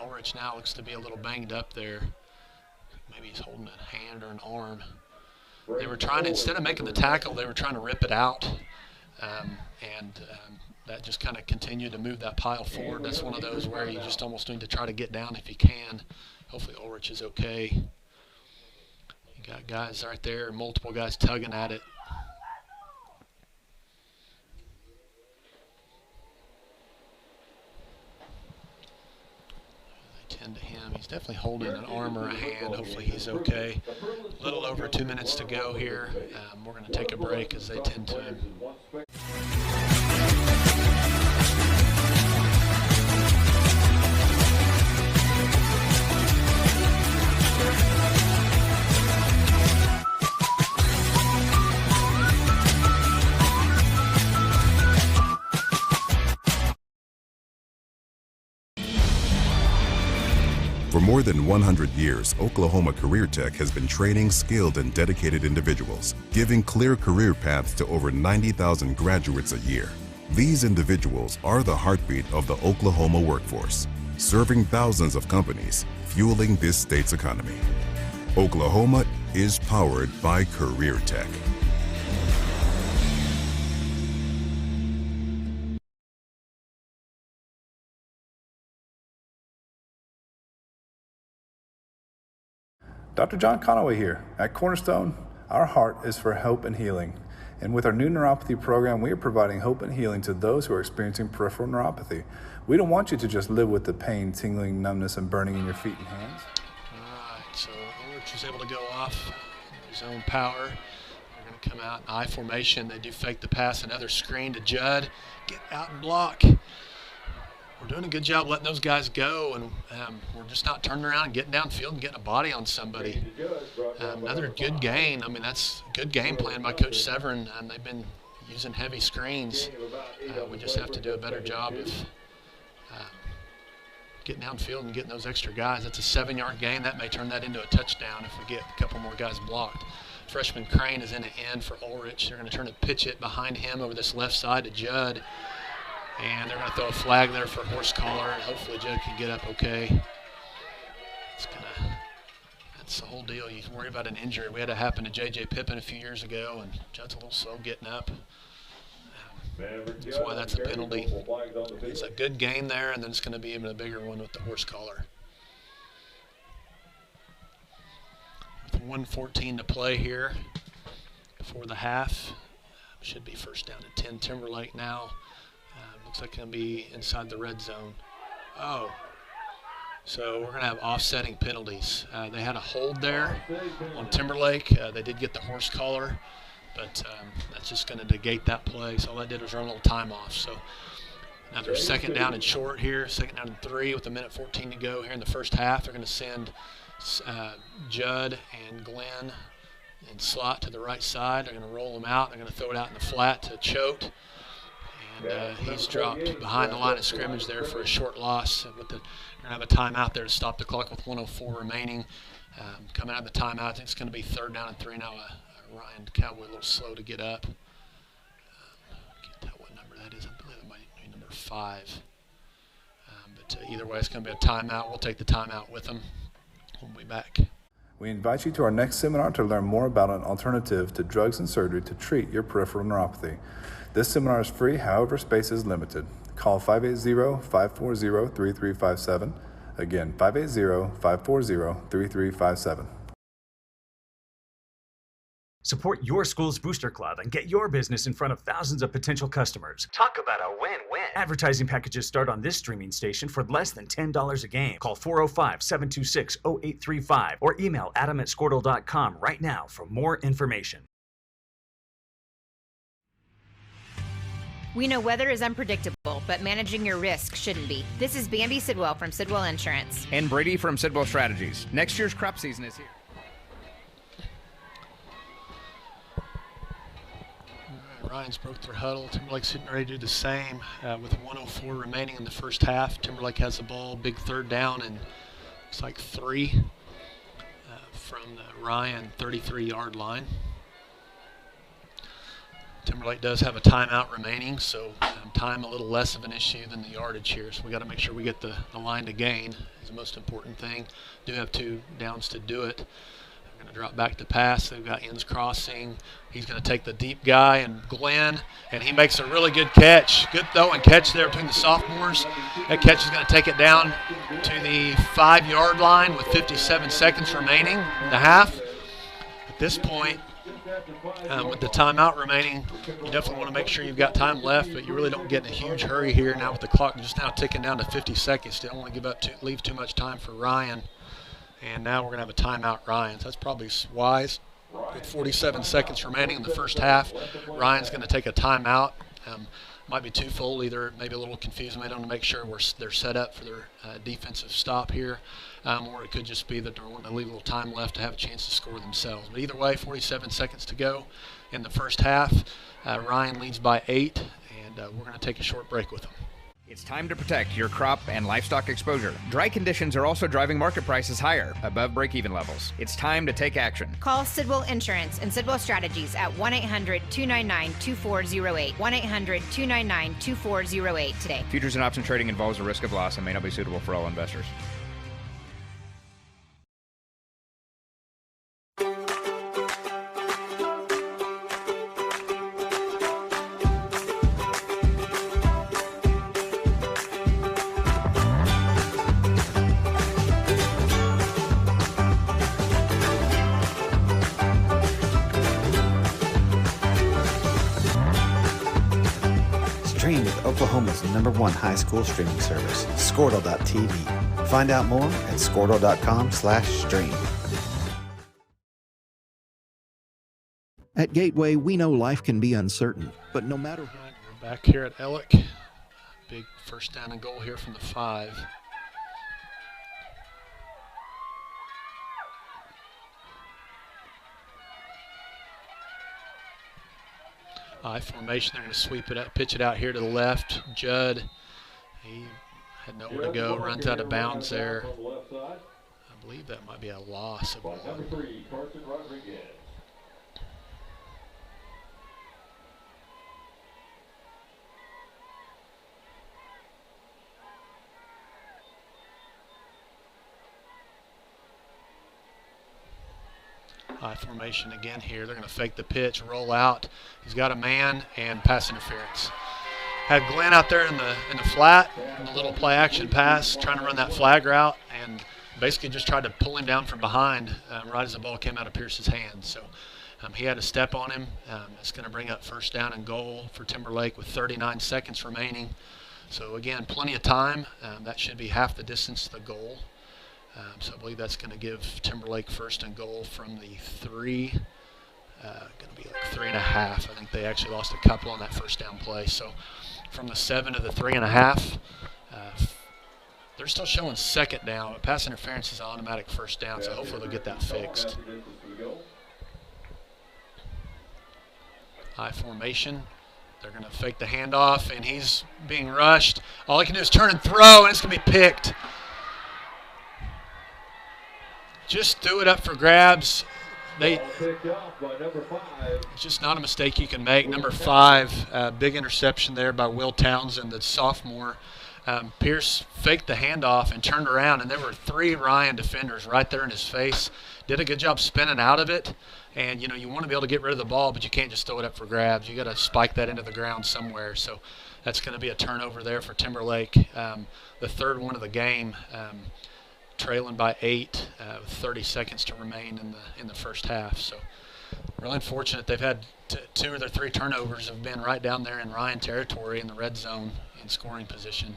Ulrich now looks to be a little banged up there. Maybe he's holding a hand or an arm. They were trying to, instead of making the tackle, they were trying to rip it out. That just kind of continued to move that pile forward. That's one of those where you just almost need to try to get down if you can. Hopefully Ulrich is okay. You got guys right there, multiple guys tugging at it. They tend to him. He's definitely holding an arm or a hand. Hopefully he's okay. A little over 2 minutes to go here. We're going to take a break as they tend to him.
For more than 100 years, Oklahoma Career Tech has been training skilled and dedicated individuals, giving clear career paths to over 90,000 graduates a year. These individuals are the heartbeat of the Oklahoma workforce, serving thousands of companies, fueling this state's economy. Oklahoma is powered by Career Tech.
Dr. John Conaway here. At Cornerstone, our heart is for hope and healing. And with our new neuropathy program, we are providing hope and healing to those who are experiencing peripheral neuropathy. We don't want you to just live with the pain, tingling, numbness, and burning in your feet and hands.
All right, so Ulrich was able to go off his own power. They're going to come out in I formation. They do fake the pass, another screen to Judd. Get out and block. We're doing a good job letting those guys go, and we're just not turning around and getting downfield and getting a body on somebody. Another good gain. I mean, that's a good game plan by Coach Severin, and they've been using heavy screens. We just have to do a better job of getting downfield and getting those extra guys. That's a 7-yard gain. That may turn that into a touchdown if we get a couple more guys blocked. Freshman Crane is in the end for Ulrich. They're going to turn and pitch it behind him over this left side to Judd. And they're going to throw a flag there for a horse collar, and hopefully Judd can get up okay. That's the whole deal. You worry about an injury. We had it happen to J.J. Pippen a few years ago, and Judd's a little slow getting up. That's why that's a penalty. It's a good gain there, and then it's going to be even a bigger one with the horse collar. With 1:14 to play here before the half. Should be first down and 10. Timberlake now. Looks like going to be inside the red zone. Oh, so we're going to have offsetting penalties. They had a hold there on Timberlake. They did get the horse collar, but that's just going to negate that play. So all that did was run a little time off. So now they're second down and short here, second down and 3 with 1:14 to go here in the first half. They're going to send Judd and Glenn in slot to the right side. They're going to roll them out. They're going to throw it out in the flat to Choate. And he's dropped behind the line of scrimmage there for a short loss. They're going to have a timeout there to stop the clock with 1:04 remaining. Coming out of the timeout, I think it's going to be third down and 3 now. Ryan Cowboy a little slow to get up. Can't tell what number that is. I believe it might be number 5. But either way, it's going to be a timeout. We'll take the timeout with them. We'll be back.
We invite you to our next seminar to learn more about an alternative to drugs and surgery to treat your peripheral neuropathy. This seminar is free, however, space is limited. Call 580-540-3357. Again, 580-540-3357.
Support your school's booster club and get your business in front of thousands of potential customers. Talk about a win-win. Advertising packages start on this streaming station for less than $10 a game. Call 405-726-0835 or email adam@squirtle.com right now for more information.
We know weather is unpredictable, but managing your risk shouldn't be. This is Bambi Sidwell from Sidwell Insurance.
And Brady from Sidwell Strategies. Next year's crop season is here.
Ryan's broke their huddle. Timberlake's getting ready to do the same with 1:04 remaining in the first half. Timberlake has the ball, big third down, and looks like 3 from the Ryan 33-yard line. Timberlake does have a timeout remaining, so time a little less of an issue than the yardage here. So we got to make sure we get the line to gain is the most important thing. Do have 2 downs to do it. They're going to drop back to pass. They've got ends crossing. He's going to take the deep guy and Glenn, and he makes a really good catch. Good throw and catch there between the sophomores. That catch is going to take it down to the 5-yard line with 57 seconds remaining in the half. At this point, with the timeout remaining, you definitely want to make sure you've got time left, but you really don't get in a huge hurry here now with the clock just now ticking down to 50 seconds. You don't want to leave too much time for Ryan. And now we're going to have a timeout, Ryan. So that's probably wise. With 47 seconds remaining in the first half, Ryan's going to take a timeout. Might be twofold, either maybe a little confusing. They don't want to make sure they're set up for their defensive stop here, or it could just be that they're wanting to leave a little time left to have a chance to score themselves. But either way, 47 seconds to go in the first half. Ryan leads by 8, and we're going to take a short break with them.
It's time to protect your crop and livestock exposure. Dry conditions are also driving market prices higher, above break-even levels. It's time to take action.
Call Sidwell Insurance and Sidwell Strategies at 1-800-299-2408. 1-800-299-2408 today.
Futures and option trading involves a risk of loss and may not be suitable for all investors.
Stream with Oklahoma's #1 high school streaming service, Squirtle.tv. Find out more at Squirtle.com/stream.
At Gateway, we know life can be uncertain, but no matter what.
We're back here at Ellick. Big first down and goal here from the 5. I formation, they're going to sweep it up, pitch it out here to the left. Judd, he had nowhere to go, runs out of bounds there. I believe that might be a loss of ball. Formation again here. They're going to fake the pitch, roll out. He's got a man and pass interference. Had Glenn out there in the flat, in the little play action pass, trying to run that flag route, and basically just tried to pull him down from behind right as the ball came out of Pierce's hand. So he had a step on him. It's going to bring up first down and goal for Timberlake with 39 seconds remaining. So again, plenty of time. That should be half the distance to the goal. So I believe that's going to give Timberlake first and goal from the 3. Going to be like 3.5. I think they actually lost a couple on that first down play. So from the 7 to the 3.5, they're still showing second down. But pass interference is an automatic first down, so hopefully they'll get that fixed. I formation. They're going to fake the handoff, and he's being rushed. All he can do is turn and throw, and it's going to be picked. Just threw it up for grabs. It's just not a mistake you can make. Number 5, big interception there by Will Townsend, the sophomore. Pierce faked the handoff and turned around, and there were 3 Ryan defenders right there in his face. Did a good job spinning out of it. And, you know, you want to be able to get rid of the ball, but you can't just throw it up for grabs. You got to spike that into the ground somewhere. So that's going to be a turnover there for Timberlake. The third one of the game, trailing by 8 with 30 seconds to remain in the first half. So really unfortunate. They've had 2 of their 3 turnovers have been right down there in Ryan territory in the red zone in scoring position.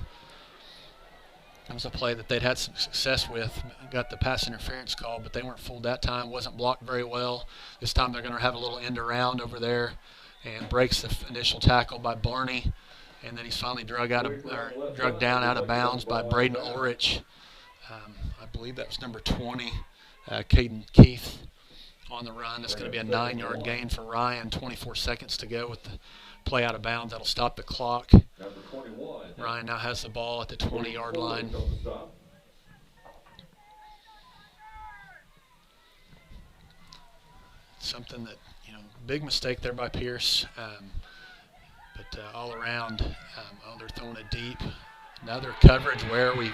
It was a play that they'd had some success with. Got the pass interference call, but they weren't fooled that time. Wasn't blocked very well. This time they're going to have a little end around over there, and breaks the initial tackle by Barney, and then he's finally drug down out of bounds by Braden Ulrich. I believe that was number 20, Caden Keith, on the run. That's going to be a 9-yard gain for Ryan. 24 seconds to go with the play out of bounds. That'll stop the clock. Ryan now has the ball at the 20-yard line. Something that, you know, big mistake there by Pierce. But all around, they're throwing it deep. Another coverage where we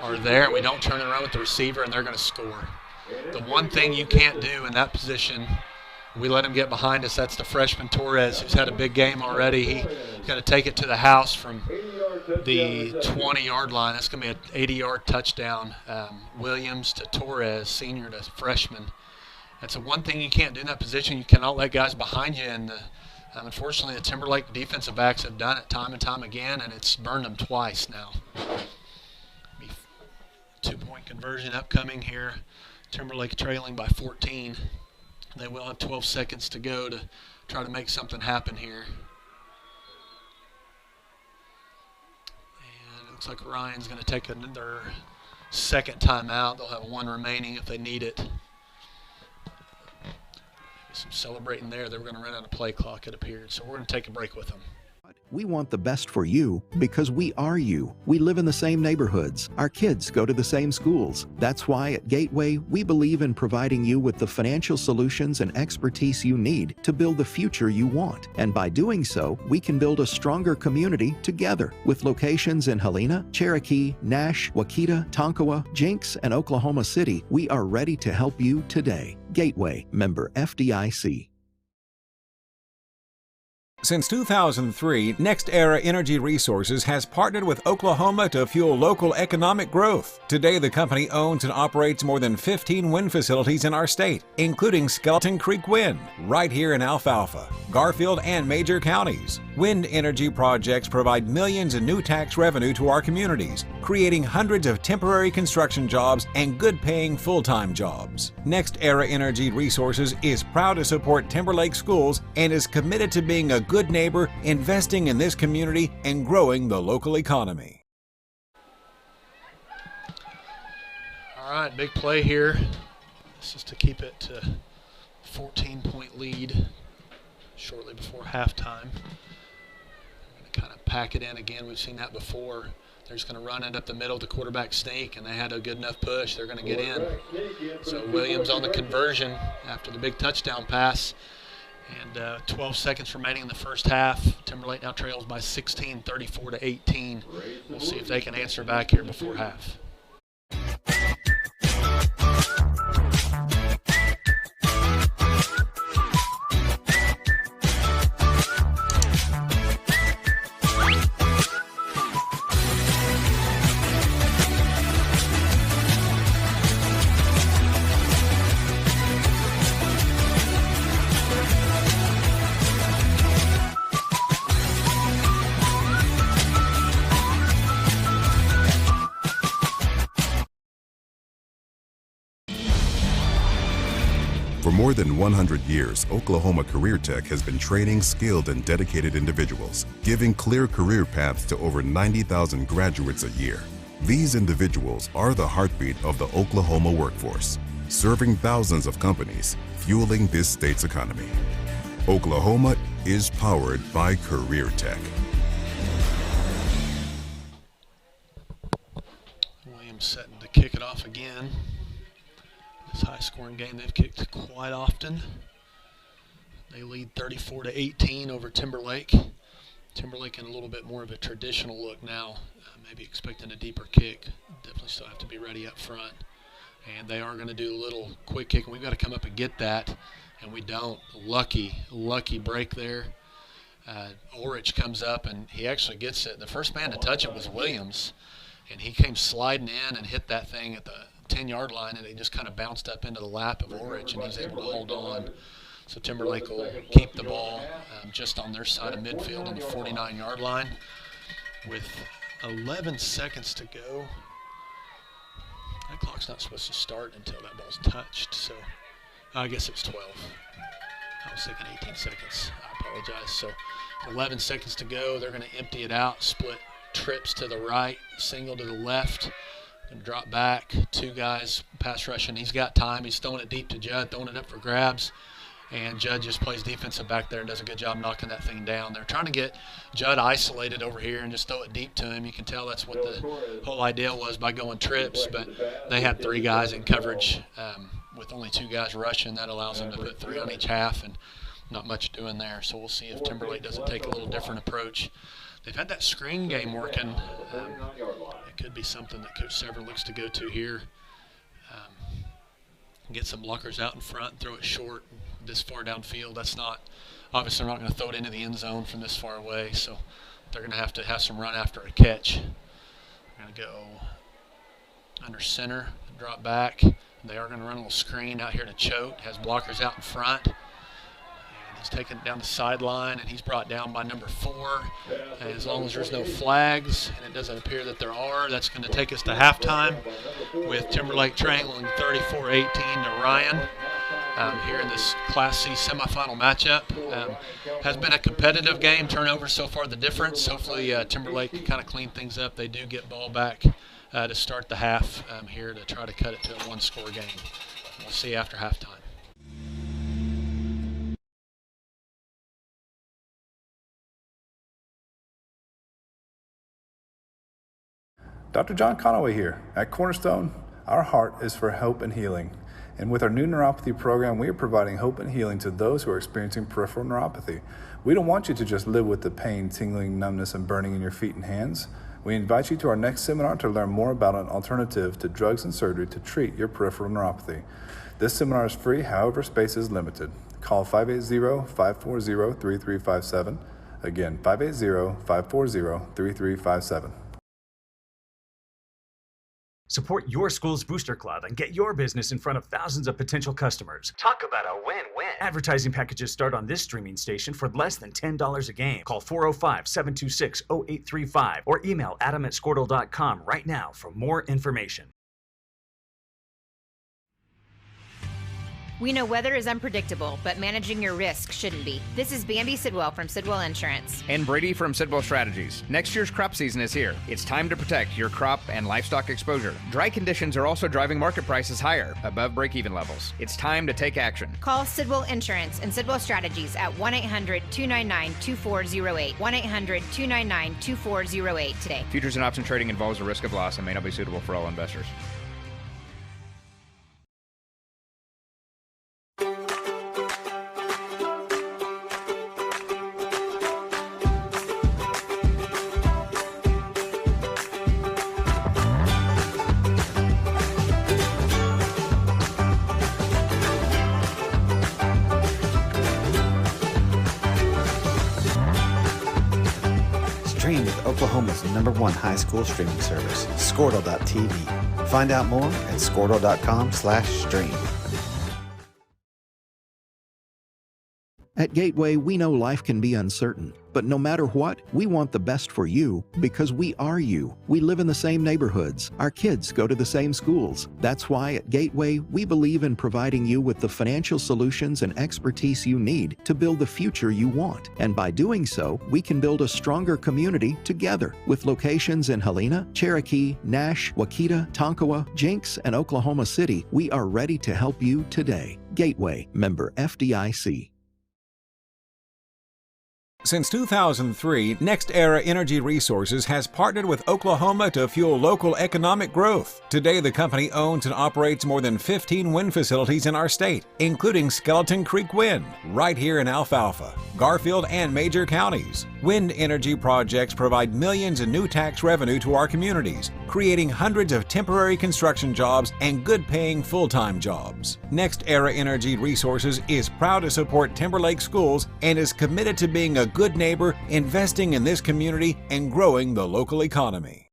are there and we don't turn it around with the receiver, and they're going to score. The one thing you can't do in that position, we let him get behind us. That's the freshman Torres, who's had a big game already. He's going to take it to the house from the 20-yard line. That's going to be an 80-yard touchdown. Williams to Torres, senior to freshman. That's the one thing you can't do in that position. You cannot let guys behind you. And unfortunately, the Timberlake defensive backs have done it time and time again, and it's burned them twice now. 2-point conversion upcoming here. Timberlake trailing by 14. They will have 12 seconds to go to try to make something happen here. And it looks like Ryan's going to take another second timeout. They'll have 1 remaining if they need it. Some celebrating there. They were going to run out of play clock, it appeared. So we're going to take a break with them.
We want the best for you because we are you. We live in the same neighborhoods. Our kids go to the same schools. That's why at Gateway, we believe in providing you with the financial solutions and expertise you need to build the future you want. And by doing so, we can build a stronger community together. With locations in Helena, Cherokee, Nash, Waukita, Tonkawa, Jenks, and Oklahoma City, we are ready to help you today. Gateway, member FDIC.
Since 2003, NextEra Energy Resources has partnered with Oklahoma to fuel local economic growth. Today, the company owns and operates more than 15 wind facilities in our state, including Skeleton Creek Wind, right here in Alfalfa, Garfield, and major counties. Wind energy projects provide millions in new tax revenue to our communities, creating hundreds of temporary construction jobs and good-paying full-time jobs. NextEra Energy Resources is proud to support Timberlake schools and is committed to being a good neighbor, investing in this community, and growing the local economy.
All right, big play here. This is to keep it to 14-point lead shortly before halftime. We're going to kind of pack it in again. We've seen that before. They're just going to run it up the middle, the quarterback sneak, and they had a good enough push. They're going to get in. So Williams on the conversion after the big touchdown pass. And 12 seconds remaining in the first half. Timberlake now trails by 16, 34-18. We'll see if they can answer back here before half.
For more than 100 years, Oklahoma Career Tech has been training skilled and dedicated individuals, giving clear career paths to over 90,000 graduates a year. These individuals are the heartbeat of the Oklahoma workforce, serving thousands of companies, fueling this state's economy. Oklahoma is powered by Career Tech.
Williams setting to kick it off again. This high-scoring game they've kicked quite often. They lead 34-18 over Timberlake. Timberlake in a little bit more of a traditional look now, maybe expecting a deeper kick. Definitely still have to be ready up front. And they are going to do a little quick kick, and we've got to come up and get that, and we don't. Lucky break there. Ulrich comes up, and he actually gets it. The first man to touch it was Williams, and he came sliding in and hit that thing at the 10-yard line, and it just kind of bounced up into the lap of Ulrich, and he's able to hold on. So Timberlake will keep the ball just on their side of midfield on the 49-yard line with 11 seconds to go. That clock's not supposed to start until that ball's touched, so I guess it's 12. I was thinking 18 seconds. I apologize. So 11 seconds to go. They're going to empty it out, split trips to the right, single to the left, and drop back. Two guys pass rushing. He's got time. He's throwing it deep to Judd, throwing it up for grabs. And Judd just plays defensive back there and does a good job knocking that thing down. They're trying to get Judd isolated over here and just throw it deep to him. You can tell that's what the whole idea was by going trips, but they had three guys in coverage with only two guys rushing. That allows them to put three on each half and not much doing there. So we'll see if Timberlake doesn't take a little different approach. They've had that screen game working. It could be something that Coach Severn looks to go to here. Get some blockers out in front and throw it short this far downfield. That's not, obviously they're not going to throw it into the end zone from this far away, so they're going to have some run after a catch. They're going to go under center, drop back. They are going to run a little screen out here to Choate, has blockers out in front. He's taken it down the sideline, and he's brought down by number 4. And as long as there's no flags, and it doesn't appear that there are, that's going to take us to halftime with Timberlake trailing 34-18 to Ryan here in this Class C semifinal matchup. Has been a competitive game. Turnovers so far the difference. Hopefully Timberlake can kind of clean things up. They do get ball back to start the half here to try to cut it to a one-score game. We'll see you after halftime.
Dr. John Conaway here. At Cornerstone, our heart is for hope and healing. And with our new neuropathy program, we are providing hope and healing to those who are experiencing peripheral neuropathy. We don't want you to just live with the pain, tingling, numbness, and burning in your feet and hands. We invite you to our next seminar to learn more about an alternative to drugs and surgery to treat your peripheral neuropathy. This seminar is free, however, space is limited. Call 580-540-3357. Again, 580-540-3357.
Support your school's booster club and get your business in front of thousands of potential customers. Talk about a win-win. Advertising packages start on this streaming station for less than $10 a game. Call 405-726-0835 or email adam@squirtle.com right now for more information.
We know weather is unpredictable, but managing your risk shouldn't be. This is Bambi Sidwell from Sidwell Insurance.
And Brady from Sidwell Strategies. Next year's crop season is here. It's time to protect your crop and livestock exposure. Dry conditions are also driving market prices higher, above break-even levels. It's time to take action.
Call Sidwell Insurance and Sidwell Strategies at 1-800-299-2408. 1-800-299-2408 today.
Futures and option trading involves a risk of loss and may not be suitable for all investors.
Stream with Oklahoma's #1 high school streaming service, Squirtle.tv. Find out more at Squirtle.com/stream.
At Gateway, we know life can be uncertain, but no matter what, we want the best for you because we are you. We live in the same neighborhoods. Our kids go to the same schools. That's why at Gateway, we believe in providing you with the financial solutions and expertise you need to build the future you want. And by doing so, we can build a stronger community together. With locations in Helena, Cherokee, Nash, Waukita, Tonkawa, Jenks, and Oklahoma City, we are ready to help you today. Gateway, member FDIC.
Since 2003, NextEra Energy Resources has partnered with Oklahoma to fuel local economic growth. Today, the company owns and operates more than 15 wind facilities in our state, including Skeleton Creek Wind, right here in Alfalfa, Garfield, and major counties. Wind energy projects provide millions in new tax revenue to our communities, creating hundreds of temporary construction jobs and good-paying full-time jobs. NextEra Energy Resources is proud to support Timberlake schools and is committed to being a good neighbor, investing in this community, and growing the local economy.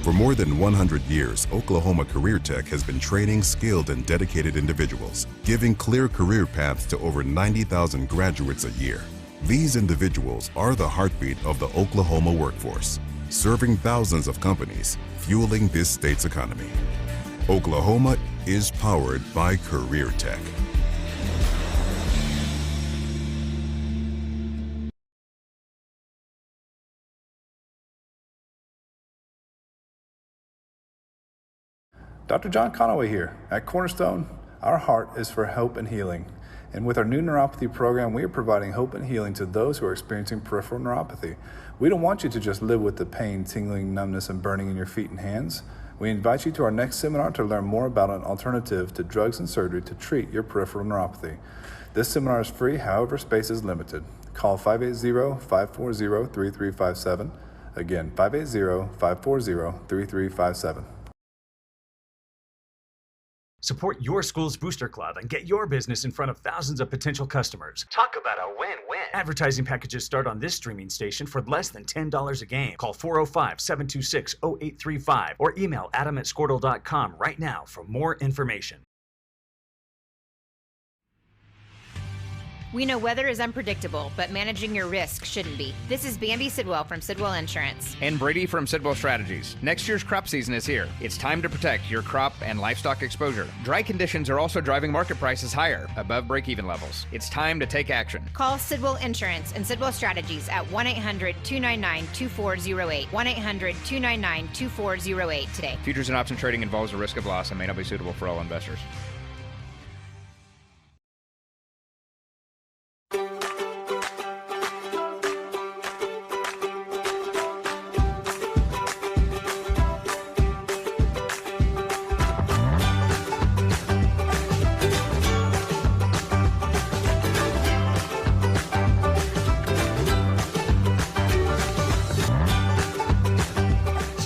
For more than 100 years, Oklahoma Career Tech has been training skilled and dedicated individuals, giving clear career paths to over 90,000 graduates a year. These individuals are the heartbeat of the Oklahoma workforce, serving thousands of companies, fueling this state's economy. Oklahoma is powered by Career Tech.
Dr. John Conaway here. At Cornerstone, our heart is for hope and healing. And with our new neuropathy program, we are providing hope and healing to those who are experiencing peripheral neuropathy. We don't want you to just live with the pain, tingling, numbness, and burning in your feet and hands. We invite you to our next seminar to learn more about an alternative to drugs and surgery to treat your peripheral neuropathy. This seminar is free, however, space is limited. Call 580-540-3357. Again, 580-540-3357.
Support your school's Booster Club and get your business in front of thousands of potential customers. Talk about a win-win. Advertising packages start on this streaming station for less than $10 a game. Call 405-726-0835 or email adam@squirtle.com right now for more information.
We know weather is unpredictable, but managing your risk shouldn't be. This is Bambi Sidwell from Sidwell Insurance.
And Brady from Sidwell Strategies. Next year's crop season is here. It's time to protect your crop and livestock exposure. Dry conditions are also driving market prices higher, above break-even levels. It's time to take action.
Call Sidwell Insurance and Sidwell Strategies at 1-800-299-2408. 1-800-299-2408 today.
Futures and option trading involves a risk of loss and may not be suitable for all investors.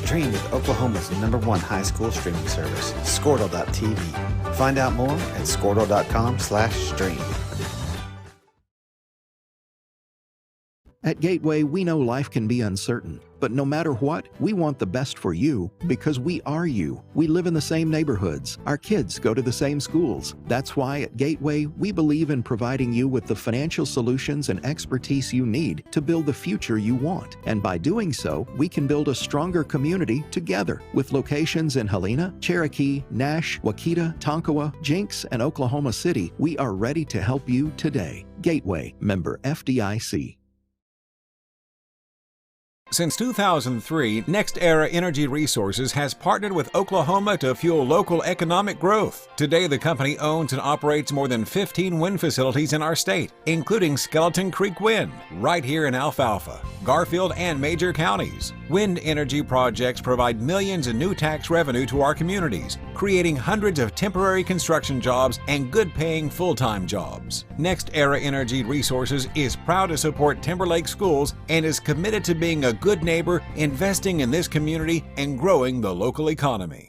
Stream with Oklahoma's #1 high school streaming service, Squirtle.tv. Find out more at Squirtle.com/stream.
At Gateway, we know life can be uncertain, but no matter what, we want the best for you because we are you. We live in the same neighborhoods. Our kids go to the same schools. That's why at Gateway, we believe in providing you with the financial solutions and expertise you need to build the future you want. And by doing so, we can build a stronger community together. With locations in Helena, Cherokee, Nash, Wauketa, Tonkawa, Jenks, and Oklahoma City, we are ready to help you today. Gateway, member FDIC.
Since 2003, NextEra Energy Resources has partnered with Oklahoma to fuel local economic growth. Today, the company owns and operates more than 15 wind facilities in our state, including Skeleton Creek Wind, right here in Alfalfa, Garfield, and major counties. Wind energy projects provide millions in new tax revenue to our communities, creating hundreds of temporary construction jobs and good-paying full-time jobs. NextEra Energy Resources is proud to support Timberlake schools and is committed to being a good neighbor, investing in this community, and growing the local economy.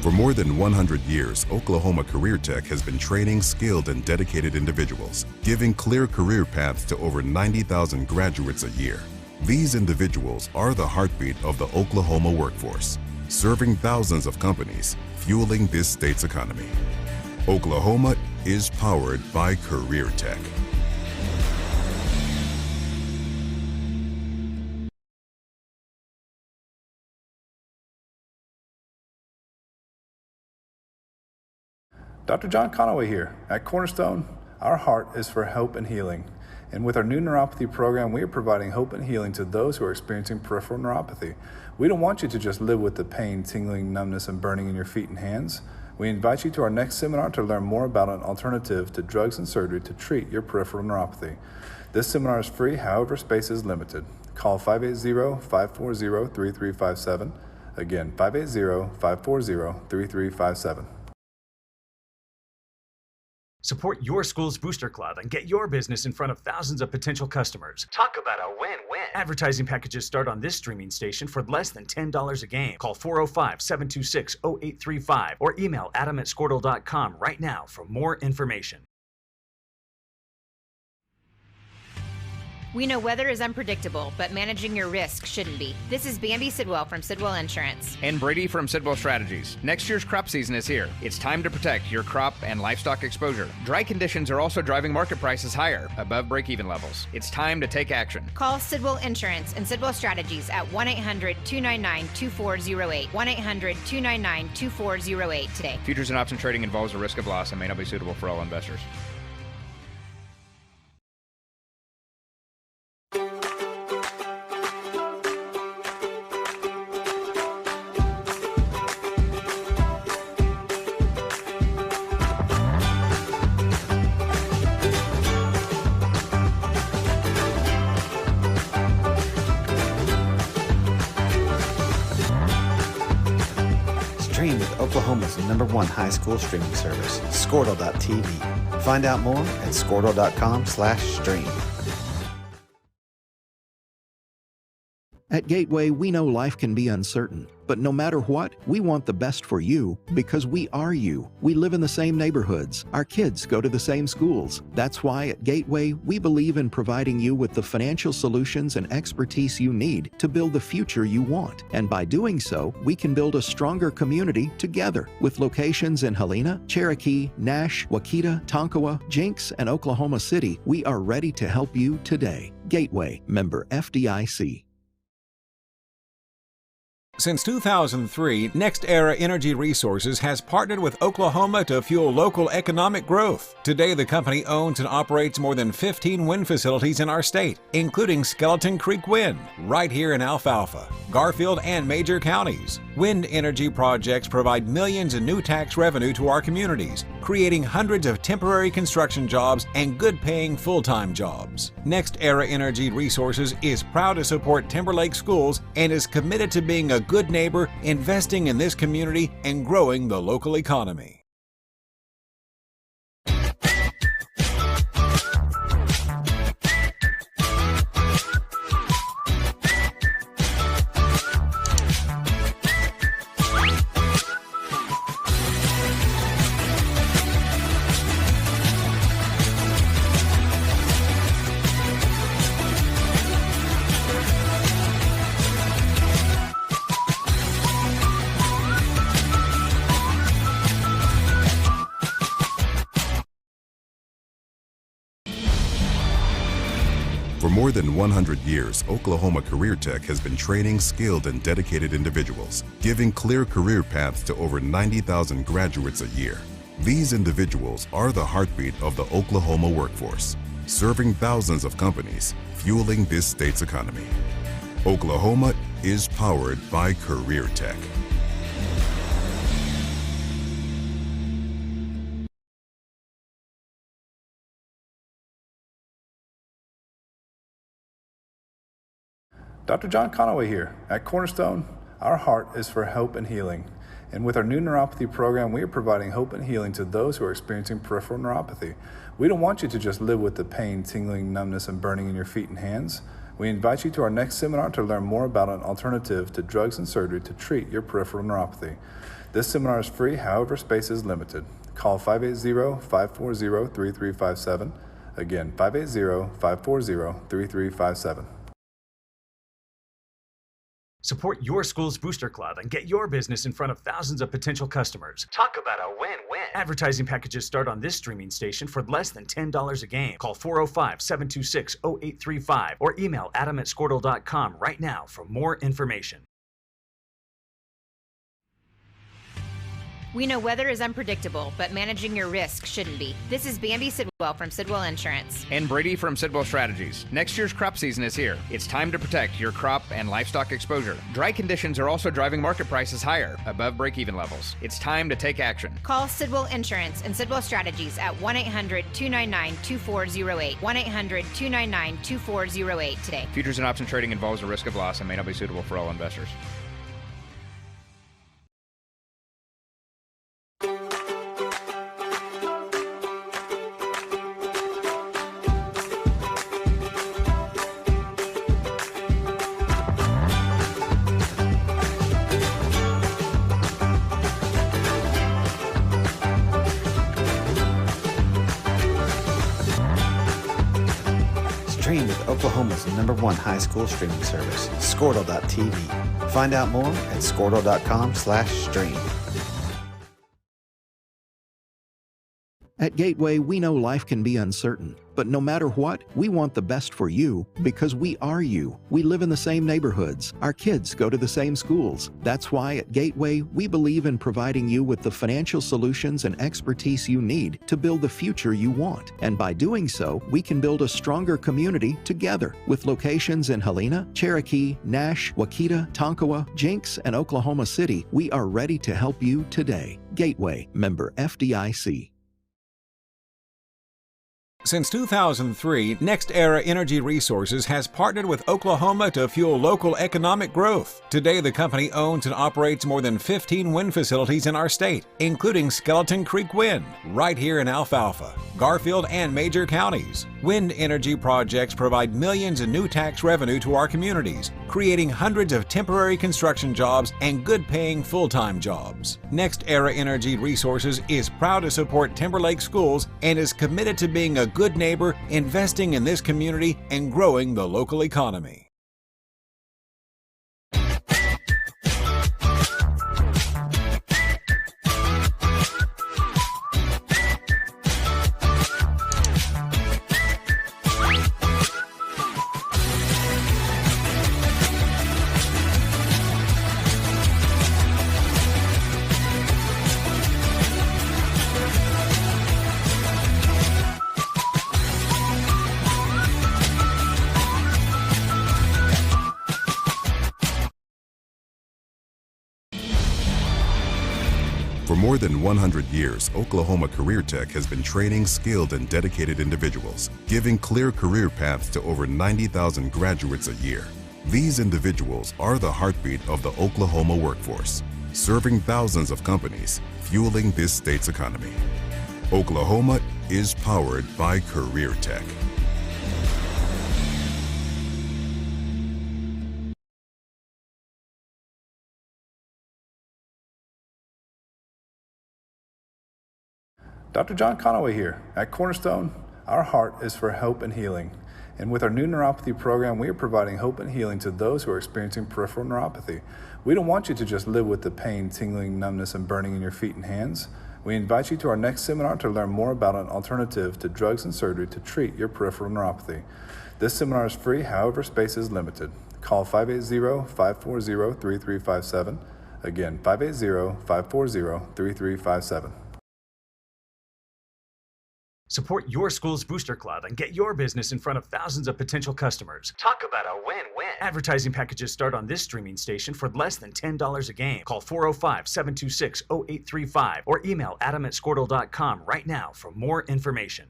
For more than 100 years, Oklahoma Career Tech has been training skilled and dedicated individuals, giving clear career paths to over 90,000 graduates a year. These individuals are the heartbeat of the Oklahoma workforce, serving thousands of companies, fueling this state's economy. Oklahoma is powered by Career Tech.
Dr. John Conaway here. At Cornerstone, our heart is for hope and healing. And with our new neuropathy program, we are providing hope and healing to those who are experiencing peripheral neuropathy. We don't want you to just live with the pain, tingling, numbness, and burning in your feet and hands. We invite you to our next seminar to learn more about an alternative to drugs and surgery to treat your peripheral neuropathy. This seminar is free, however, space is limited. Call 580-540-3357. Again, 580-540-3357.
Support your school's booster club and get your business in front of thousands of potential customers. Talk about a win-win. Advertising packages start on this streaming station for less than $10 a game. Call 405-726-0835 or email adam@squirtle.com right now for more information.
We know weather is unpredictable, but managing your risk shouldn't be. This is Bambi Sidwell from Sidwell Insurance.
And Brady from Sidwell Strategies. Next year's crop season is here. It's time to protect your crop and livestock exposure. Dry conditions are also driving market prices higher, above break-even levels. It's time to take action.
Call Sidwell Insurance and Sidwell Strategies at 1-800-299-2408. 1-800-299-2408 today.
Futures and option trading involves a risk of loss and may not be suitable for all investors.
Stream with Oklahoma's #1 high school streaming service, Squirtle.tv. Find out more at Squirtle.com/stream.
At Gateway, we know life can be uncertain, but no matter what, we want the best for you because we are you. We live in the same neighborhoods. Our kids go to the same schools. That's why at Gateway, we believe in providing you with the financial solutions and expertise you need to build the future you want. And by doing so, we can build a stronger community together. With locations in Helena, Cherokee, Nash, Wauketa, Tonkawa, Jenks, and Oklahoma City, we are ready to help you today. Gateway, member FDIC.
Since 2003, NextEra Energy Resources has partnered with Oklahoma to fuel local economic growth. Today, the company owns and operates more than 15 wind facilities in our state, including Skeleton Creek Wind, right here in Alfalfa, Garfield, and major counties. Wind energy projects provide millions in new tax revenue to our communities, creating hundreds of temporary construction jobs and good-paying full-time jobs. NextEra Energy Resources is proud to support Timberlake schools and is committed to being a good neighbor, investing in this community, and growing the local economy.
For more than 100 years, Oklahoma Career Tech has been training skilled and dedicated individuals, giving clear career paths to over 90,000 graduates a year. These individuals are the heartbeat of the Oklahoma workforce, serving thousands of companies, fueling this state's economy. Oklahoma is powered by Career Tech.
Dr. John Conaway here. At Cornerstone, our heart is for hope and healing. And with our new neuropathy program, we are providing hope and healing to those who are experiencing peripheral neuropathy. We don't want you to just live with the pain, tingling, numbness, and burning in your feet and hands. We invite you to our next seminar to learn more about an alternative to drugs and surgery to treat your peripheral neuropathy. This seminar is free, however, space is limited. Call 580-540-3357. Again, 580-540-3357.
Support your school's booster club and get your business in front of thousands of potential customers. Talk about a win-win. Advertising packages start on this streaming station for less than $10 a game. Call 405-726-0835 or email adam@squirtle.com right now for more information.
We know weather is unpredictable, but managing your risk shouldn't be. This is Bambi Sidwell from Sidwell Insurance.
And Brady from Sidwell Strategies. Next year's crop season is here. It's time to protect your crop and livestock exposure. Dry conditions are also driving market prices higher, above break-even levels. It's time to take action.
Call Sidwell Insurance and Sidwell Strategies at 1-800-299-2408. 1-800-299-2408 today.
Futures and option trading involves a risk of loss and may not be suitable for all investors.
Stream with Oklahoma's #1 high school streaming service, Squirtle.tv. Find out more at Squirtle.com/stream.
At Gateway, we know life can be uncertain, but no matter what, we want the best for you because we are you. We live in the same neighborhoods. Our kids go to the same schools. That's why at Gateway, we believe in providing you with the financial solutions and expertise you need to build the future you want. And by doing so, we can build a stronger community together. With locations in Helena, Cherokee, Nash, Waukita, Tonkawa, Jenks, and Oklahoma City, we are ready to help you today. Gateway, member FDIC.
Since 2003, NextEra Energy Resources has partnered with Oklahoma to fuel local economic growth. Today, the company owns and operates more than 15 wind facilities in our state, including Skeleton Creek Wind, right here in Alfalfa, Garfield, and major counties. Wind energy projects provide millions in new tax revenue to our communities, creating hundreds of temporary construction jobs and good-paying full-time jobs. NextEra Energy Resources is proud to support Timberlake schools and is committed to being a good neighbor, investing in this community, and growing the local economy.
For more than 100 years, Oklahoma Career Tech has been training skilled and dedicated individuals, giving clear career paths to over 90,000 graduates a year. These individuals are the heartbeat of the Oklahoma workforce, serving thousands of companies, fueling this state's economy. Oklahoma is powered by Career Tech.
Dr. John Conaway here. At Cornerstone, our heart is for hope and healing. And with our new neuropathy program, we are providing hope and healing to those who are experiencing peripheral neuropathy. We don't want you to just live with the pain, tingling, numbness, and burning in your feet and hands. We invite you to our next seminar to learn more about an alternative to drugs and surgery to treat your peripheral neuropathy. This seminar is free, however, space is limited. Call 580-540-3357. Again, 580-540-3357.
Support your school's booster club and get your business in front of thousands of potential customers. Talk about a win-win. Advertising packages start on this streaming station for less than $10 a game. Call 405-726-0835 or email adam@squirtle.com right now for more information.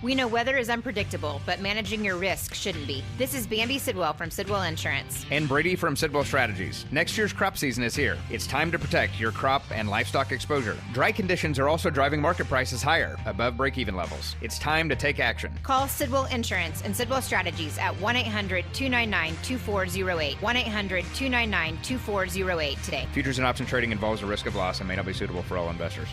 We know weather is unpredictable, but managing your risk shouldn't be. This is Bambi Sidwell from Sidwell Insurance.
And Brady from Sidwell Strategies. Next year's crop season is here. It's time to protect your crop and livestock exposure. Dry conditions are also driving market prices higher, above break-even levels. It's time to take action.
Call Sidwell Insurance and Sidwell Strategies at 1-800-299-2408. 1-800-299-2408 today.
Futures and option trading involves a risk of loss and may not be suitable for all investors.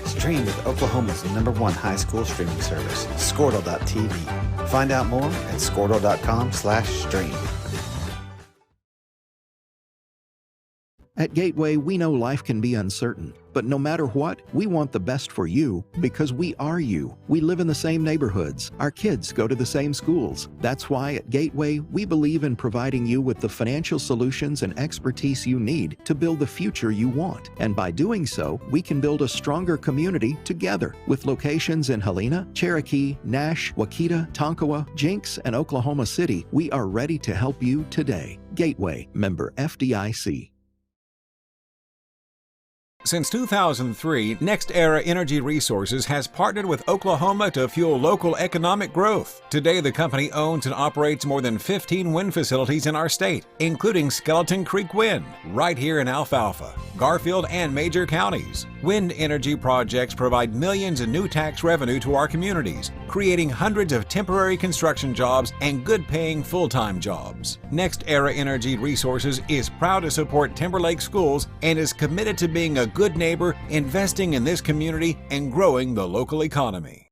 Stream with Oklahoma's #1 high school streaming service, Squirtle.tv. Find out more at Squirtle.com/stream.
At Gateway, we know life can be uncertain, but no matter what, we want the best for you because we are you. We live in the same neighborhoods. Our kids go to the same schools. That's why at Gateway, we believe in providing you with the financial solutions and expertise you need to build the future you want. And by doing so, we can build a stronger community together. With locations in Helena, Cherokee, Nash, Waukita, Tonkawa, Jenks, and Oklahoma City, we are ready to help you today. Gateway, member FDIC.
Since 2003, NextEra Energy Resources has partnered with Oklahoma to fuel local economic growth. Today, the company owns and operates more than 15 wind facilities in our state, including Skeleton Creek Wind, right here in Alfalfa, Garfield, and major counties. Wind energy projects provide millions in new tax revenue to our communities, creating hundreds of temporary construction jobs and good-paying full-time jobs. NextEra Energy Resources is proud to support Timberlake schools and is committed to being a good neighbor, investing in this community, and growing the local economy.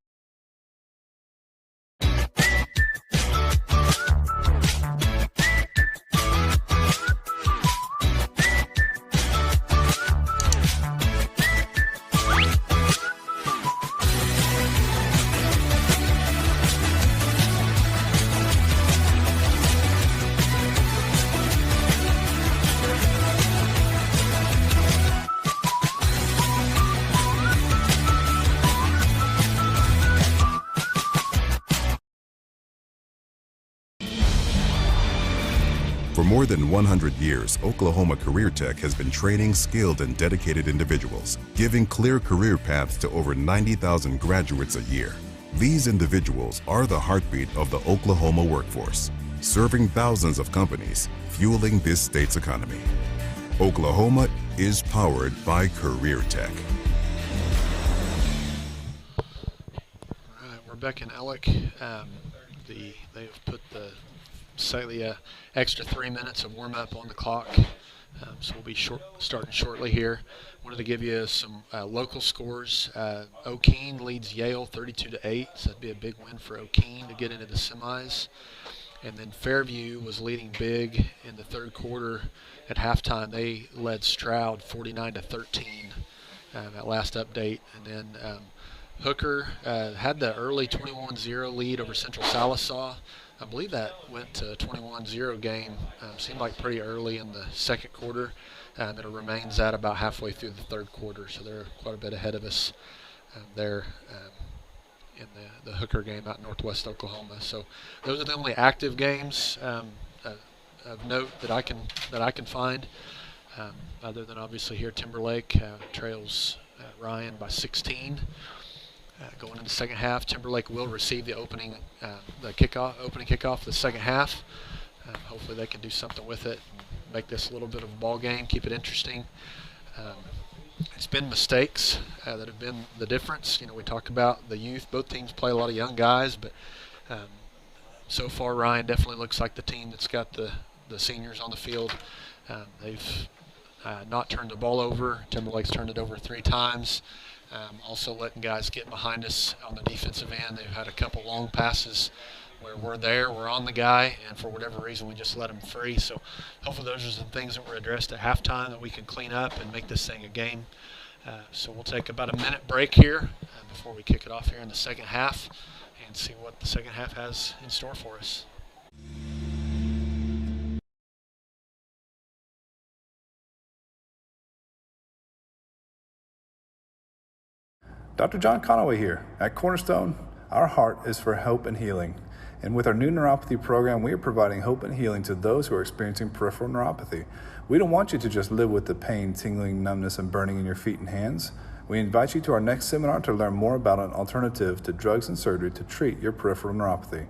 For more than 100 years, Oklahoma Career Tech has been training skilled and dedicated individuals, giving clear career paths to over 90,000 graduates a year. These individuals are the heartbeat of the Oklahoma workforce, serving thousands of companies, fueling this state's economy. Oklahoma is powered by Career Tech.
All right, we're back in Ellick. They've put the extra 3 minutes of warm-up on the clock, so we'll be starting shortly here. Wanted to give you some local scores. O'Keene leads Yale 32-8, so that'd be a big win for O'Keene to get into the semis. And then Fairview was leading big in the third quarter. At halftime, they led Stroud 49-13 at last update. And then Hooker had the early 21-0 lead over Central Salisaw. I believe that went to a 21-0 game. Seemed like pretty early in the second quarter. And it remains at about halfway through the third quarter. So they're quite a bit ahead of us there in the Hooker game out in northwest Oklahoma. So those are the only active games of note that I can find. Other than obviously here Timberlake trails Ryan by 16. Going into the second half, Timberlake will receive the opening kickoff the second half. Hopefully they can do something with it, and make this a little bit of a ball game, keep it interesting. It's been mistakes that have been the difference. You know, we talk about the youth. Both teams play a lot of young guys, but so far Ryan definitely looks like the team that's got the seniors on the field. They've not turned the ball over. Timberlake's turned it over 3 times. Also letting guys get behind us on the defensive end. They've had a couple long passes where we're on the guy, and for whatever reason we just let them free. So hopefully those are some things that were addressed at halftime that we can clean up and make this thing a game. So we'll take about a minute break here before we kick it off here in the second half and see what the second half has in store for us.
Dr. John Conaway here. At Cornerstone, our heart is for hope and healing. And with our new neuropathy program, we are providing hope and healing to those who are experiencing peripheral neuropathy. We don't want you to just live with the pain, tingling, numbness, and burning in your feet and hands. We invite you to our next seminar to learn more about an alternative to drugs and surgery to treat your peripheral neuropathy.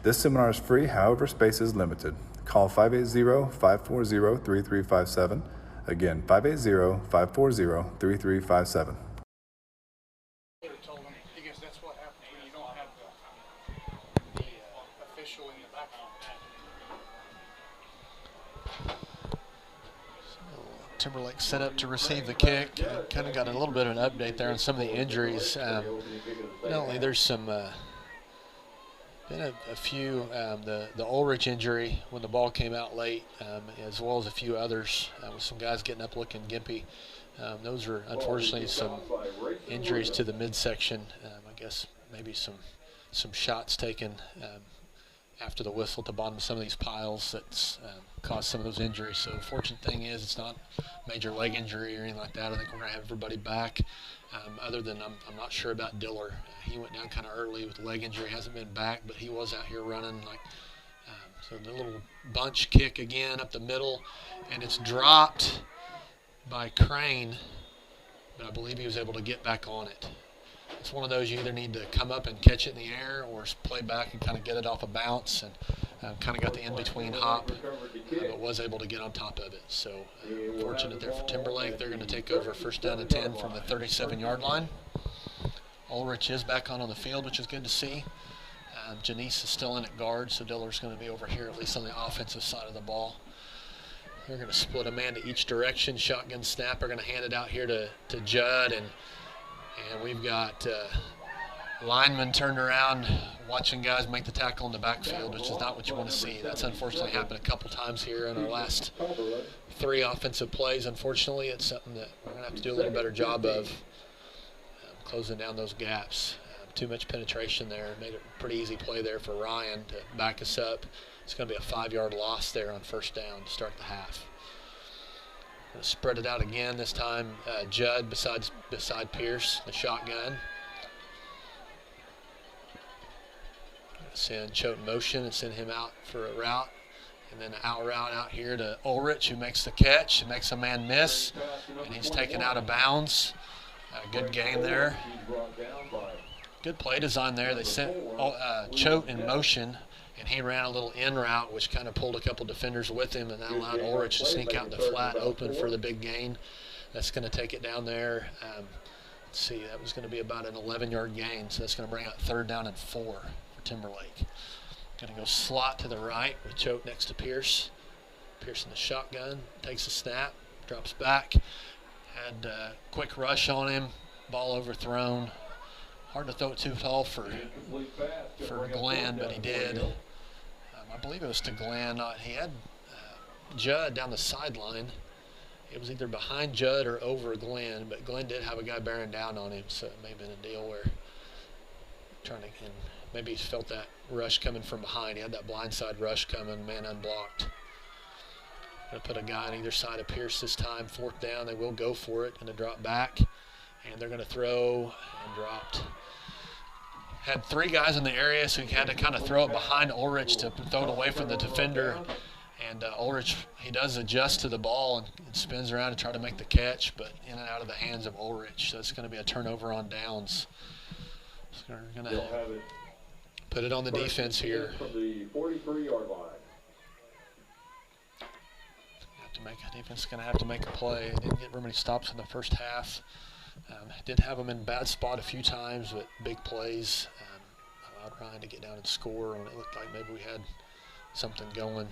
This seminar is free, however, space is limited. Call 580-540-3357. Again, 580-540-3357.
Timberlake set up to receive the kick. Kind of got a little bit of an update there on some of the injuries. Not only there's some been a few, the Ulrich injury when the ball came out late, as well as a few others with some guys getting up looking gimpy. Those are unfortunately some injuries to the midsection. I guess maybe some shots taken after the whistle at the bottom of some of these piles that's caused some of those injuries. So the fortunate thing is it's not major leg injury or anything like that. I think we're going to have everybody back. Other than I'm not sure about Diller. He went down kind of early with leg injury, hasn't been back, but he was out here running. So the little bunch kick again up the middle, and it's dropped by Crane, but I believe he was able to get back on it. It's one of those you either need to come up and catch it in the air or play back and kind of get it off a bounce, and kind of got the in-between hop, but was able to get on top of it. So fortunate there for Timberlake. They're going to take over first down and 10 from the 37-yard line. Ulrich is back on the field, which is good to see. Janice is still in at guard, so Diller's going to be over here, at least on the offensive side of the ball. They're going to split a man to each direction. Shotgun snap. They're going to hand it out here to Judd, and we've got linemen turned around watching guys make the tackle in the backfield, which is not what you want to see. That's unfortunately happened a couple times here in our last 3 offensive plays. Unfortunately, it's something that we're going to have to do a little better job of closing down those gaps. Too much penetration there. Made a pretty easy play there for Ryan to back us up. It's going to be a 5-yard loss there on first down to start the half. Going to spread it out again this time. Judd beside Pierce, the shotgun. Send Choate in motion and send him out for a route. And then an out route out here to Ulrich, who makes the catch. Makes a man miss, and he's taken out of bounds. Good gain there. Good play design there. They sent Choate in motion, and he ran a little in route, which kind of pulled a couple defenders with him, and that allowed Ulrich to sneak out in the flat open for the big gain. That's going to take it down there. Let's see, that was going to be about an 11-yard gain, so that's going to bring out third down and 4 for Timberlake. Going to go slot to the right with Choate next to Pierce. Pierce in the shotgun, takes a snap, drops back. Had a quick rush on him, ball overthrown. Hard to throw it too tall for Glenn, but he did. I believe it was to Glenn. He had Judd down the sideline. It was either behind Judd or over Glenn, but Glenn did have a guy bearing down on him, so it may have been a deal where and maybe he felt that rush coming from behind. He had that blindside rush coming, man unblocked. Going to put a guy on either side of Pierce this time. 4th down, they will go for it. Going to drop back, and they're going to throw, and dropped. Had 3 guys in the area, so he had to kind of throw it behind Ulrich to throw it away from the defender. And Ulrich, he does adjust to the ball and spins around to try to make the catch, but in and out of the hands of Ulrich. So it's going to be a turnover on downs. So we're going to put it on the defense here.
From the 43-yard line.
Defense is going to have to make a play. Didn't get very many stops in the first half. Did have them in bad spot a few times, but big plays. Allowed Ryan to get down and score when it looked like maybe we had something going.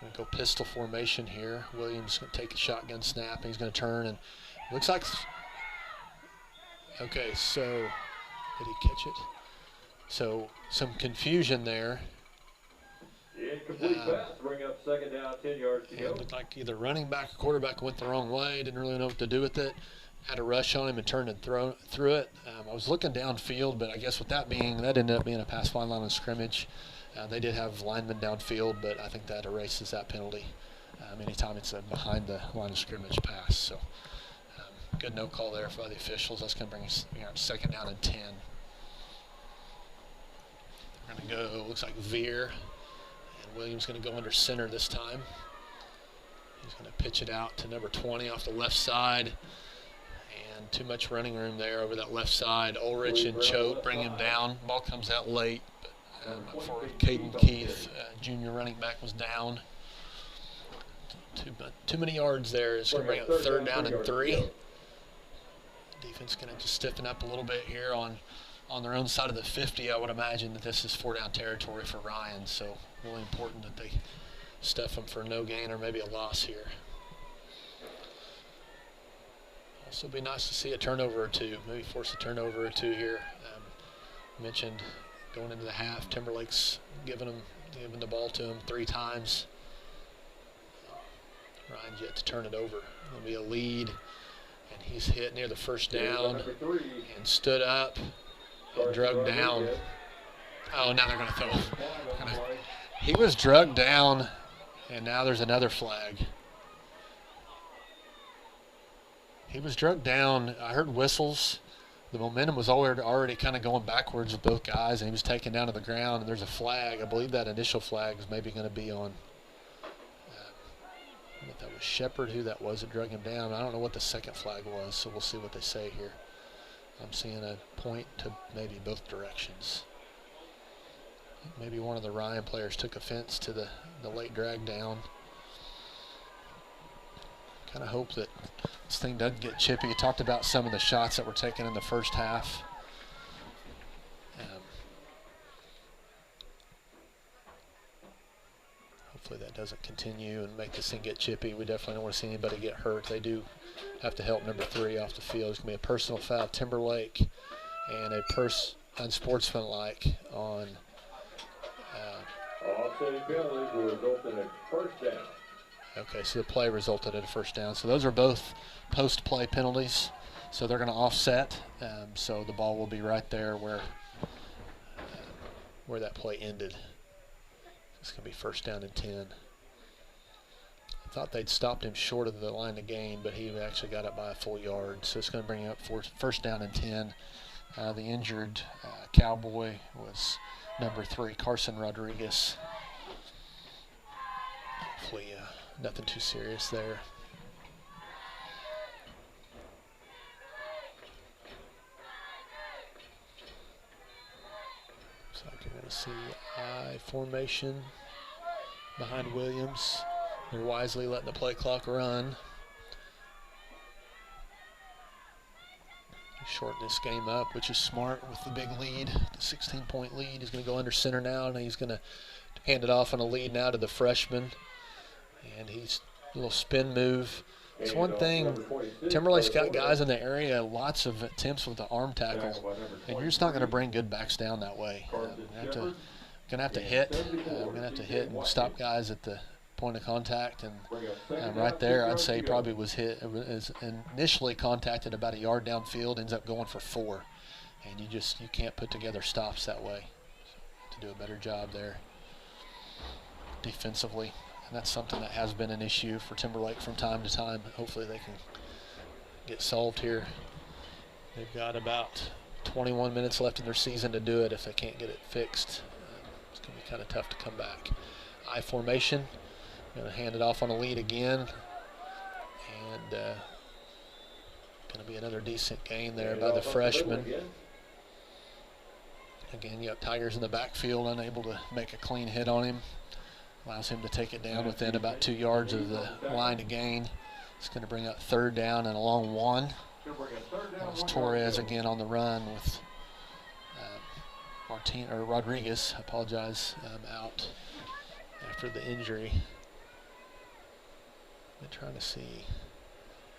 Going to go pistol formation here. Williams going to take a shotgun snap, and he's going to turn, and looks like. Okay, so did he catch it? So some confusion there.
Incomplete pass, bring up second down, 10 yards to go.
It looked like either running back or quarterback went the wrong way. Didn't really know what to do with it. Had a rush on him and turned and threw it. I was looking downfield, but I guess with that ended up being a pass line of scrimmage. They did have linemen downfield, but I think that erases that penalty anytime it's a behind the line of scrimmage pass. So Good no call there by the officials. That's going to bring us second down and 10. They're going to go, looks like veer, and Williams going to go under center this time. He's going to pitch it out to number 20 off the left side. And too much running room there over that left side. Ulrich and Choate bring him down. Ball comes out late. Before Caden Keith, junior running back, was down. Too many yards there. It's going to bring up third down and 3. Defense going to have to stiffen up a little bit here on their own side of the 50. I would imagine that this is 4-down territory for Ryan. So really important that they stuff them for no gain or maybe a loss here. Also be nice to see a turnover or two, maybe force a turnover or two here. Mentioned going into the half, Timberlake's giving the ball to him 3 times. Ryan's yet to turn it over. It'll be a lead, and he's hit near the first down and stood up and drugged down. Oh, now they're going to throw. He was drugged down, and now there's another flag. He was drugged down. I heard whistles. The momentum was already kind of going backwards with both guys, and he was taken down to the ground, and there's a flag. I believe that initial flag is maybe going to be on, I don't know if that was Shepard, who that was that drug him down. I don't know what the second flag was, so we'll see what they say here. I'm seeing a point to maybe both directions. Maybe one of the Ryan players took offense to the late drag down. Kind of hope that this thing doesn't get chippy. You talked about some of the shots that were taken in the first half. Hopefully that doesn't continue and make this thing get chippy. We definitely don't want to see anybody get hurt. They do have to help number 3 off the field. It's going to be a personal foul, Timberlake, and a unsportsmanlike on
Offsetting penalties will result in a first down.
Okay, so the play resulted in a first down. So those are both post-play penalties. So they're going to offset. So the ball will be right there where that play ended. It's going to be first down and 10. I thought they'd stopped him short of the line of gain, but he actually got up by a full yard. So it's going to bring up first down and 10. The injured Cowboy was number 3, Carson Rodriguez. Hopefully nothing too serious there. Looks like you're going to see I formation behind Williams. They're wisely letting the play clock run. Shorten this game up, which is smart with the big lead. The 16-point lead. He's going to go under center now, and he's going to hand it off on a lead now to the freshman. And he's a little spin move. It's one thing, Timberlake's got guys in the area, lots of attempts with the arm tackle, and you're just not going to bring good backs down that way. We're going to have to hit. We're going to have to hit and stop guys at the point of contact, and right there I'd say probably was hit. It was initially contacted about a yard downfield, ends up going for 4, and you can't put together stops that way. So, to do a better job there defensively, and that's something that has been an issue for Timberlake from time to time. Hopefully they can get solved here. They've got about 21 minutes left in their season to do it. If they can't get it fixed, it's going to be kind of tough to come back. I formation. Going to hand it off on a lead again, and going to be another decent gain there by the freshman. Again, you have Tigers in the backfield, unable to make a clean hit on him. Allows him to take it down within about 2 yards of the line to gain. It's going to bring up third down and a long 1. That was Torres again on the run with Rodriguez, out after the injury. I'm trying to see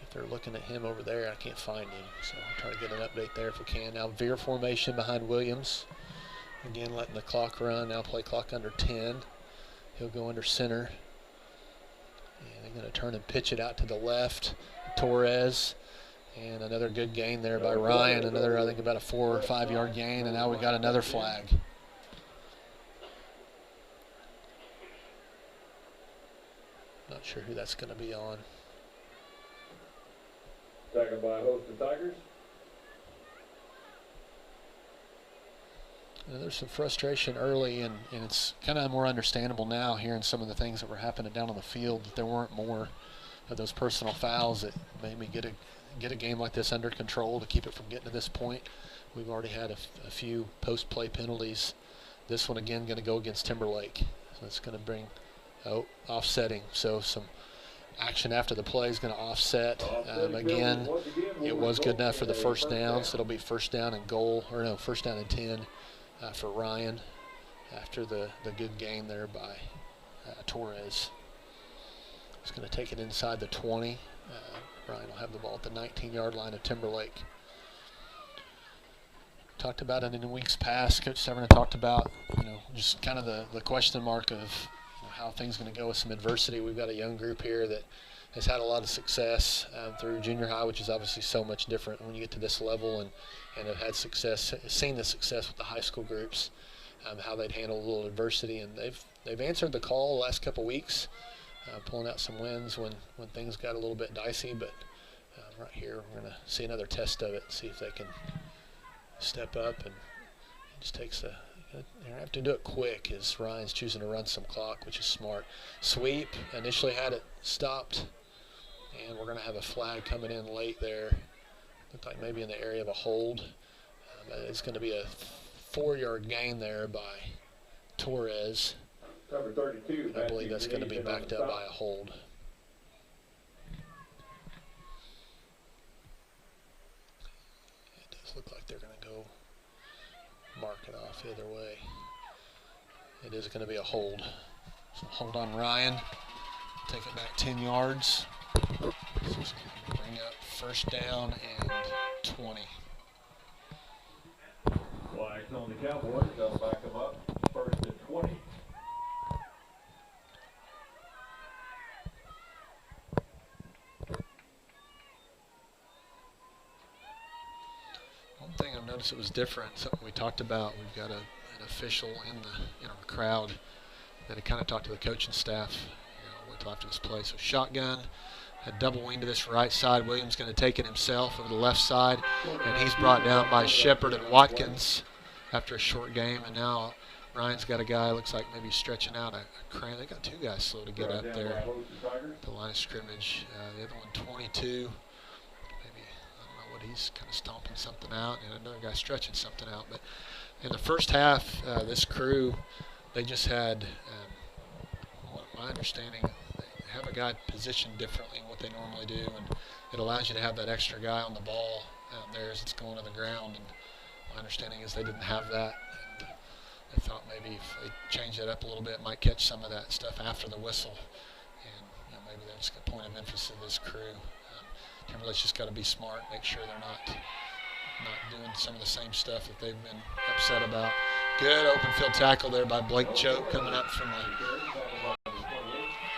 if they're looking at him over there. I can't find him, so I'll try to get an update there if we can. Now veer formation behind Williams. Again, letting the clock run. Now play clock under 10. He'll go under center. And they're going to turn and pitch it out to the left. Torres. And another good gain there by Ryan. Another, I think, about a 4 or 5 yard gain. And now we got another flag. Not sure who that's going to be on.
Second by Holston Tigers.
There's some frustration early, and it's kind of more understandable now hearing some of the things that were happening down on the field, that there weren't more of those personal fouls that made me get a game like this under control to keep it from getting to this point. We've already had a few post-play penalties. This one, again, going to go against Timberlake. So it's going to bring offsetting. So some action after the play is going to offset. Again, it was good enough for the first down, so it'll be first down and goal, or no, first down and 10 for Ryan after the good gain there by Torres. He's going to take it inside the 20. Ryan will have the ball at the 19-yard line of Timberlake. Talked about it in weeks past. Coach Severnon talked about, just kind of the question mark of how things are going to go with some adversity. We've got a young group here that has had a lot of success through junior high, which is obviously so much different when you get to this level, and have had success, seen the success with the high school groups, how they'd handle a little adversity, and they've answered the call the last couple weeks, pulling out some wins when things got a little bit dicey. But right here, we're going to see another test of it, see if they can step up, and it just takes they have to do it quick as Ryan's choosing to run some clock, which is smart. Sweep, initially had it stopped, and we're going to have a flag coming in late there. Looked like maybe in the area of a hold. It's going to be a 4-yard gain there by Torres.
Number 32.
I believe that's going to be backed up by a hold. It does look like they're going to go mark it off the other way. It is going to be a hold. So hold on Ryan. Take it back 10 yards. So it's going to bring up first down and 20.
Flags on the Cowboys. They'll back them up. First and 20.
One thing I've noticed that was different, something we talked about, we've got an official in our crowd that had kind of talked to the coaching staff wait till after this play. So shotgun, a double wing to this right side. Williams going to take it himself over the left side, and he's brought down by Shepard and Watkins after a short game. And now Ryan's got a guy, looks like maybe stretching out a crane. They got two guys slow to get up there. The line of scrimmage. The other one, 22. He's kind of stomping something out, and another guy stretching something out. But in the first half, this crew, they just had, my understanding, they have a guy positioned differently than what they normally do, and it allows you to have that extra guy on the ball out there as it's going to the ground. And my understanding is they didn't have that, and they thought maybe if they change that up a little bit, it might catch some of that stuff after the whistle. And maybe that's a point of emphasis of this crew. Timberlake's just got to be smart, make sure they're not doing some of the same stuff that they've been upset about. Good open field tackle there by Blake Choate coming up from I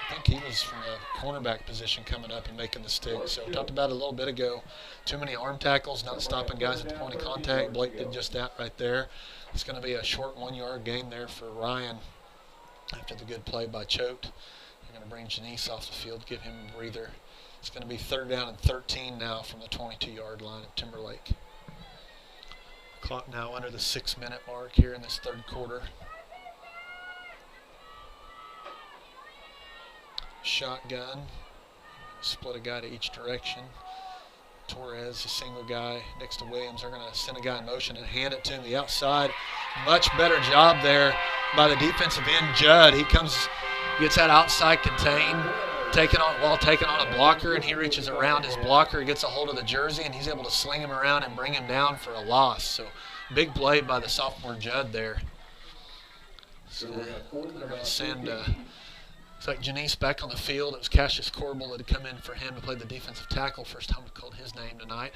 think he was from a cornerback position coming up and making the stick. So we talked about it a little bit ago. Too many arm tackles, not stopping guys at the point of contact. Blake did just that right there. It's going to be a short 1-yard gain there for Ryan after the good play by Choate. They're going to bring Janice off the field, give him a breather. It's going to be third down and 13 now from the 22-yard line of Timberlake. Clock now under the 6-minute mark here in this third quarter. Shotgun. Split a guy to each direction. Torres, a single guy next to Williams. They're going to send a guy in motion and hand it to him the outside. Much better job there by the defensive end, Judd. He gets that outside contain. Taking on a blocker, and he reaches around his blocker, gets a hold of the jersey, and he's able to sling him around and bring him down for a loss. So big play by the sophomore Judd there. So they're going to send looks like Janice back on the field. It was Cassius Corbel that had come in for him to play the defensive tackle. First time we called his name tonight.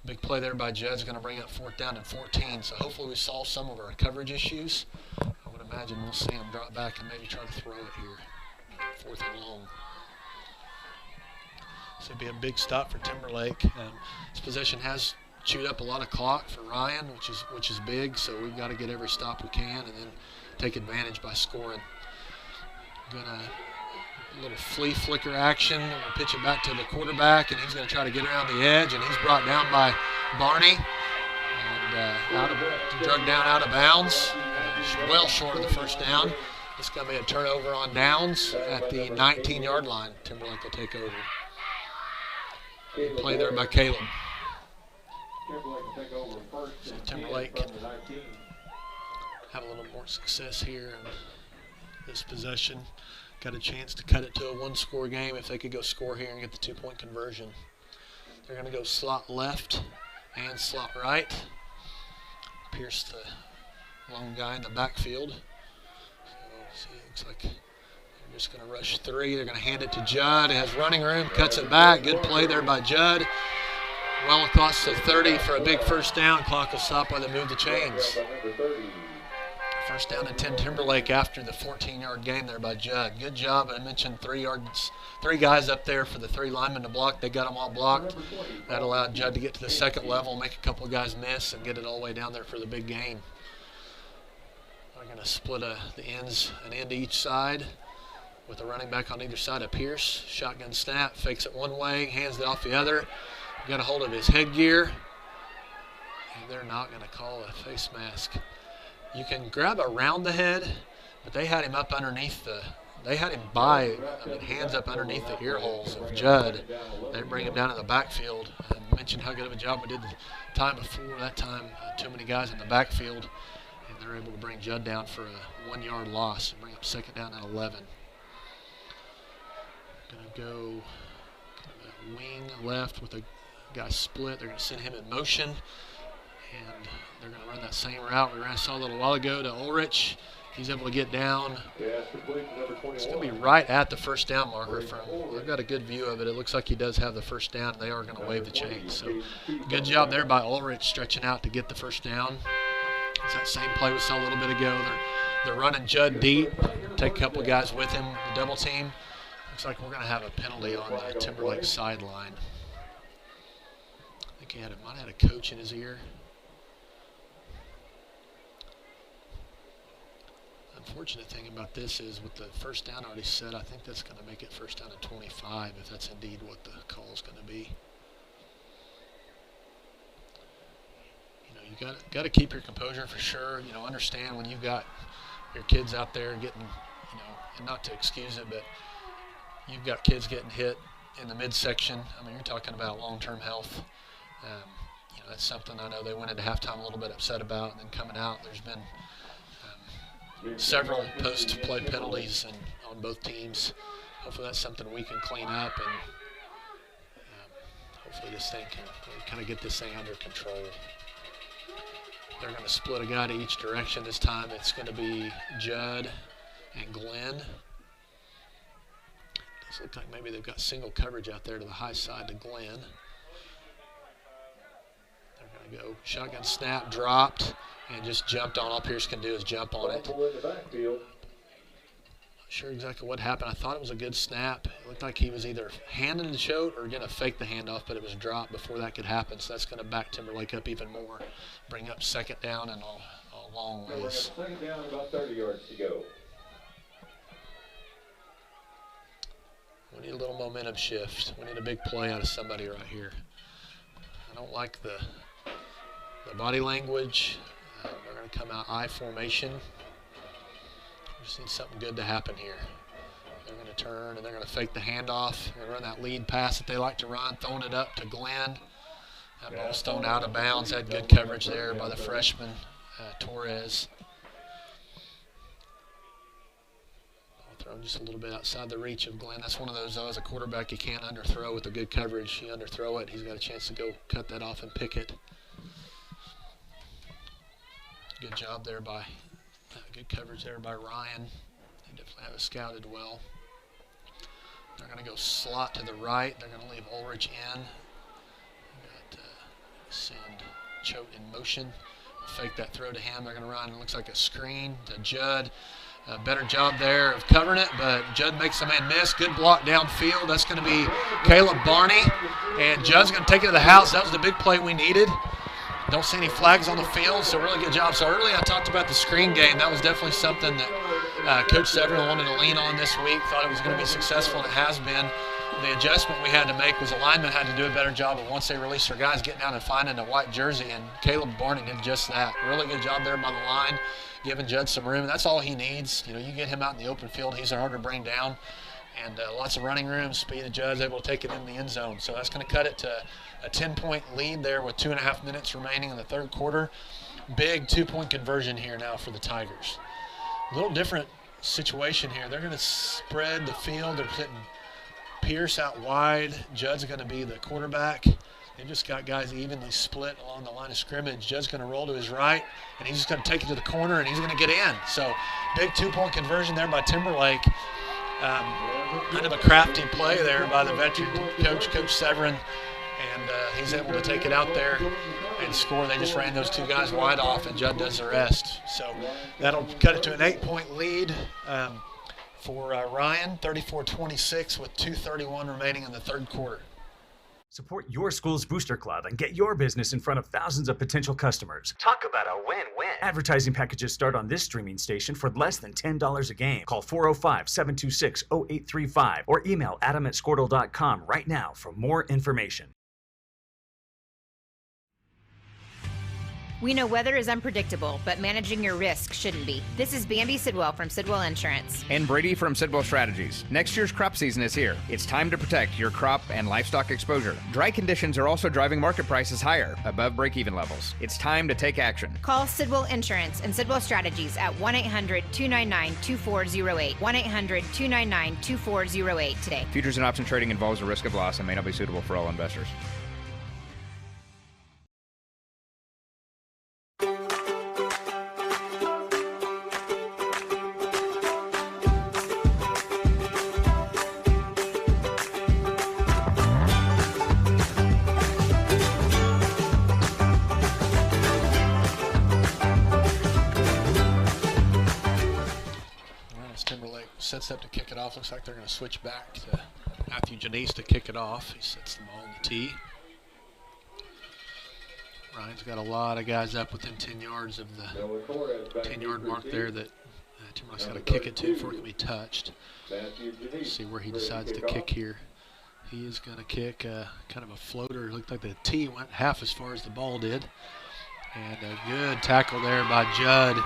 Big play there by Judd's going to bring up fourth down and 14. So hopefully we solve some of our coverage issues. I would imagine we'll see him drop back and maybe try to throw it here. Fourth and long. So it'd be a big stop for Timberlake. This possession has chewed up a lot of clock for Ryan, which is big. So we've got to get every stop we can and then take advantage by scoring. A little flea flicker action. We're going to pitch it back to the quarterback, and he's going to try to get around the edge, and he's brought down by Barney. And drug down out of bounds. Well short of the first down. It's going to be a turnover on downs at the 19-yard line. Timberlake will take over. Good play there by Caleb. So Timberlake can have a little more success here in this possession. Got a chance to cut it to a one-score game if they could go score here and get the two-point conversion. They're going to go slot left and slot right. Pierce the lone guy in the backfield. So it looks like they're just going to rush three. They're going to hand it to Judd. It has running room, cuts it back. Good play there by Judd. Well across the 30 for a big first down. Clock will stop while they move the chains. First down and 10 Timberlake after the 14-yard gain there by Judd. Good job. I mentioned 3 guys up there for the 3 linemen to block. They got them all blocked. That allowed Judd to get to the second level, make a couple of guys miss, and get it all the way down there for the big gain. They're going to split the ends, an end each side with a running back on either side of Pierce. Shotgun snap, fakes it one way, hands it off the other. Got a hold of his headgear. And they're not going to call a face mask. You can grab around the head, but they had him up underneath they had him hands up underneath the ear holes of Judd. They bring him down in the backfield. I mentioned how good of a job we did the time before. That time, too many guys in the backfield, and they're able to bring Judd down for a 1-yard loss and bring up second down at 11. Gonna go wing left with a guy split. They're gonna send him in motion. And they're going to run that same route we saw a little while ago to Ulrich. He's able to get down. It's going to be right at the first down marker. I've got a good view of it. It looks like he does have the first down, and they are going to wave the chains. So good job there by Ulrich stretching out to get the first down. It's that same play we saw a little bit ago. They're running Judd deep. Take a couple of guys with him, the double team. Looks like we're going to have a penalty on the Timberlake sideline. I think he might have had a coach in his ear. Unfortunate thing about this is with the first down already set, I think that's going to make it first down at 25 if that's indeed what the call is going to be. You know, you got to keep your composure for sure. You know, understand when you've got your kids out there getting, you know, and not to excuse it, but you've got kids getting hit in the midsection. I mean, you're talking about long-term health. You know, that's something I know they went into halftime a little bit upset about, and then coming out, there's been several post-play penalties on both teams. Hopefully that's something we can clean up, and hopefully this thing can kind of get this thing under control. They're going to split a guy to each direction this time. It's going to be Judd and Glenn. Does look like maybe they've got single coverage out there to the high side to Glenn. They're going to go shotgun snap, dropped, and just jumped on. All Pierce can do is jump on it. Not sure exactly what happened. I thought it was a good snap. It looked like he was either handing the choke or going to fake the handoff, but it was dropped before that could happen. So that's going to back Timberlake up even more, bring up second down and a long ways.
Second down, about 30 yards to go.
We need a little momentum shift. We need a big play out of somebody right here. I don't like the body language. They're going to come out I formation. We just need something good to happen here. They're going to turn and they're going to fake the handoff. They're going to run that lead pass that they like to run, throwing it up to Glenn. That ball's thrown out of bounds. Had good coverage there by the freshman, Torres. Ball thrown just a little bit outside the reach of Glenn. That's one of those, as a quarterback, you can't underthrow with a good coverage. You underthrow it, he's got a chance to go cut that off and pick it. Good job there by, good coverage there by Ryan. They definitely have it scouted well. They're going to go slot to the right. They're going to leave Ulrich in. Got send Choate in motion. Fake that throw to him. They're going to run. It looks like a screen to Judd. Better job there of covering it, but Judd makes the man miss. Good block downfield. That's going to be Caleb Barney. And Judd's going to take it to the house. That was the big play we needed. Don't see any flags on the field, so really good job. So earlier I talked about the screen game. That was definitely something that Coach Severin wanted to lean on this week, thought it was going to be successful, and it has been. The adjustment we had to make was the linemen had to do a better job of, once they released their guys, getting down and finding a white jersey, and Caleb Barney did just that. Really good job there by the line, giving Judd some room. That's all he needs. You know, you get him out in the open field, he's hard to bring down, and lots of running room, speed, and Judd's able to take it in the end zone. So that's going to cut it to a 10-point lead there with 2.5 minutes remaining in the third quarter. Big 2-point conversion here now for the Tigers. A little different situation here. They're going to spread the field. They're putting Pierce out wide. Judd's going to be the quarterback. They've just got guys evenly split along the line of scrimmage. Judd's going to roll to his right, and he's just going to take it to the corner, and he's going to get in. So big 2-point conversion there by Timberlake. Kind of a crafty play there by the veteran Coach Severin, and he's able to take it out there and score. They just ran those two guys wide off, and Judd does the rest. So that'll cut it to an 8-point lead for Ryan, 34-26 with 2:31 remaining in the third quarter.
Support your school's Booster Club and get your business in front of thousands of potential customers. Talk about a win-win. Advertising packages start on this streaming station for less than $10 a game. Call 405-726-0835 or email adam@squirtle.com right now for more information.
We know weather is unpredictable, but managing your risk shouldn't be. This is Bambi Sidwell from Sidwell Insurance.
And Brady from Sidwell Strategies. Next year's crop season is here. It's time to protect your crop and livestock exposure. Dry conditions are also driving market prices higher, above break-even levels. It's time to take action.
Call Sidwell Insurance and Sidwell Strategies at 1-800-299-2408. 1-800-299-2408 today.
Futures and option trading involves a risk of loss and may not be suitable for all investors.
Sets up to kick it off. Looks like they're going to switch back to Matthew Janice to kick it off. He sets the ball on the tee. Ryan's got a lot of guys up within 10 yards of the 10-yard mark there that Timberlake's got to kick it to before it can be touched. Let's see where he decides to kick here. He is going to kick kind of a floater. It looked like the tee went half as far as the ball did. And a good tackle there by Judd.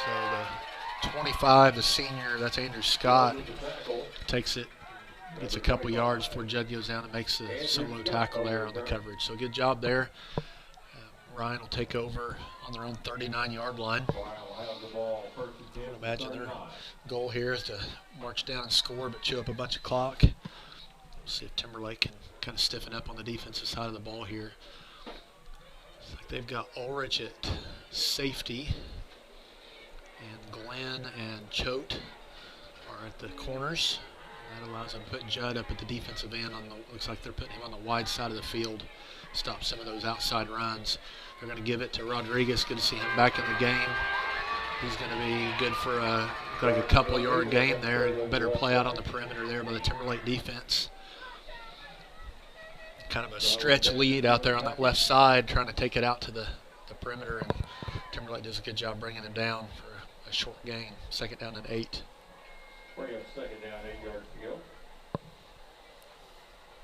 So the 25, the senior, that's Andrew Scott, takes it, gets a couple yards before Judd goes down and makes a solo tackle there on the coverage. So good job there. Ryan will take over on their own 39-yard line. I imagine their goal here is to march down and score but chew up a bunch of clock. We'll see if Timberlake can kind of stiffen up on the defensive side of the ball here. Looks like they've got Ulrich at safety. And Glenn and Choate are at the corners. That allows them to put Judd up at the defensive end. Looks like they're putting him on the wide side of the field, stop some of those outside runs. They're going to give it to Rodriguez. Good to see him back in the game. He's going to be good for a couple-yard gain there. Better play out on the perimeter there by the Timberlake defense. Kind of a stretch lead out there on that left side, trying to take it out to the perimeter. And Timberlake does a good job bringing him down for a short gain. Second down and 8.
Bring up second down, 8 yards to go.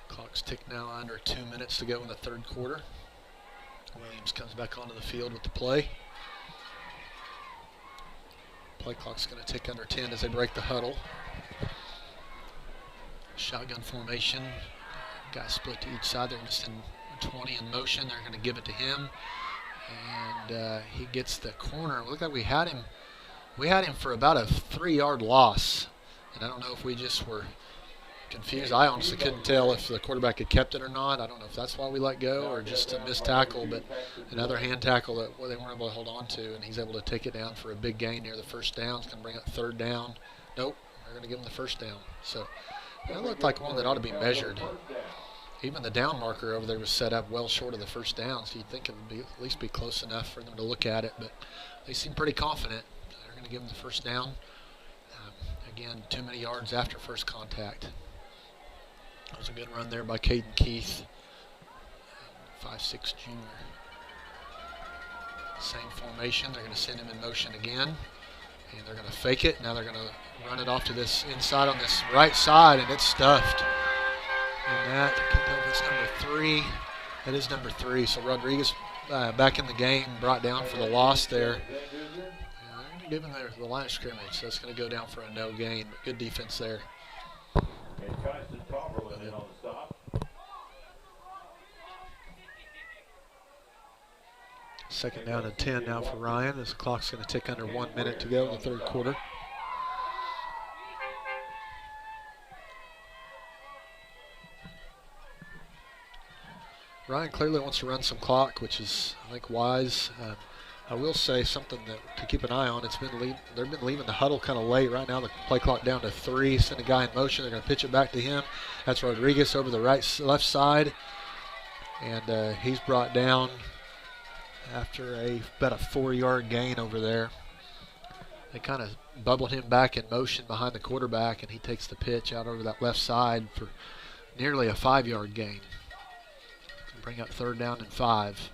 Clock's ticked now under 2 minutes to go in the third quarter. Williams comes back onto the field with the play. Play clock's going to tick under 10 as they break the huddle. Shotgun formation. Guys split to each side. They're going to send 20 in motion. They're going to give it to him. And he gets the corner. Look like we had him for about a 3-yard loss. And I don't know if we just were confused. I honestly couldn't tell if the quarterback had kept it or not. I don't know if that's why we let go or just a missed tackle, but another hand tackle that they weren't able to hold on to, and he's able to take it down for a big gain near the first down. It's going to bring up third down. Nope, they're going to give him the first down. So that looked like one that ought to be measured. Even the down marker over there was set up well short of the first down, so you'd think it would be at least be close enough for them to look at it, but they seem pretty confident. They're going to give him the first down. Again, too many yards after first contact. That was a good run there by Caden Keith, 5'6" junior. Same formation. They're going to send him in motion again. And they're going to fake it. Now they're going to run it off to this inside on this right side, and it's stuffed. And that, I can't tell if it's number 3. That is number 3. So Rodriguez back in the game, brought down for the loss there. They're giving the line of scrimmage, so it's going to go down for a no gain. But good defense there. Second down and 10 now for Ryan. This clock's going to tick under 1 minute to go in the third quarter. Ryan clearly wants to run some clock, which is, I think, wise. I will say something that to keep an eye on. They've been leaving the huddle kind of late. Right now, the play clock down to 3. Send a guy in motion. They're going to pitch it back to him. That's Rodriguez over the left side, and he's brought down after about a 4-yard gain over there. They kind of bubbled him back in motion behind the quarterback, and he takes the pitch out over that left side for nearly a 5-yard gain. Bring up third down and 5.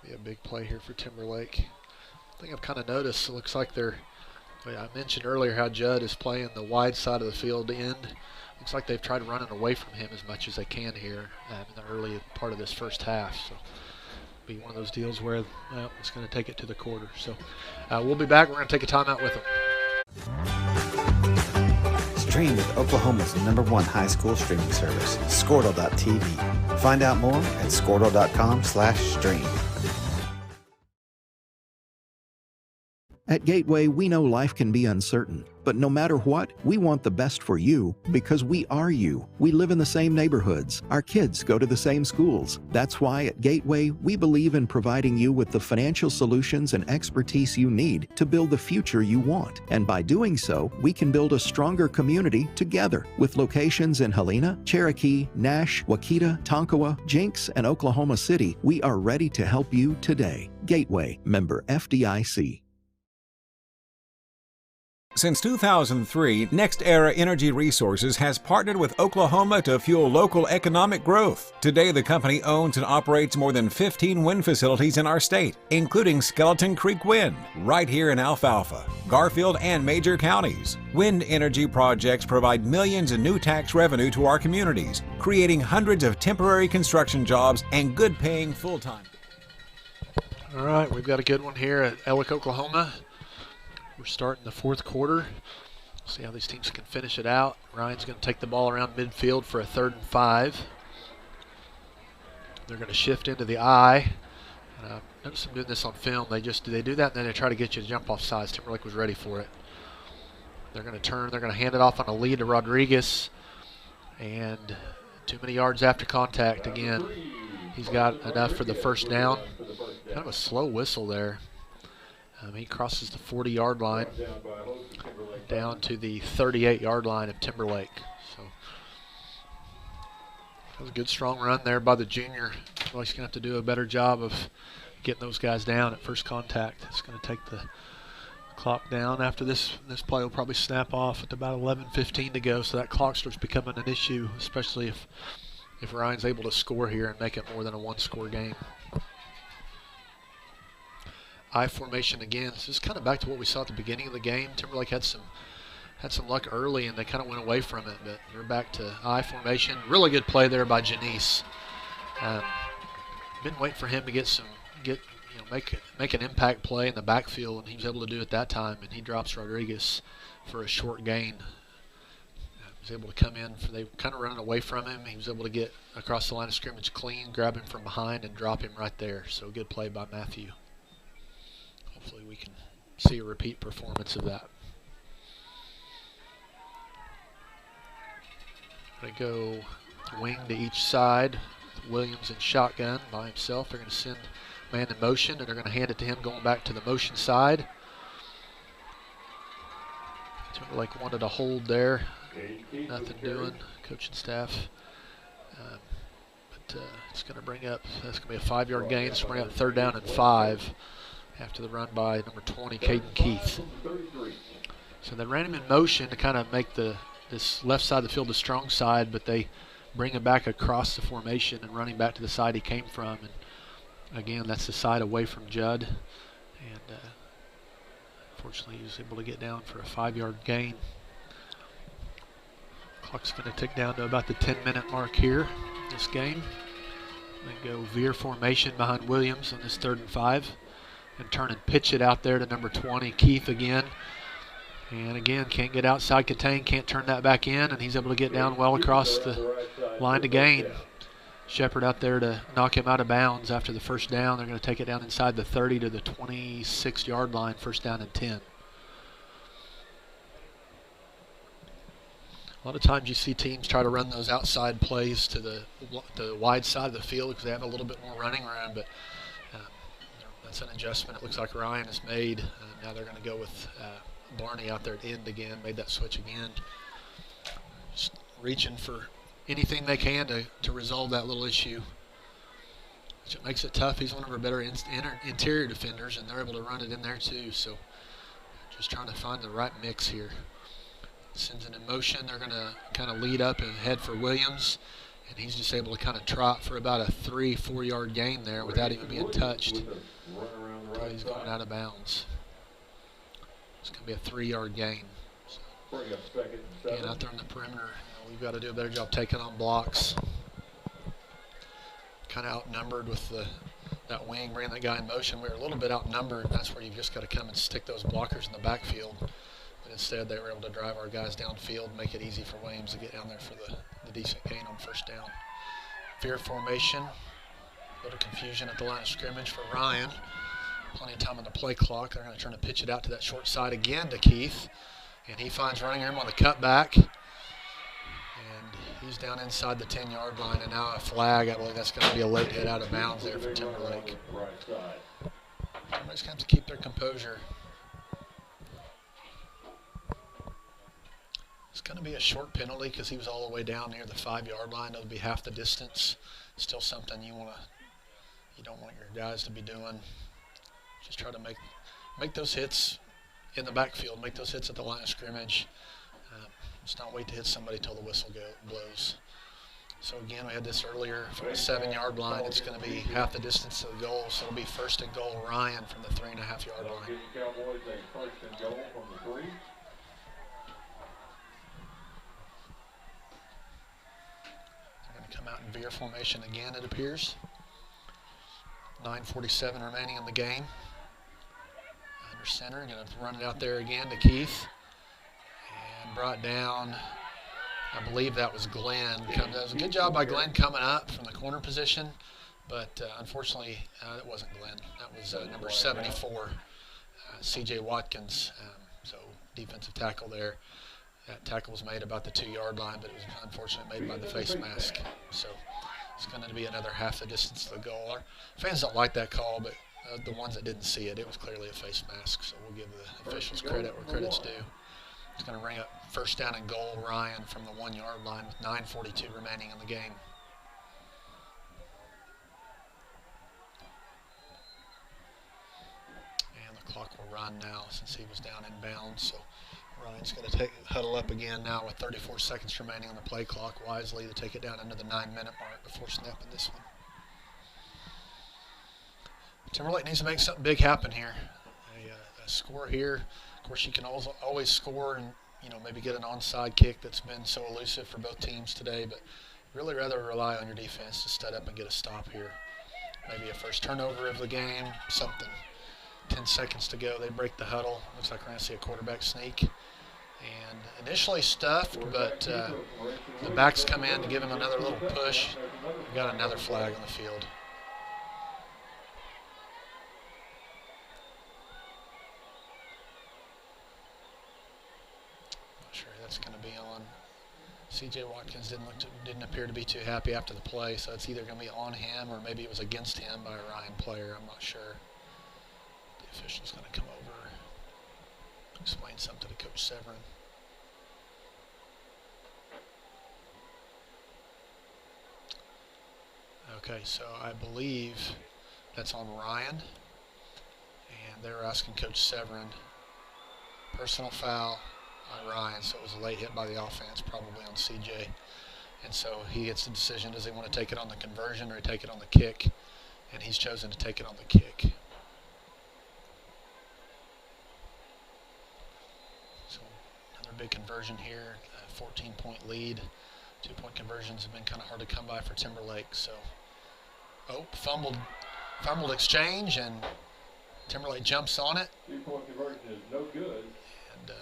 Be a big play here for Timberlake. I think I've kind of noticed, it looks like I mentioned earlier how Judd is playing the wide side of the field end. Looks like they've tried running away from him as much as they can here in the early part of this first half. So be one of those deals where it's going to take it to the quarter. So we'll be back. We're going to take a timeout with them.
Stream with Oklahoma's #1 high school streaming service, Squirtle.tv. Find out more at Squirtle.com/stream.
At Gateway, we know life can be uncertain, but no matter what, we want the best for you because we are you. We live in the same neighborhoods. Our kids go to the same schools. That's why at Gateway, we believe in providing you with the financial solutions and expertise you need to build the future you want. And by doing so, we can build a stronger community together. With locations in Helena, Cherokee, Nash, Wauketa, Tonkawa, Jenks, and Oklahoma City, we are ready to help you today. Gateway, member FDIC.
Since 2003, Next Era Energy Resources has partnered with Oklahoma to fuel local economic growth. Today, the company owns and operates more than 15 wind facilities in our state, including Skeleton Creek Wind, right here in Alfalfa, Garfield, and major counties. Wind energy projects provide millions in new tax revenue to our communities, creating hundreds of temporary construction jobs and good-paying full-time.
All right, we've got a good one here at Ellick, Oklahoma. We're starting the fourth quarter. See how these teams can finish it out. Ryan's going to take the ball around midfield for a 3rd and 5. They're going to shift into the I. Notice them doing this on film. They do that, and then they try to get you to jump off sides. Timberlake was ready for it. They're going to turn. They're going to hand it off on a lead to Rodriguez. And too many yards after contact again. He's got enough for the first down. Kind of a slow whistle there. He crosses the 40-yard line down to the 38-yard line of Timberlake. So that was a good, strong run there by the junior. Well, he's going to have to do a better job of getting those guys down at first contact. It's going to take the clock down after this. This play will probably snap off at about 11:15 to go, so that clock starts becoming an issue, especially if Ryan's able to score here and make it more than a one-score game. I formation again. This is kind of back to what we saw at the beginning of the game. Timberlake had some luck early, and they kind of went away from it. But they're back to I formation. Really good play there by Janice. Been waiting for him to make an impact play in the backfield, and he was able to do it that time. And he drops Rodriguez for a short gain. He was able to come in. They were kind of running away from him. He was able to get across the line of scrimmage clean, grab him from behind, and drop him right there. So good play by Matthew. Hopefully we can see a repeat performance of that. Going to go wing to each side. Williams in shotgun by himself. They're going to send man in motion, and they're going to hand it to him going back to the motion side. Timberlake wanted a hold there. Nothing doing, coaching staff. But it's going to bring up, that's going to be a 5-yard gain. It's going to bring up 3rd down and 5. After the run by number 20, Caden Keith. So they ran him in motion to kind of make this left side of the field the strong side, but they bring him back across the formation and running back to the side he came from. And again, that's the side away from Judd. And fortunately, he was able to get down for a 5-yard gain. Clock's going to tick down to about the 10-minute mark here in this game. They go veer formation behind Williams on this 3rd and 5. And turn and pitch it out there to number 20, Keith again. And again, can't get outside contain, can't turn that back in, and he's able to get down well across the line to gain. Shepard out there to knock him out of bounds after the first down. They're going to take it down inside the 30 to the 26-yard line, 1st down and 10. A lot of times you see teams try to run those outside plays to the wide side of the field because they have a little bit more running room, but that's an adjustment it looks like Ryan has made. Now they're going to go with Barney out there at end again, made that switch again. Just reaching for anything they can to resolve that little issue, which it makes it tough. He's one of our better interior defenders, and they're able to run it in there too. So just trying to find the right mix here. Sends it in motion. They're going to kind of lead up and head for Williams, and he's just able to kind of trot for about a 3-4 yard gain there without even being touched until he's going out of bounds. It's going to be a 3-yard gain. So, again, out there on the perimeter, we've got to do a better job taking on blocks. Kind of outnumbered with that wing, bringing that guy in motion. We were a little bit outnumbered. That's where you've just got to come and stick those blockers in the backfield. But instead, they were able to drive our guys downfield, make it easy for Williams to get down there for the decent gain on 1st down. Veer formation. A little confusion at the line of scrimmage for Ryan. Plenty of time on the play clock. They're going to try to pitch it out to that short side again to Keith. And he finds running room on the cutback. And he's down inside the 10-yard line. And now a flag. I believe that's going to be a late hit out of bounds there for Timberlake. Somebody's going to have to keep their composure. It's going to be a short penalty because he was all the way down near the 5-yard line. It'll be half the distance. Still something you don't want your guys to be doing. Just try to make those hits in the backfield, make those hits at the line of scrimmage. Just not wait to hit somebody till the whistle blows. So again, we had this earlier from the 7-yard line. It's going to be half the distance to the goal, so it'll be 1st and goal Ryan from the 3.5-yard line.
Cowboys a 1st and goal from the 3.
They're going to come out in veer formation again, it appears. 9:47 remaining in the game. Under center, going to run it out there again to Keith. And brought down, I believe that was Glenn. That was a good job by Glenn coming up from the corner position, but unfortunately, it wasn't Glenn. That was number 74, C.J. Watkins. So defensive tackle there. That tackle was made about the 2-yard line, but it was unfortunately made by the face mask. So it's going to be another half the distance to the goal. Our fans don't like that call, but the ones that didn't see it, it was clearly a face mask. So we'll give the officials credit where credit's due. It's going to bring up 1st down and goal Ryan from the 1-yard line with 9:42 remaining in the game. And the clock will run now since he was down in bounds. So Ryan's going to huddle up again now with 34 seconds remaining on the play clock, wisely to take it down under the 9-minute mark before snapping this one. Timberlake needs to make something big happen here. A score here. Of course, you can always score and maybe get an onside kick that's been so elusive for both teams today, but really rather rely on your defense to stud up and get a stop here. Maybe a first turnover of the game, something. 10 seconds to go. They break the huddle. Looks like we're going to see a quarterback sneak. And initially stuffed, but the backs come in to give him another little push. We've got another flag on the field. Not sure that's going to be on. C.J. Watkins didn't appear to be too happy after the play, so it's either going to be on him or maybe it was against him by a Ryan player. I'm not sure. The official's going to come over, explain something to Coach Severin. Okay, so I believe that's on Ryan, and they were asking Coach Severin, personal foul on Ryan, so it was a late hit by the offense, probably on CJ. And so he gets the decision, does he want to take it on the conversion or take it on the kick? And he's chosen to take it on the kick. So another big conversion here, a 14-point lead. 2-point conversions have been kind of hard to come by for Timberlake. So, fumbled exchange, and Timberlake jumps on it.
3-point conversion is no good.
And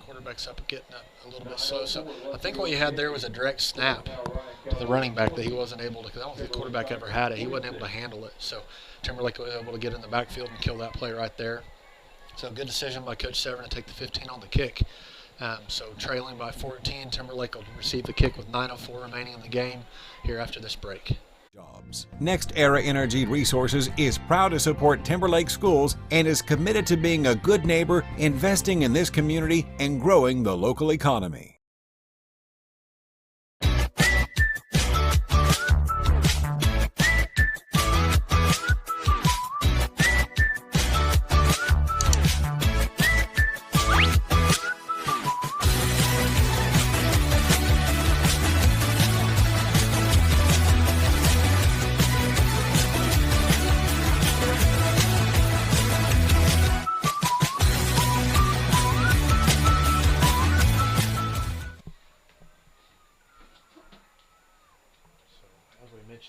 quarterback's getting up a little bit slow. So I think what you had there was a direct snap to the running back that he wasn't able to, because I don't think the quarterback ever had it. He wasn't able to handle it. So Timberlake was able to get in the backfield and kill that play right there. So good decision by Coach Severn to take the 15 on the kick. So trailing by 14, Timberlake will receive the kick with 9:04 remaining in the game here after this break.
Jobs. Next Era Energy Resources is proud to support Timberlake schools and is committed to being a good neighbor, investing in this community, and growing the local economy.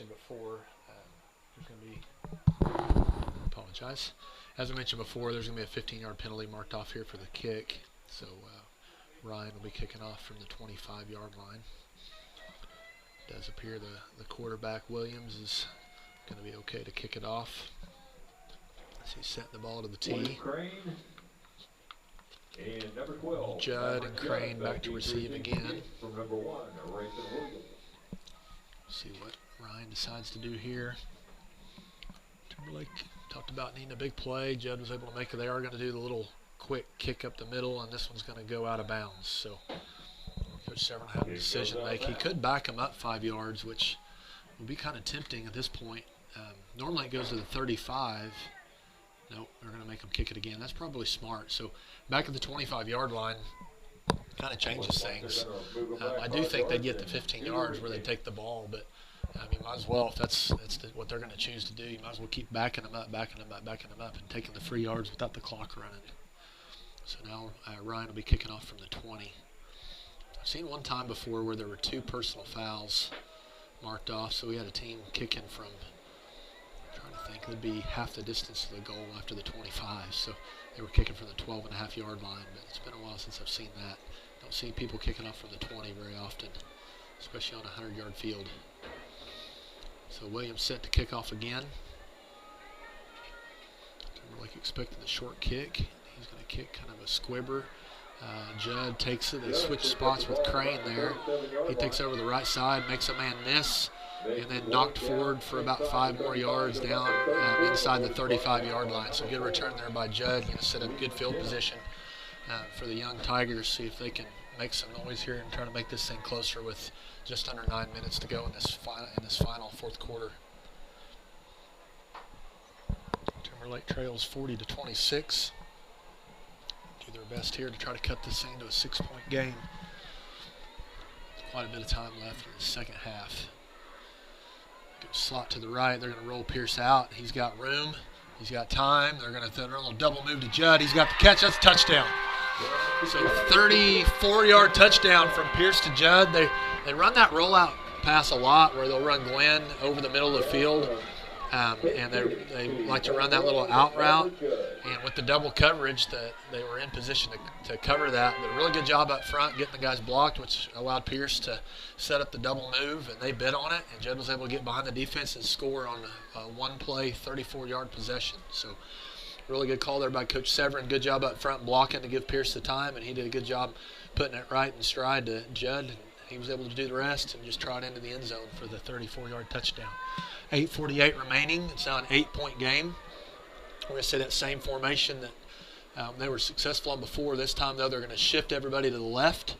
Before, there's going to be, as I mentioned before, there's going to be a 15-yard penalty marked off here for the kick. So Ryan will be kicking off from the 25-yard line. It does appear the quarterback, Williams, is going to be okay to kick it off. So he's setting the ball to the tee.
And number 12,
Judd and Crane back to receive again.
From number 1, Rayson Williams.
See what Ryan decides to do here. Timberlake talked about needing a big play. Judd was able to make it. They are going to do the little quick kick up the middle, and this one's going to go out of bounds. So Coach Severn had a decision to make. He could back him up 5 yards, which would be kind of tempting at this point. Normally it goes to the 35. Nope, they're going to make him kick it again. That's probably smart. So back at the 25-yard line kind of changes things. I do think they'd get the 15 yards where they take the ball, but might as well, if that's what they're going to choose to do, you might as well keep backing them up, and taking the 3 yards without the clock running. So now Ryan will be kicking off from the 20. I've seen one time before where there were 2 personal fouls marked off, so we had a team kicking from, I'm trying to think, it would be half the distance to the goal after the 25. So they were kicking from the 12.5-yard line, but it's been a while since I've seen that. Don't see people kicking off from the 20 very often, especially on a 100-yard field. So Williams set to kick off again. Timberlake expecting the short kick. He's going to kick kind of a squibber. Judd takes it. They switch spots with Crane there. He takes over the right side, makes a man miss, and then knocked forward for about 5 more yards down inside the 35-yard line. So good return there by Judd. Going to set up good field position for the young Tigers. See if they can make some noise here and try to make this thing closer with just under 9 minutes to go in this final fourth quarter. Timberlake trails 40-26. Do their best here to try to cut this thing to a 6-point game. There's quite a bit of time left in the second half. Good slot to the right. They're going to roll Pierce out. He's got room. He's got time. They're going to throw a little double move to Judd. He's got the catch. That's a touchdown. So 34-yard touchdown from Pierce to Judd. They run that rollout pass a lot where they'll run Glenn over the middle of the field. And they like to run that little out route. And with the double coverage, that they were in position to cover that. But a really good job up front getting the guys blocked, which allowed Pierce to set up the double move, and they bid on it. And Judd was able to get behind the defense and score on a one-play, 34-yard possession. So really good call there by Coach Severn. Good job up front blocking to give Pierce the time, and he did a good job putting it right in stride to Judd. And he was able to do the rest and just trot into the end zone for the 34-yard touchdown. 8:48 remaining. It's now an 8-point game. We're going to see that same formation that they were successful on before. This time, though, they're going to shift everybody to the left.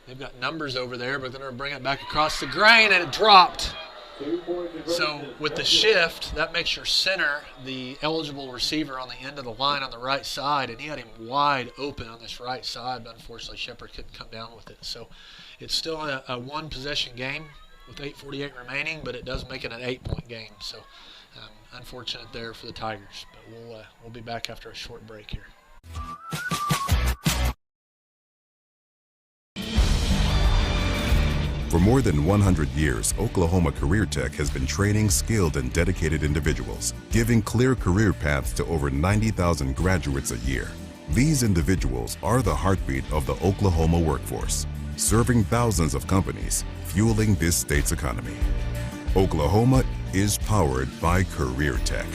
They've got numbers over there, but they're going to bring it back across the grain, and it dropped. So with the shift, that makes your center the eligible receiver on the end of the line on the right side, and he had him wide open on this right side, but unfortunately Shepard couldn't come down with it. So It's still a one-possession game with 8:48 remaining, but it does make it an 8-point game. So unfortunate there for the Tigers, but we'll be back after a short break here.
For more than 100 years, Oklahoma Career Tech has been training skilled and dedicated individuals, giving clear career paths to over 90,000 graduates a year. These individuals are the heartbeat of the Oklahoma workforce, serving thousands of companies, fueling this state's economy. Oklahoma is powered by Career Tech.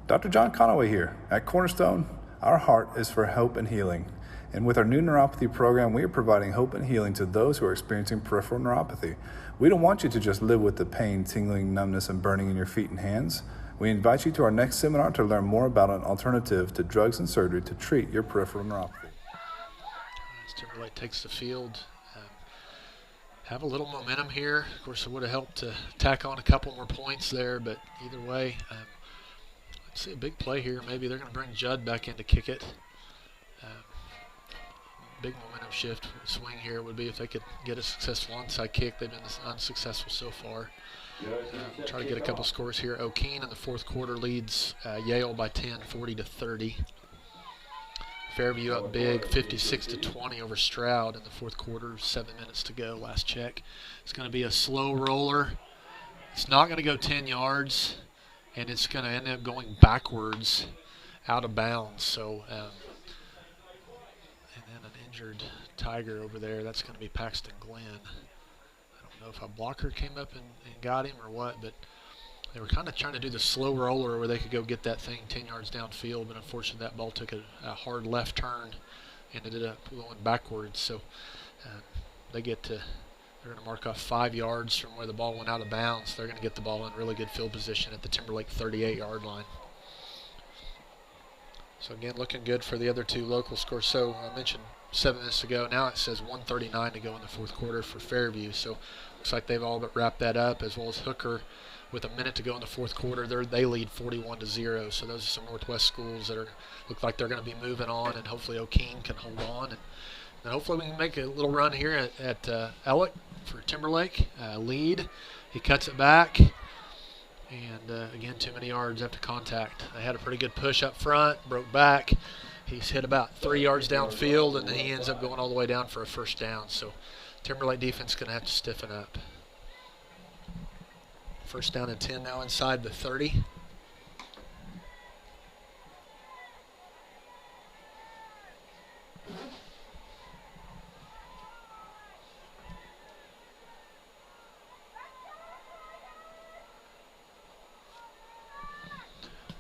Dr. John Conaway here. At Cornerstone, our heart is for hope and healing. And with our new neuropathy program, we are providing hope and healing to those who are experiencing peripheral neuropathy. We don't want you to just live with the pain, tingling, numbness, and burning in your feet and hands. We invite you to our next seminar to learn more about an alternative to drugs and surgery to treat your peripheral neuropathy.
As Timberlake takes the field, have a little momentum here. Of course, it would have helped to tack on a couple more points there, but either way, let's see a big play here. Maybe they're going to bring Judd back in to kick it. Big momentum shift swing here would be if they could get a successful onside kick. They've been unsuccessful so far. Try to get a couple scores here. O'Keene in the fourth quarter leads Yale by 10, 40-30. Fairview up big, 56-20 over Stroud in the fourth quarter. 7 minutes to go, last check. It's going to be a slow roller. It's not going to go 10 yards, and it's going to end up going backwards out of bounds. So, and then an injured Tiger over there. That's going to be Paxton Glenn. I don't know if a blocker came up and got him or what, but they were kind of trying to do the slow roller where they could go get that thing 10 yards downfield, but unfortunately that ball took a hard left turn and ended up going backwards. So they're going to mark off 5 yards from where the ball went out of bounds. They're going to get the ball in really good field position at the Timberlake 38-yard line. So again, looking good for the other two local scores. So I mentioned 7 minutes ago. Now it says 1:39 to go in the fourth quarter for Fairview. So looks like they've all but wrapped that up, as well as Hooker with a minute to go in the fourth quarter. They lead 41-0. So those are some Northwest schools that look like they're going to be moving on, and hopefully O'Keene can hold on. And hopefully we can make a little run here at Ellick for Timberlake. Lead. He cuts it back. And again, too many yards after contact. They had a pretty good push up front, broke back. He's hit about 3 yards downfield, and then he ends up going all the way down for a first down. So Timberlake defense is going to have to stiffen up. First down and 10 now inside the 30.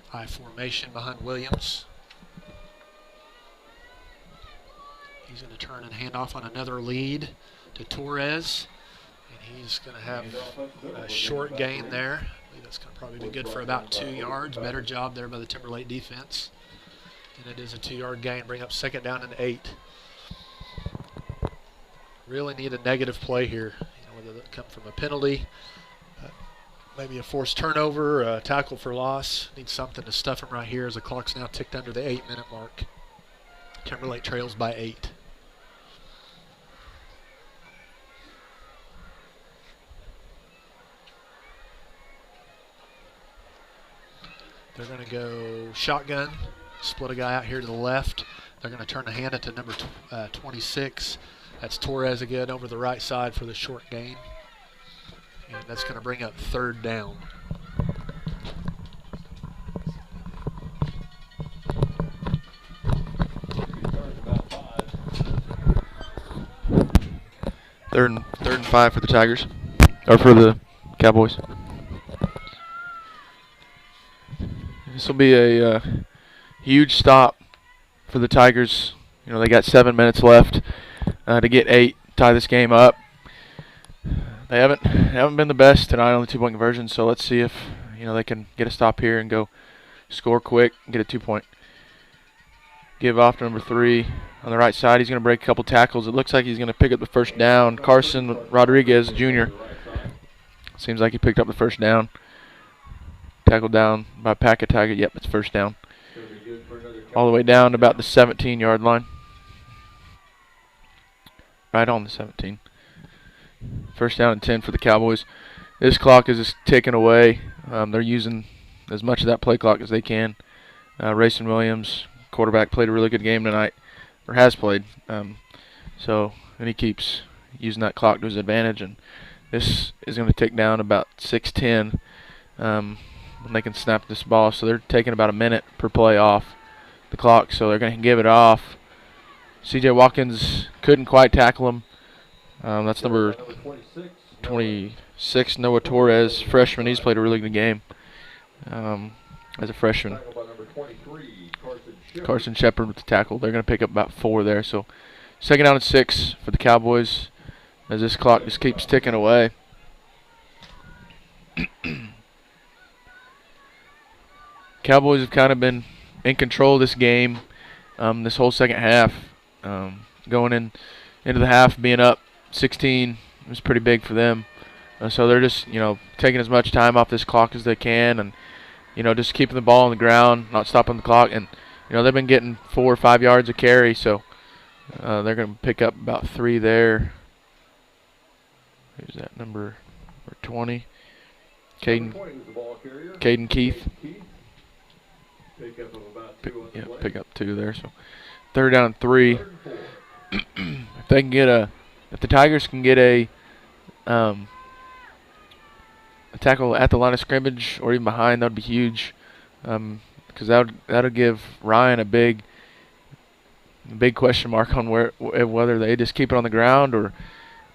High formation behind Williams. He's going to turn and hand off on another lead to Torres. And he's going to have a short gain there. I believe that's going to probably be good for about 2 yards. Better job there by the Timberlake defense. And it is a 2-yard gain. Bring up second down and 8. Really need a negative play here. Whether that come from a penalty, maybe a forced turnover, a tackle for loss. Need something to stuff him right here as the clock's now ticked under the 8-minute mark. Timberlake trails by 8. They're going to go shotgun, split a guy out here to the left. They're going to turn the hand it to number 26. That's Torres again over the right side for the short gain. And that's going to bring up third down.
Third and 5 for the Tigers, or for the Cowboys. This will be a huge stop for the Tigers. You know, they got 7 minutes left to get 8, tie this game up. They haven't been the best tonight on the 2-point conversion, so let's see if they can get a stop here and go score quick and get a 2-point. Give off to number 3 on the right side. He's going to break a couple tackles. It looks like he's going to pick up the first down. Carson Rodriguez, Jr. Seems like he picked up the first down. Tackled down by Packet Tiger. Yep, it's first down. All the way down to about the 17-yard line. Right on the 17. First down and 10 for the Cowboys. This clock is just ticking away. They're using as much of that play clock as they can. Rayson Williams, quarterback, played a really good game tonight, or has played. And he keeps using that clock to his advantage. And this is going to tick down about 6:10 when they can snap this ball. So they're taking about a minute per play off the clock. So they're going to give it off. C.J. Watkins couldn't quite tackle him. That's number 26, Noah Torres, freshman. He's played a really good game as a freshman. Carson Shepard with the tackle. They're going to pick up about 4 there. So second down and 6 for the Cowboys as this clock just keeps ticking away. Cowboys have kind of been in control of this game this whole second half. Going into the half, being up 16 was pretty big for them. So they're just, taking as much time off this clock as they can and, just keeping the ball on the ground, not stopping the clock. And, they've been getting 4 or 5 yards a carry, so they're going to pick up about 3 there. Who's that, number 20? Caden Keith. Pick up 2 there. So third down and 3. If they can get if the Tigers can get a tackle at the line of scrimmage or even behind, that would be huge. Because that'll give Ryan a big question mark on whether they just keep it on the ground or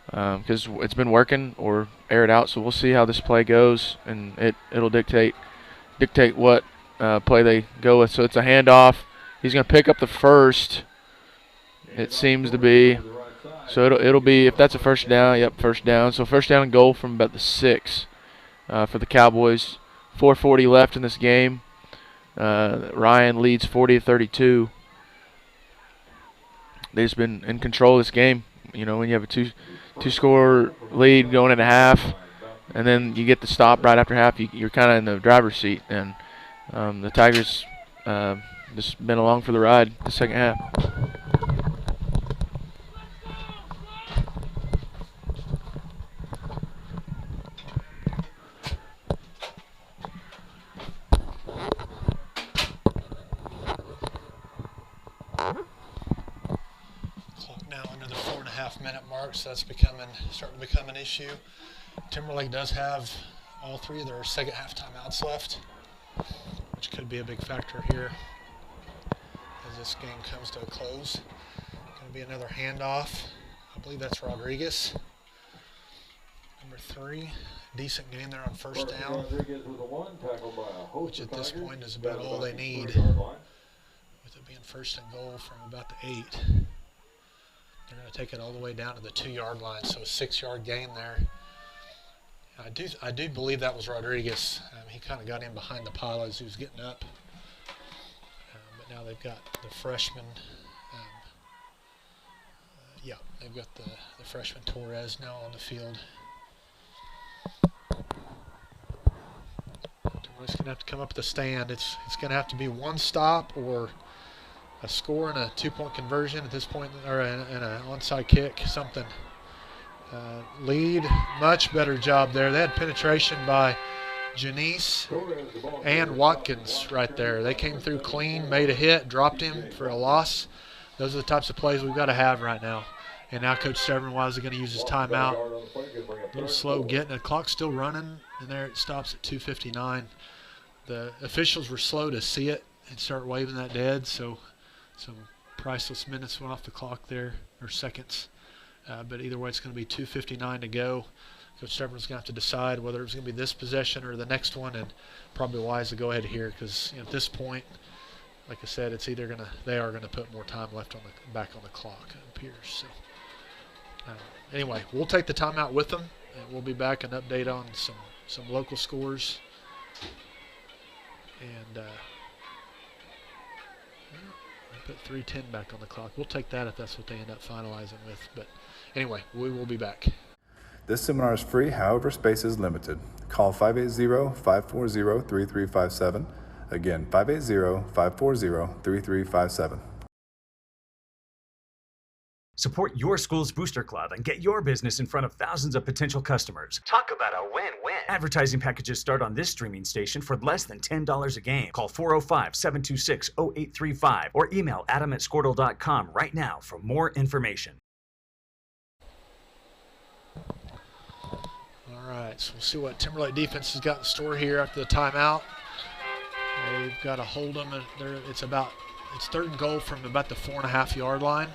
because it's been working, or air it out. So we'll see how this play goes, and it'll dictate what play they go with. So it's a handoff. He's going to pick up the first. It seems to be. So it'll be, if that's a first down, yep, first down. So first down and goal from about the 6 for the Cowboys. 4:40 left in this game. Ryan leads 40-32. They've just been in control of this game. When you have a two-score lead going into half, and then you get the stop right after half, you're kind of in the driver's seat. And the Tigers just been along for the ride the second half.
So that's starting to become an issue. Timberlake does have all 3 of their second half timeouts left, which could be a big factor here as this game comes to a close. Going to be another handoff. I believe that's Rodriguez, number 3. Decent game there on first down, which at this point is about all they need, with it being first and goal from about the 8. They're going to take it all the way down to the 2-yard line, so a 6-yard gain there. I do believe that was Rodriguez. He kind of got in behind the pile as he was getting up. But now they've got the freshman. They've got the freshman Torres now on the field. Timberlake's going to have to come up with the stand. It's going to have to be one stop or a score and a 2-point conversion at this point, or an onside kick, something. Lead, much better job there. They had penetration by Janice and Watkins right there. They came through clean, made a hit, dropped him for a loss. Those are the types of plays we've got to have right now. And now Coach Severn Wise is going to use his timeout. A little slow getting it. The clock's still running, and there it stops at 2:59. The officials were slow to see it and start waving that dead, so some priceless minutes went off the clock there, or seconds. But either way, it's going to be 2:59 to go. Coach Severn's going to have to decide whether it's going to be this possession or the next one, and probably wise to go ahead here because at this point, like I said, it's either they are going to put more time left back on the clock, it appears. So anyway, we'll take the timeout with them, and we'll be back and update on some local scores. And put 3:10 back on the clock. We'll take that if that's what they end up finalizing with. But anyway, we will be back.
This seminar is free, however, space is limited. Call 580-540-3357. Again, 580-540-3357.
Support your school's Booster Club and get your business in front of thousands of potential customers. Talk about a win-win. Advertising packages start on this streaming station for less than $10 a game. Call 405-726-0835 or email adam@squirtle.com right now for more information.
All right, so we'll see what Timberlake defense has got in store here after the timeout. They've got to hold them. It's 3rd and goal from about the 4.5-yard line.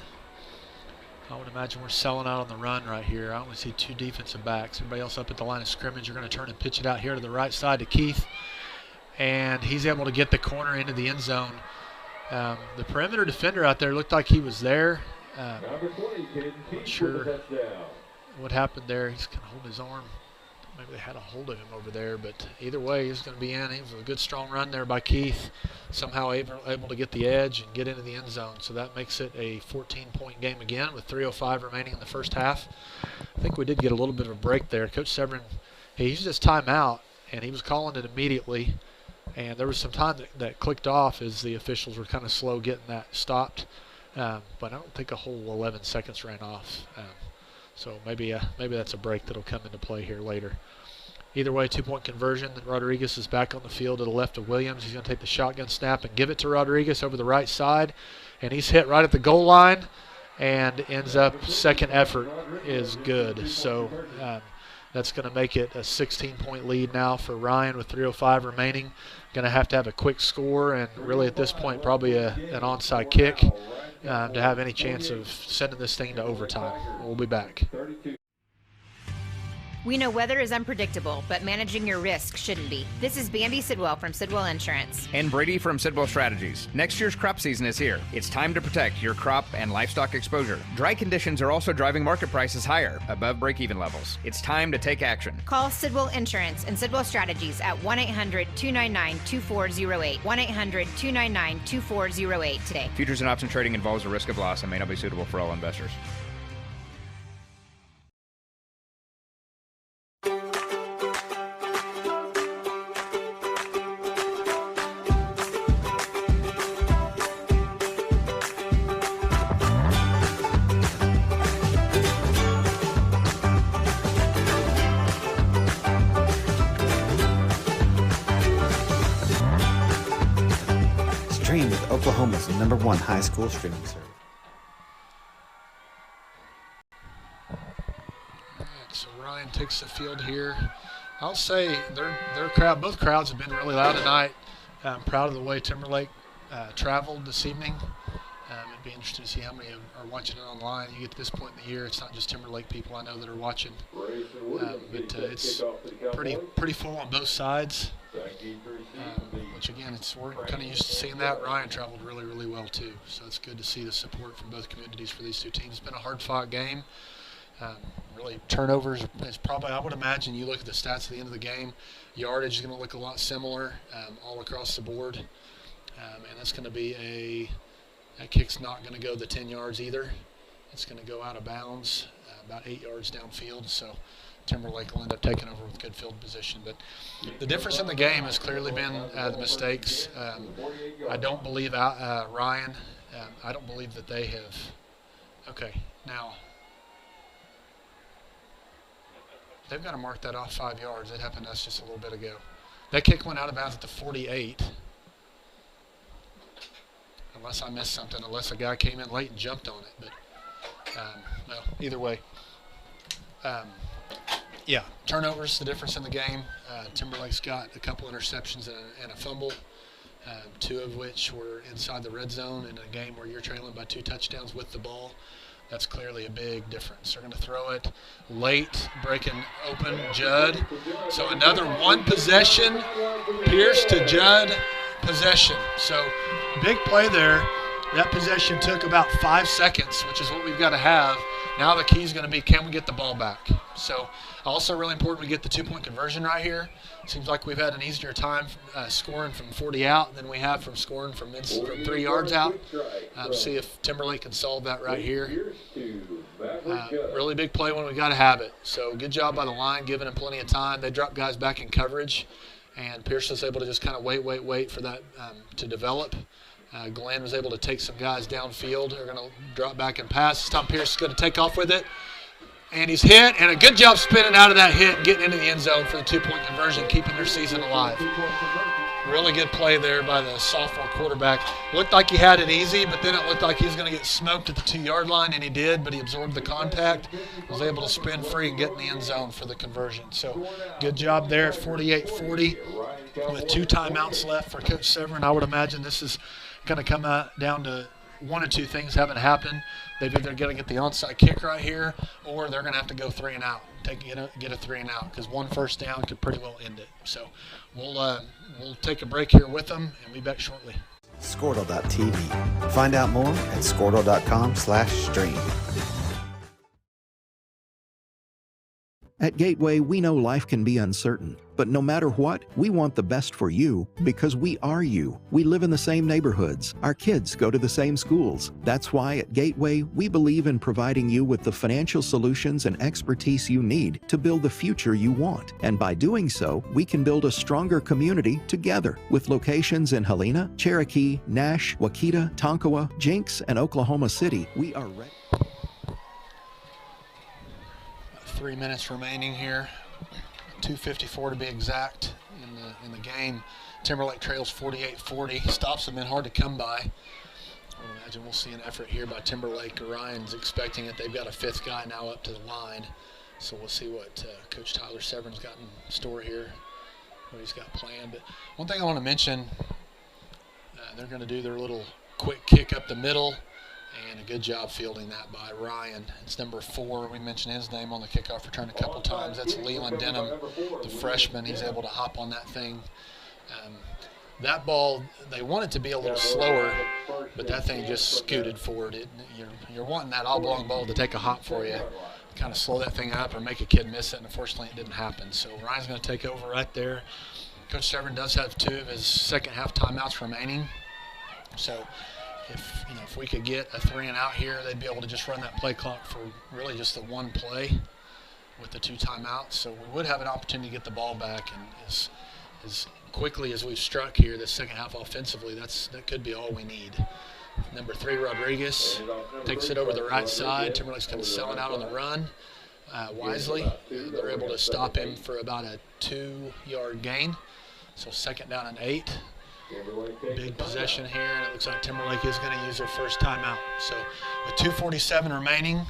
I would imagine we're selling out on the run right here. I only see 2 defensive backs. Everybody else up at the line of scrimmage. You're going to turn and pitch it out here to the right side to Keith. And he's able to get the corner into the end zone. The perimeter defender out there looked like he was there. Not sure what happened there. He's going to hold his arm. Maybe they had a hold of him over there, but either way, he's going to be in. It was a good, strong run there by Keith, somehow able to get the edge and get into the end zone. So that makes it a 14-point game again with 3:05 remaining in the first half. I think we did get a little bit of a break there. Coach Severin, he used his timeout, and he was calling it immediately, and there was some time that clicked off as the officials were kind of slow getting that stopped, but I don't think a whole 11 seconds ran off. So maybe that's a break that'll come into play here later. Either way, 2-point conversion. Rodriguez is back on the field to the left of Williams. He's going to take the shotgun snap and give it to Rodriguez over the right side. And he's hit right at the goal line and ends up second effort is good. So that's going to make it a 16-point lead now for Ryan with 3:05 remaining. Going to have a quick score and really at this point probably an onside kick to have any chance of sending this thing to overtime. We'll be back.
We know weather is unpredictable, but managing your risk shouldn't be. This is Bambi Sidwell from Sidwell Insurance.
And Brady from Sidwell Strategies. Next year's crop season is here. It's time to protect your crop and livestock exposure. Dry conditions are also driving market prices higher, above break-even levels. It's time to take action.
Call Sidwell Insurance and Sidwell Strategies at 1-800-299-2408. 1-800-299-2408 today.
Futures and option trading involves a risk of loss and may not be suitable for all investors.
Stream with Oklahoma's #1 high school streaming service.
So Ryan takes the field here. I'll say their crowd, both crowds have been really loud tonight. I'm proud of the way Timberlake traveled this evening. It'd be interesting to see how many are watching it online. You get to this point in the year, it's not just Timberlake people I know that are watching, but it's pretty full on both sides. Which again, we're kind of used to seeing that. Ryan traveled really, really well too, so it's good to see the support from both communities for these two teams. It's been a hard-fought game. Really, turnovers is probably, I would imagine, you look at the stats at the end of the game, yardage is going to look a lot similar all across the board, and that's going to be that kick's not going to go the 10 yards either. It's going to go out of bounds about 8 yards downfield, so Timberlake will end up taking over with good field position. But the difference in the game has clearly been the mistakes. I don't believe Ryan, I don't believe that they have. Okay, now they've got to mark that off 5 yards. It happened to us just a little bit ago. That kick went out of bounds at the 48. Unless I missed something, unless a guy came in late and jumped on it. But, well, either way. Yeah, turnovers, the difference in the game. Timberlake's got a couple interceptions and a fumble, 2 of which were inside the red zone in a game where you're trailing by 2 touchdowns with the ball. That's clearly a big difference. They're going to throw it late, breaking open Judd. So another 1 possession, Pierce to Judd, possession. So big play there. That possession took about 5 seconds, which is what we've got to have Now the key is going to be, can we get the ball back? So also really important we get the 2-point conversion right here. Seems like we've had an easier time scoring from 40 out than we have from scoring from 3 yards out. See if Timberlake can solve that right here. Really big play when we got to have it. So good job by the line, giving them plenty of time. They dropped guys back in coverage, and Pierce was able to just kind of wait for that to develop. Glenn was able to take some guys downfield. They're going to drop back and pass. This time Pierce is going to take off with it. And he's hit, and a good job spinning out of that hit and getting into the end zone for the 2-point conversion, keeping their season alive. Really good play there by the sophomore quarterback. Looked like he had it easy, but then it looked like he was going to get smoked at the 2-yard line, and he did, but he absorbed the contact, was able to spin free and get in the end zone for the conversion. So good job there at 48-40 with 2 timeouts left for Coach Severin. I would imagine this is going to come down to one or two things having happened. They've either got to get the onside kick right here, or they're going to have to go 3 and out, get a 3 and out, because 1 first down could pretty well end it. So we'll take a break here with them, and we'll be back shortly.
Squirtle.tv. Find out more at squirtle.com/stream.
At Gateway, we know life can be uncertain, but no matter what, we want the best for you because we are you. We live in the same neighborhoods. Our kids go to the same schools. That's why at Gateway, we believe in providing you with the financial solutions and expertise you need to build the future you want. And by doing so, we can build a stronger community together with locations in Helena, Cherokee, Nash, Waukita, Tonkawa, Jenks, and Oklahoma City. We are ready.
3 minutes remaining here, 2:54 to be exact in the game. Timberlake trails 48-40. Stops have been hard to come by. I would imagine we'll see an effort here by Timberlake. Orion's expecting it. They've got a 5th guy now up to the line, so we'll see what Coach Tyler Severin's got in store here, what he's got planned. But one thing I want to mention, they're going to do their little quick kick up the middle. And a good job fielding that by Ryan. It's number 4. We mentioned his name on the kickoff return a couple times. That's Leland Denham, the freshman. He's able to hop on that thing. That ball, they want it to be a little slower, but that thing just scooted forward. You're wanting that oblong ball to take a hop for you, kind of slow that thing up or make a kid miss it, and unfortunately it didn't happen. So Ryan's going to take over right there. Coach Severin does have 2 of his second half timeouts remaining. So if we could get a 3 and out here, they'd be able to just run that play clock for really just the 1 play with the 2 timeouts. So we would have an opportunity to get the ball back, and as quickly as we've struck here this second half offensively, that could be all we need. Number 3, Rodriguez, takes it over the right side. Timberlake's kind of selling out on the run wisely. They're able to stop him for about a 2-yard gain. So 2nd down and 8. Big possession here, and it looks like Timberlake is going to use their first timeout. So with 2:47 remaining,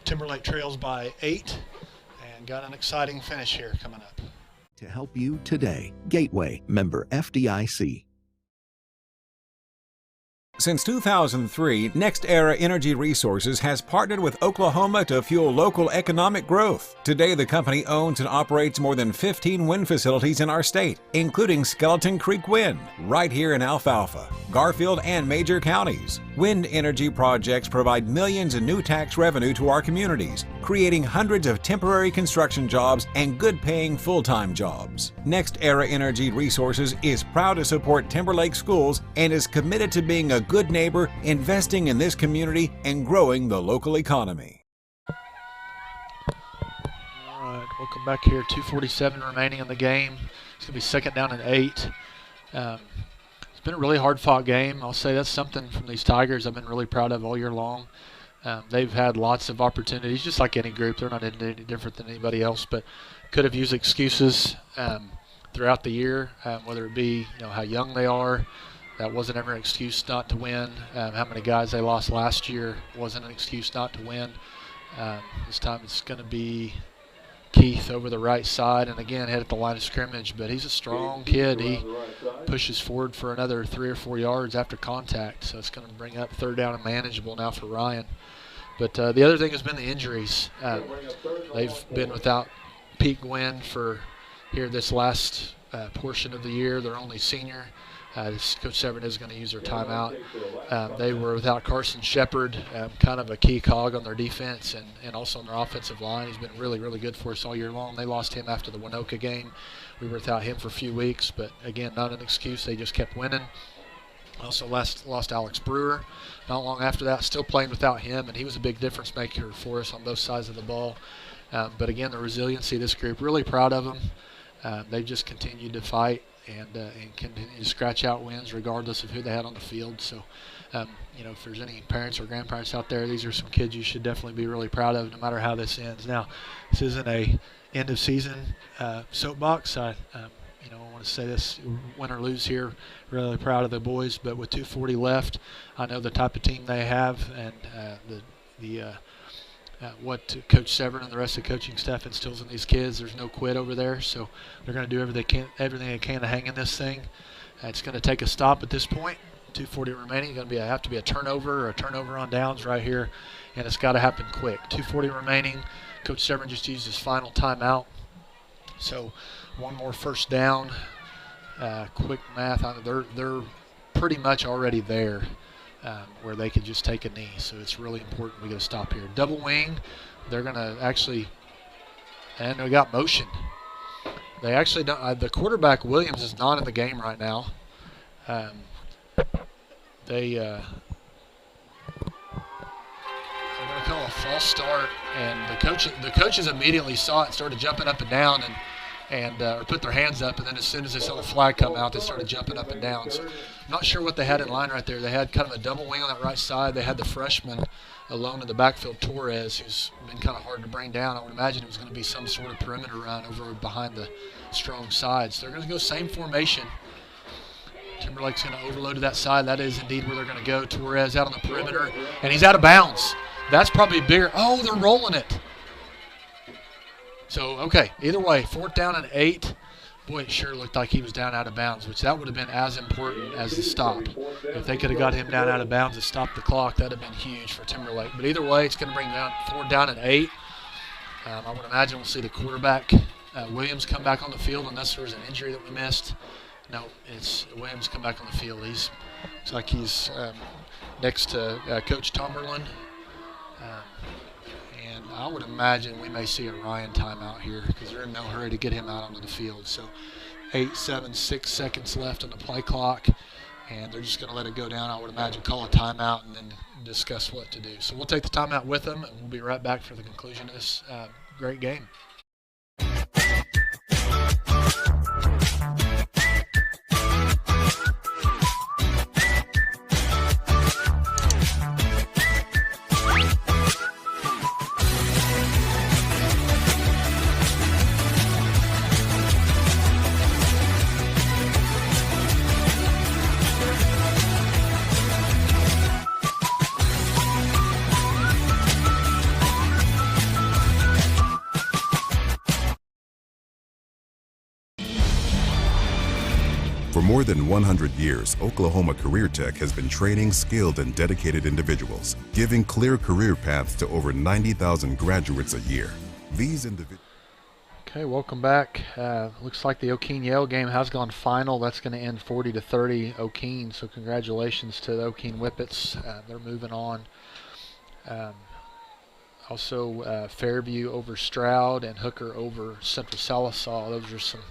Timberlake trails by 8 and got an exciting finish here coming up.
To help you today, Gateway, member FDIC.
Since 2003, NextEra Energy Resources has partnered with Oklahoma to fuel local economic growth. Today, the company owns and operates more than 15 wind facilities in our state, including Skeleton Creek Wind, right here in Alfalfa, Garfield, and major counties. Wind energy projects provide millions in new tax revenue to our communities, creating hundreds of temporary construction jobs and good-paying full-time jobs. NextEra Energy Resources is proud to support Timberlake schools and is committed to being a good neighbor, investing in this community, and growing the local economy.
All right, welcome back here. 2:47 remaining in the game. It's going to be 2nd down and 8. It's been a really hard-fought game. I'll say that's something from these Tigers I've been really proud of all year long. They've had lots of opportunities, just like any group. They're not any different than anybody else, but could have used excuses throughout the year, whether it be how young they are. That wasn't ever an excuse not to win. How many guys they lost last year wasn't an excuse not to win. This time it's going to be Keith over the right side, and again head at the line of scrimmage, but he's a strong kid. He pushes forward for another 3 or 4 yards after contact, so it's going to bring up 3rd down and manageable now for Ryan. But the other thing has been the injuries. They've been without Pete Gwynn for here this last portion of the year. Their only senior. Coach Severn is going to use their timeout. They were without Carson Shepard, kind of a key cog on their defense and also on their offensive line. He's been really, really good for us all year long. They lost him after the Winoka game. We were without him for a few weeks, but again, not an excuse. They just kept winning. Also lost Alex Brewer not long after that, still playing without him, and he was a big difference maker for us on both sides of the ball. But again, the resiliency of this group, really proud of them. They've just continued to fight and continue to scratch out wins regardless of who they had on the field. So, if there's any parents or grandparents out there, these are some kids you should definitely be really proud of no matter how this ends. Now, this isn't a end of season soapbox. I want to say this, win or lose here, really proud of the boys, but with 2:40 left, I know the type of team they have and what Coach Severn and the rest of the coaching staff instills in these kids. There's no quit over there, so they're going to do everything they can to hang in this thing. It's going to take a stop at this point. 2:40 remaining. Going to have to be a turnover or a turnover on downs right here, and it's got to happen quick. 2:40 remaining. Coach Severn just used his final timeout, so one more first down. Quick math. They're pretty much already there. Where they could just take a knee. So it's really important we get a stop here. Double wing. They're going to actually, and they got motion. They actually don't, the quarterback, Williams, is not in the game right now. They're going to call a false start, and the coaches immediately saw it and started jumping up and down or put their hands up, and then as soon as they saw the flag come out, they started jumping up and down. So I'm not sure what they had in line right there. They had kind of a double wing on that right side. They had the freshman alone in the backfield, Torres, who's been kind of hard to bring down. I would imagine it was going to be some sort of perimeter run over behind the strong side. So they're going to go same formation. Timberlake's going to overload to that side. That is indeed where they're going to go. Torres out on the perimeter, and he's out of bounds. That's probably bigger. Oh, they're rolling it. So, okay, either way, 4th down and 8. Boy, it sure looked like he was down out of bounds, which that would have been as important as the stop. If they could have got him down out of bounds to stop the clock, that would have been huge for Timberlake. But either way, it's going to bring down 4th down and 8. I would imagine we'll see the quarterback, Williams, come back on the field unless there was an injury that we missed. No, it's Williams come back on the field. Looks like he's next to Coach Timberlake. And I would imagine we may see a Ryan timeout here because they're in no hurry to get him out onto the field. So 6 seconds left on the play clock, and they're just going to let it go down. I would imagine call a timeout and then discuss what to do. So we'll take the timeout with them, and we'll be right back for the conclusion of this great game.
For more than 100 years, Oklahoma Career Tech has been training skilled and dedicated individuals, giving clear career paths to over 90,000 graduates a year. These individuals.
Okay, welcome back. Looks like the O'Keene-Yale game has gone final. That's going to end 40-30 O'Keene, so congratulations to the O'Keene Whippets. They're moving on. Also, Fairview over Stroud and Hooker over Central Salisaw. Those are some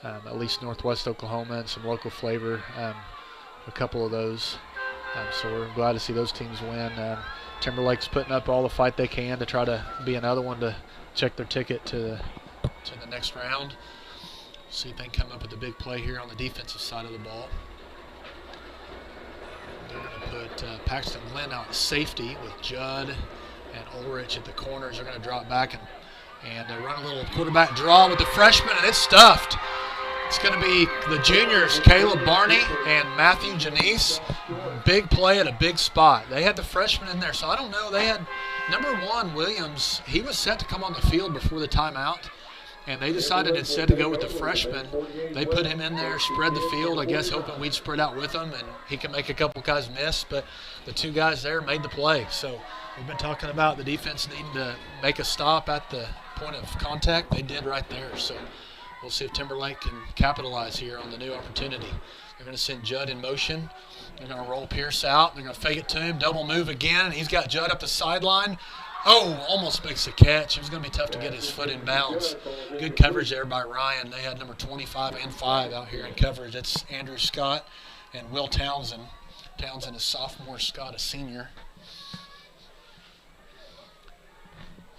at least Northwest Oklahoma and some local flavor, a couple of those. So we're glad to see those teams win. Timberlake's putting up all the fight they can to try to be another one to check their ticket to the next round. See if they can come up with a big play here on the defensive side of the ball. They're going to put Paxton Glenn out at safety with Judd and Ulrich at the corners. They're going to drop back and run a little quarterback draw with the freshman, and it's stuffed. It's going to be the juniors, Caleb Barney and Matthew Janice. Big play at a big spot. They had the freshman in there, so I don't know. They had number 1, Williams. He was set to come on the field before the timeout, and they decided instead to go with the freshman. They put him in there, spread the field, I guess hoping we'd spread out with him, and he can make a couple guys miss, but the 2 guys there made the play. So we've been talking about the defense needing to make a stop at the point of contact. They did right there. So we'll see if Timberlake can capitalize here on the new opportunity. They're going to send Judd in motion. They're going to roll Pierce out. They're going to fake it to him, double move again. He's got Judd up the sideline. Oh, almost makes a catch. It was going to be tough to get his foot in bounds. Good coverage there by Ryan. They had number 25 and 5 out here in coverage. That's Andrew Scott and Will Townsend. Townsend is sophomore, Scott a senior.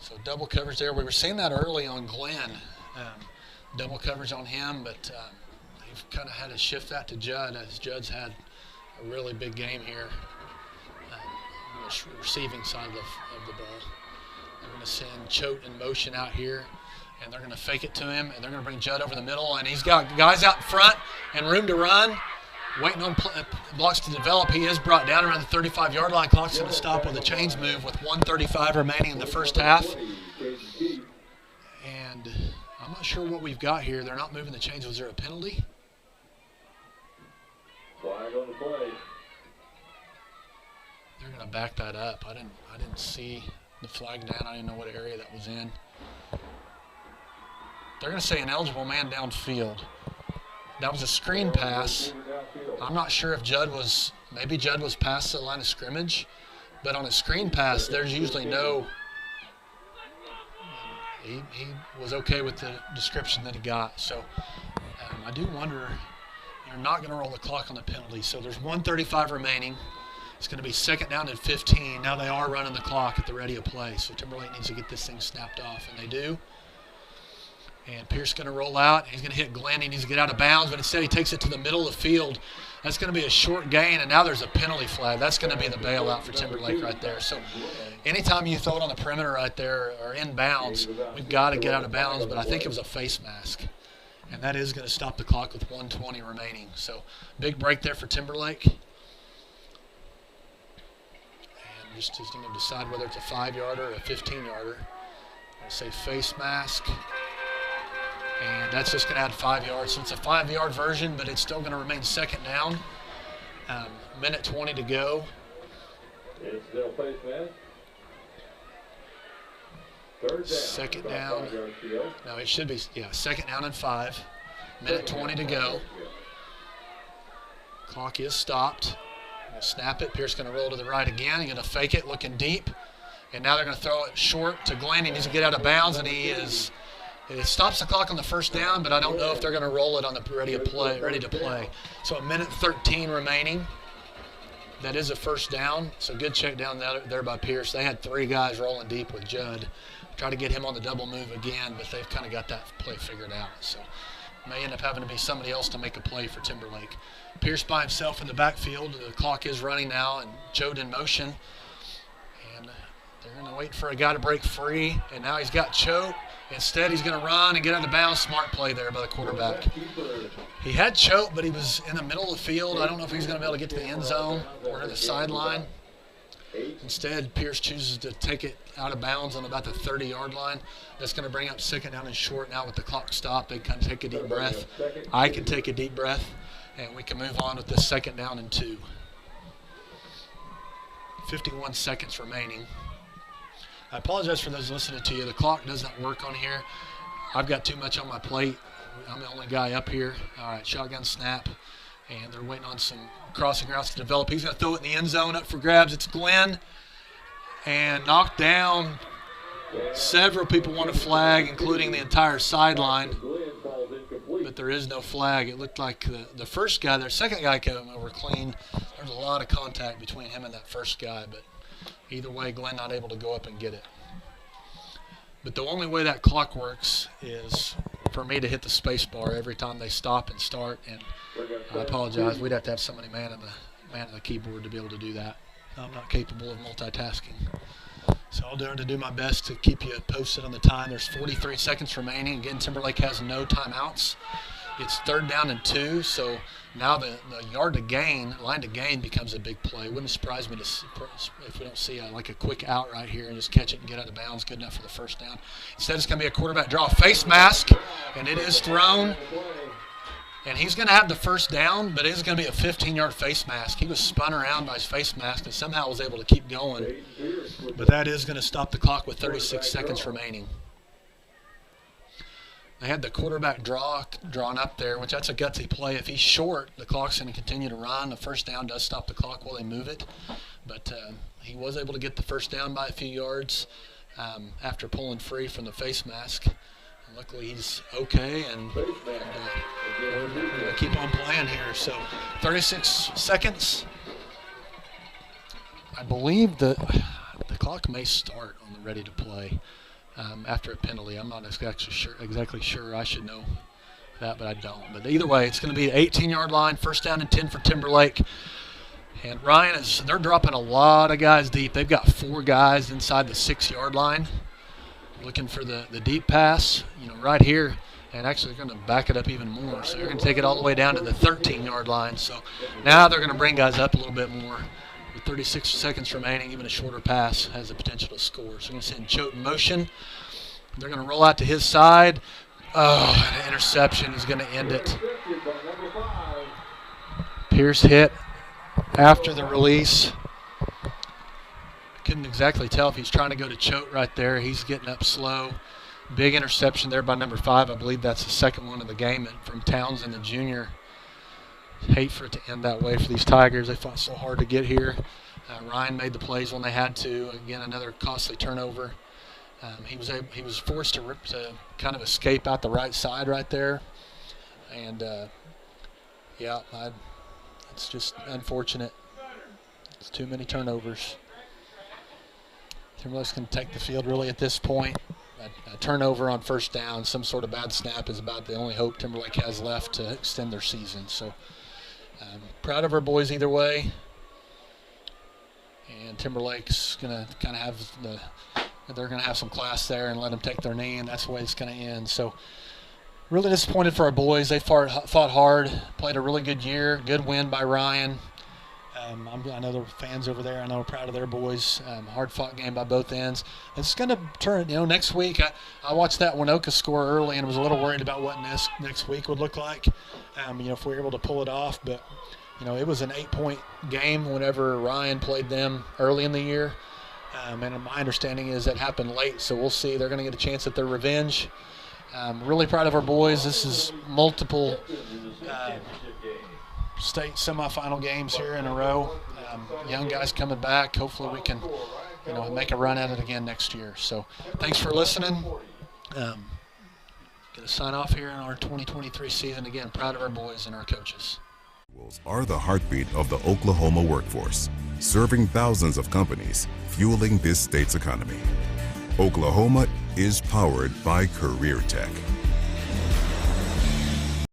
So double coverage there. We were seeing that early on Glenn. Double coverage on him, but they've kind of had to shift that to Judd, as Judd's had a really big game here on the receiving side of the ball. They're going to send Choate in motion out here, and they're going to fake it to him, and they're going to bring Judd over the middle, and he's got guys out in front and room to run, waiting on blocks to develop. He is brought down around the 35-yard line. Clock's going to stop with a chains move with 1:35 remaining in the first half. And I'm not sure what we've got here. They're not moving the chains. Was there a penalty?
Flag on the play.
They're going to back that up. I didn't see the flag down. I didn't know what area that was in. They're going to say ineligible man downfield. That was a screen pass. I'm not sure if maybe Judd was past the line of scrimmage, but on a screen pass, there's usually no. He was okay with the description that he got. So I do wonder, you're not going to roll the clock on the penalty. So there's 1:35 remaining. It's going to be second down and 15. Now they are running the clock at the ready of play. So Timberlake needs to get this thing snapped off, and they do. And Pierce going to roll out. He's going to hit Glenn. He needs to get out of bounds, but instead he takes it to the middle of the field. That's going to be a short gain, and now there's a penalty flag. That's going to be the bailout for Timberlake right there. So anytime you throw it on the perimeter right there or in bounds, we've got to get out of bounds, but I think it was a face mask. And that is going to stop the clock with 1:20 remaining. So big break there for Timberlake. And just going to decide whether it's a 5-yarder or a 15-yarder. I say face mask. And that's just going to add 5 yards. So it's a 5-yard version, but it's still going to remain second down. Minute 20 to go.
It's still face mask. Third down.
Second down. No, it should be, second down and 5. Minute 20 to go. Clock is stopped. Going to snap it. Pierce going to roll to the right again. He's going to fake it, looking deep. And now they're going to throw it short to Glenn. He needs to get out of bounds, and it stops the clock on the first down, but I don't know if they're going to roll it on the ready to play. So a minute 13 remaining. That is a first down. So good check down there by Pierce. They had 3 guys rolling deep with Judd. Try to get him on the double move again, but they've kind of got that play figured out. So may end up having to be somebody else to make a play for Timberlake. Pierce by himself in the backfield. The clock is running now, and Choate in motion. And they're going to wait for a guy to break free, and now he's got Choate. Instead, he's going to run and get out of bounds. Smart play there by the quarterback. He had Choate, but he was in the middle of the field. I don't know if he's going to be able to get to the end zone or to the sideline. Instead, Pierce chooses to take it out of bounds on about the 30-yard line. That's going to bring up second down and short. Now with the clock stopped, they kind of take a deep breath. I can take a deep breath, and we can move on with this second down and 2. 51 seconds remaining. I apologize for those listening to you. The clock doesn't work on here. I've got too much on my plate. I'm the only guy up here. All right, shotgun snap. And they're waiting on some crossing routes to develop. He's going to throw it in the end zone up for grabs. It's Glenn. And knocked down. Several people want a flag, including the entire sideline. But there is no flag. It looked like the first guy, their second guy came over clean. There's a lot of contact between him and that first guy. But either way, Glenn not able to go up and get it. But the only way that clock works is for me to hit the space bar every time they stop and start. And I apologize. We'd have to have somebody man in the keyboard to be able to do that. I'm not capable of multitasking. So I'll do my best to keep you posted on the time. There's 43 seconds remaining. Again, Timberlake has no timeouts. It's third down and 2, so now the line to gain becomes a big play. Wouldn't surprise me if we don't see a quick out right here and just catch it and get out of bounds good enough for the first down. Instead, it's going to be a quarterback draw face mask, and it is thrown. And he's going to have the first down, but it is going to be a 15-yard face mask. He was spun around by his face mask and somehow was able to keep going. But that is going to stop the clock with 36 seconds remaining. They had the quarterback drawn up there, which that's a gutsy play. If he's short, the clock's going to continue to run. The first down does stop the clock while they move it. But he was able to get the first down by a few yards after pulling free from the face mask. And luckily, he's okay, and we'll keep on playing here. So 36 seconds. I believe the clock may start on the ready to play. After a penalty. I'm not exactly sure. I should know that, but I don't. But either way, it's going to be an 18-yard line, first down and 10 for Timberlake. And Ryan they're dropping a lot of guys deep. They've got 4 guys inside the 6-yard line looking for the deep pass, right here. And actually, they're going to back it up even more. So they're going to take it all the way down to the 13-yard line. So now they're going to bring guys up a little bit more. With 36 seconds remaining, even a shorter pass has the potential to score. So we're going to send Choate in motion. They're going to roll out to his side. Oh, an interception is going to end it. Pierce hit after the release. Couldn't exactly tell if he's trying to go to Choate right there. He's getting up slow. Big interception there by number 5. I believe that's the second one of the game from Townsend, the junior. Hate for it to end that way for these Tigers. They fought so hard to get here. Ryan made the plays when they had to. Again, another costly turnover. He was forced to kind of escape out the right side right there. And, it's just unfortunate. It's too many turnovers. Timberlake's going to take the field really at this point. A turnover on first down, some sort of bad snap is about the only hope Timberlake has left to extend their season. So, proud of our boys either way. And Timberlake's going to kind of have they're going to have some class there and let them take their knee, and that's the way it's going to end. So, really disappointed for our boys. They fought hard, played a really good year, good win by Ryan. I know the fans over there, I know, are proud of their boys. Hard-fought game by both ends. It's going to turn, next week. I watched that Winoka score early and was a little worried about what next week would look like, if we were able to pull it off. But, it was an 8-point game whenever Ryan played them early in the year. And my understanding is that happened late, so we'll see. They're going to get a chance at their revenge. Really proud of our boys. This is multiple state semifinal games here in a row. Young guys coming back. Hopefully we can, make a run at it again next year. So thanks for listening. Going to sign off here in our 2023 season. Again, proud of our boys and our coaches.
Are the heartbeat of the Oklahoma workforce, serving thousands of companies, fueling this state's economy. Oklahoma is powered by Career Tech.